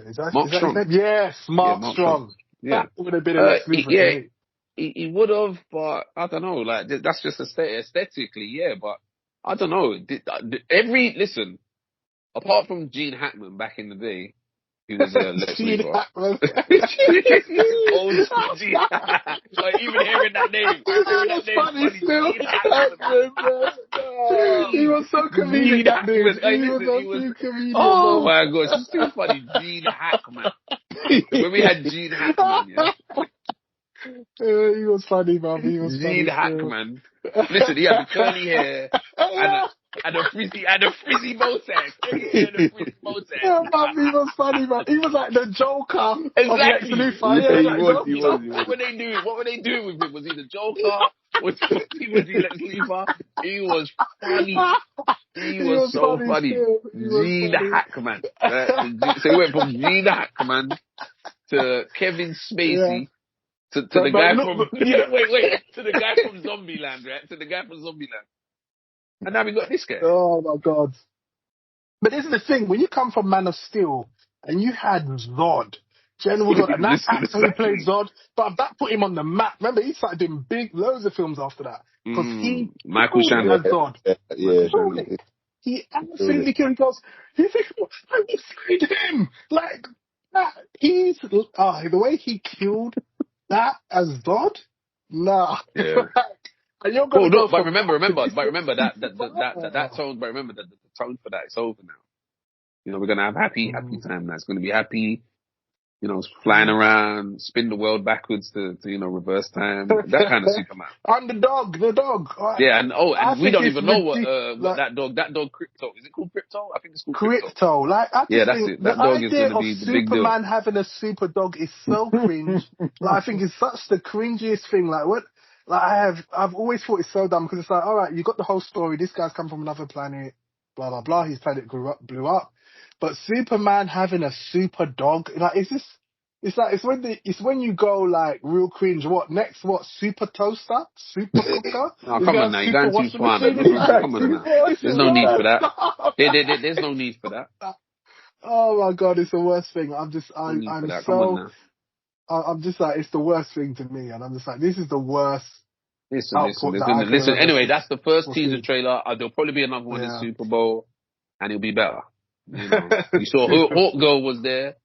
Is that Mark Strong? His name? Yes, Mark Strong. Yeah. That would have been a Lex Luthor to me. He would have, but I don't know. Like that's just aesthetically, yeah. But I don't know. Listen, apart from Gene Hackman back in the day, who was Lex Luthor. Old Gene Hackman. Like even hearing that name, funny still. He was so comedic. He was so comedic. Oh my gosh, it's still funny. Gene Hackman. When we had Gene Hackman, he was funny, man. He was Gene Hackman. Listen, he had the curly hair and a frizzy bow tie. Yeah, man, he was funny, man. He was like the Joker. Exactly. Of Lex Luthor. He was. What were they doing with him? Was he the Joker? Was he Lex Luthor? He was funny. He was so funny. Gene Hackman. So he went from Gene Hackman to Kevin Spacey. Yeah. To the guy to the guy from Zombieland, right? To the guy from Zombieland. And now we got this guy. Oh my God. But this is the thing, when you come from Man of Steel and you had Zod, General Zod, and that actor who played Zod, but that put him on the map. Remember, he started doing loads of films after that. Because Michael Shannon. Zod. Yeah. He absolutely killed him. Because he thinks, I will find him. Like, that, the way he killed that as Zod? Nah. Yeah. And you're gonna but remember that tone. But remember that the tone for that is over now. We're gonna have happy time now. It's gonna be happy. Flying around, spin the world backwards to reverse time. That kind of Superman. I'm the dog. Yeah, and we don't even know what that dog Crypto. Is it called Crypto? I think it's called Crypto. Like, I just that's think it. That dog is going to be the big deal. Superman having a super dog is so cringe. Like, I think it's such the cringiest thing. Like, what? Like, I've always thought it's so dumb because it's like, all right, you got the whole story. This guy's come from another planet. Blah blah blah. His planet blew up. But Superman having a super dog, like, it's when you go like real cringe. What next? What, super toaster? Super cooker? Oh, come on now, you're going too far. Come on now. There's no need for that. There's no need for that. Oh my God, it's the worst thing. I'm just like, it's the worst thing to me, and I'm just like, this is the worst. Listen. Anyway, that's the first teaser trailer. There'll probably be another one in Super Bowl, and it'll be better. You saw Hawk Girl was there.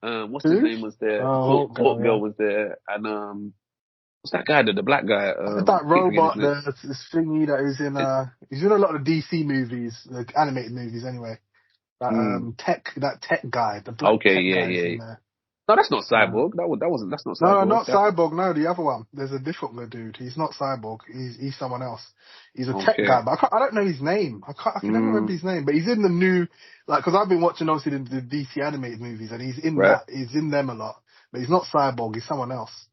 What's his name was there? Hawk Girl was there, and what's that guy? The black guy. That robot, this thingy that is in. He's in a lot of DC movies, like animated movies, anyway. That tech guy, the black tech guy is in there. No, that's not Cyborg. That's not Cyborg. No, not Cyborg. No, the other one. There's a different dude. He's not Cyborg. He's someone else. He's a tech guy, but I don't know his name. I can never remember his name. But he's in the new, because I've been watching obviously the DC animated movies, and he's in that. He's in them a lot. But he's not Cyborg. He's someone else.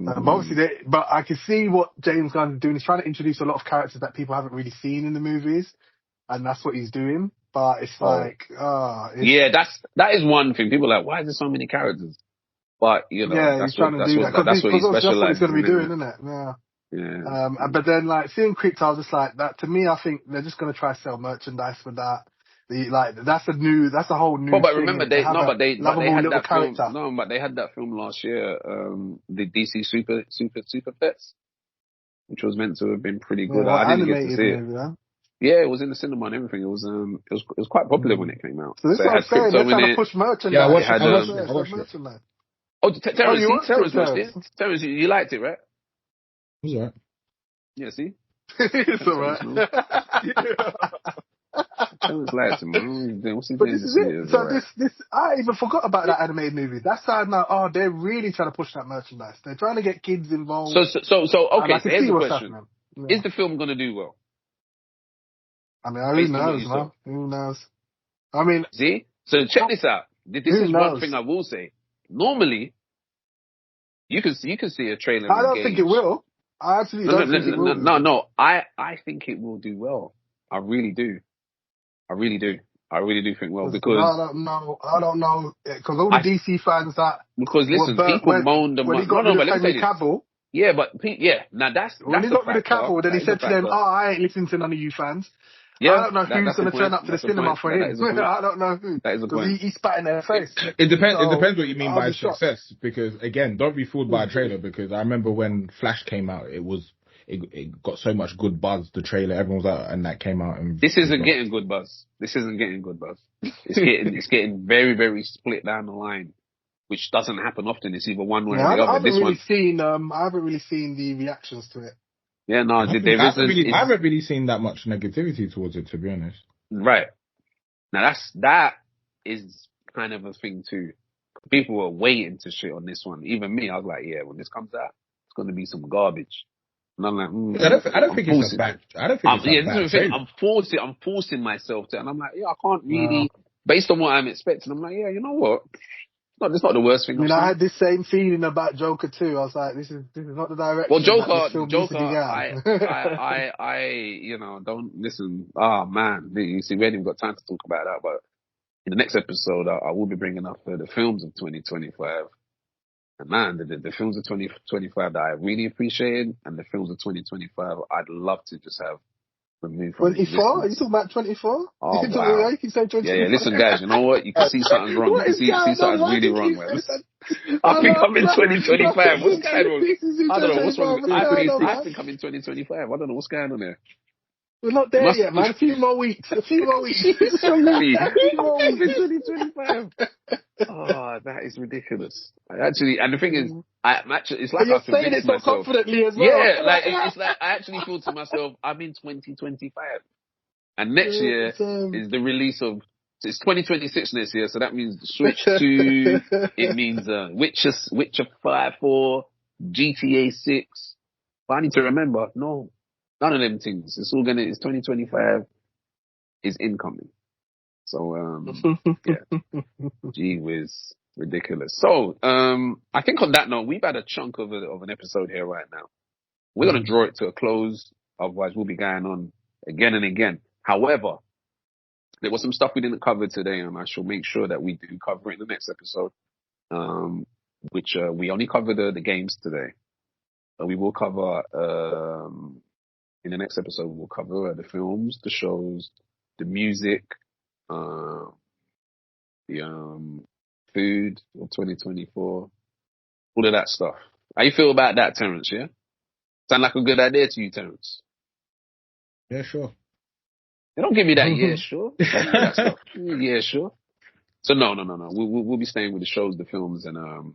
But obviously, but I can see what James Gunn is doing. He's trying to introduce a lot of characters that people haven't really seen in the movies, and that's what he's doing. But it's that is one thing. People are like, why is there so many characters? But he's trying to do that because that's what he's going to be doing, isn't it? Yeah. But then seeing Crypt, I was just like that. To me, I think they're just going to try to sell merchandise for that. That's a whole new. But remember, they had that film. No, but they had that film last year, the DC Super Pets, which was meant to have been pretty good. I didn't get to see it. Yeah, it was in the cinema and everything. It was quite popular when it came out. So this is what I'm saying. They're trying to push merchandise. Yeah, I watched it. Oh, Terrence watched it. Terrence, you liked it, right? It was alright. Yeah, see? It's alright. Terrence liked it, man. What's he doing this year? So this, I even forgot about that animated movie. That's how now. They're really trying to push that merchandise. They're trying to get kids involved. So okay. So here's the question: is the film going to do well? I mean, who knows, man? Who knows? I mean, see. So check this out. This is one thing I will say. Normally, you can see a trailer. I don't think it will. I absolutely don't think it will. No. I think it will do well. I really do. I really do think well because I don't know because all the DC fans listen, people moaned and when he got rid of Henry Cavill. Yeah, but now that's when he got rid of Cavill, then he said to them, I ain't listening to none of you fans. Yeah, I don't know who's going to turn up to the cinema for him. I don't know who. That is a point. He spat in their face. It depends what you mean by success. Because again, don't be fooled by a trailer. Because I remember when Flash came out, it got so much good buzz. The trailer, everyone was out, and that came out. And this isn't getting good buzz. It's getting very, very split down the line, which doesn't happen often. It's either one way or the other. I haven't really seen the reactions to it. Yeah, no, I haven't really seen that much negativity towards it, to be honest. Right. Now that is kind of a thing too. People were waiting to shit on this one. Even me, I was like, yeah, when this comes out, it's going to be some garbage. And I'm like, I don't think it's a bad. I don't think it's a bad thing. I'm forcing myself to, and I'm like, yeah, I can't really, based on what I'm expecting. I'm like, yeah, you know what? It's not the worst thing. I mean, I had this same feeling about Joker too. I was like, this is not the direction. Well, Joker, don't listen. Oh man, you see, we haven't even got time to talk about that. But in the next episode, I will be bringing up the films of 2025. And man, the films of 2025 that I really appreciated, and the films of 2025 I'd love to just have removed from 24? Are you talking about 24? Oh, wow. You can say 24. Yeah, listen, guys, you know what? You can see something's wrong. You can see something's really wrong, man. I think I'm in 2025. What's going on? I don't know what's wrong. I think I'm in 2025. I don't know what's going on there. We're not there yet, man. A few more weeks. A few more weeks. A few more weeks in 2025 Oh, that is ridiculous. And the thing is, it's like you're saying it so confidently as well. Yeah, it's like I actually feel to myself, I'm in 2025, and next year is the release of. It's 2026 next year, so that means Switch 2. It means Witcher 5, 4, GTA 6. But I need to remember, no. None of them things. It's 2025 is incoming. So, yeah. Gee whiz. Ridiculous. So, I think on that note, we've had a chunk of an episode here right now. We're going to draw it to a close. Otherwise, we'll be going on again and again. However, there was some stuff we didn't cover today, and I shall make sure that we do cover it in the next episode. Which, we only covered the games today. We will cover, in the next episode, we'll cover the films, the shows, the music, the food of 2024, all of that stuff. How you feel about that, Terrence? Yeah, sound like a good idea to you, Terrence? Yeah, sure. They don't give me that. Yeah, sure. That stuff. Yeah, sure. So no. We'll be staying with the shows, the films, and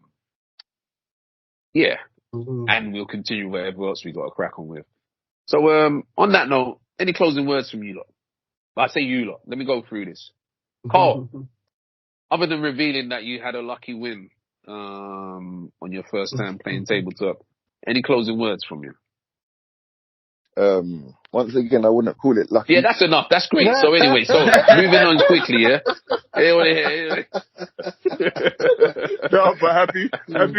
yeah. and we'll continue whatever else we got to crack on with. So, on that note, any closing words from you lot? I say you lot. Let me go through this. Carl, other than revealing that you had a lucky win on your first time playing tabletop, any closing words from you? Once again, I wouldn't call it lucky. Yeah, that's enough. That's great. So anyway, moving on quickly, yeah? No, but happy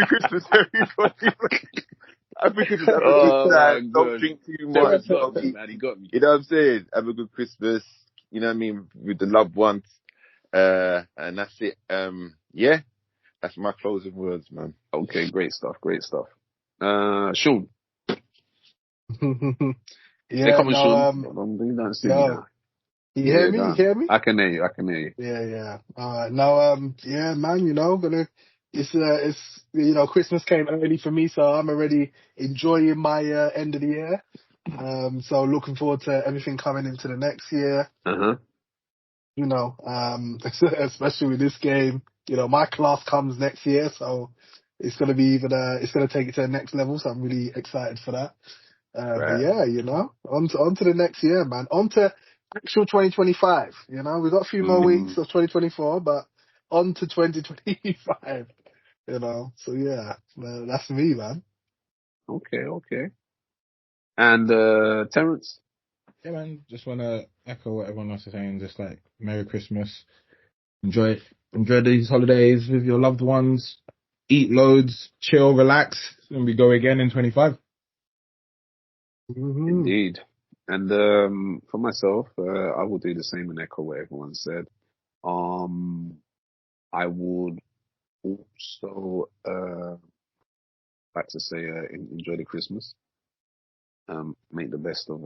Christmas, everybody. Happy Christmas. Have a good time. Don't drink too much. Man, he got me. You know what I'm saying? Have a good Christmas. You know what I mean? With the loved ones. And that's it. Yeah. That's my closing words, man. Okay, great stuff. Sean. Yeah, Sean. You hear me? You hear me? I can hear you. Yeah. Alright. Now, yeah, man, it's Christmas came early for me, so I'm already enjoying my end of the year. So looking forward to everything coming into the next year. Especially with this game, my class comes next year, so it's gonna be it's gonna take it to the next level. So I'm really excited for that. But yeah, on to the next year, man. On to actual 2025. We've got a few more weeks of 2024, but on to 2025. So yeah, that's me, man. Okay. And Terrence? Yeah, man. Just want to echo what everyone else is saying. Just like Merry Christmas. Enjoy these holidays with your loved ones. Eat loads, chill, relax, and we go again in 25. Indeed. And for myself, I will do the same and echo what everyone said. I would also like to say enjoy the Christmas. Make the best of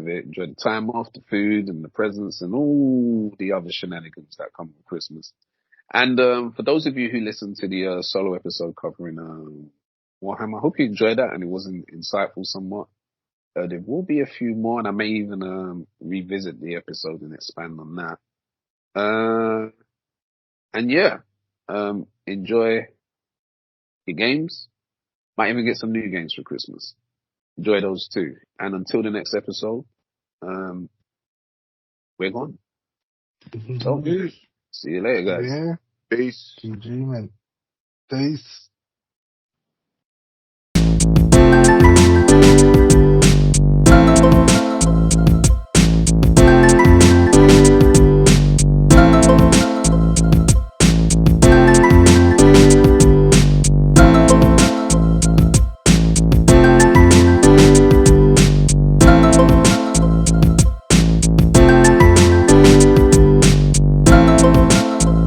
it. Enjoy the time off, the food and the presents and all the other shenanigans that come with Christmas. And for those of you who listened to the solo episode covering Warhammer, I hope you enjoyed that and it was insightful somewhat. There will be a few more, and I may even revisit the episode and expand on that. And yeah, enjoy your games. Might even get some new games for Christmas. Enjoy those too. And until the next episode, we're gone. So, see you later, guys. Yeah. Peace. GG, man. Peace.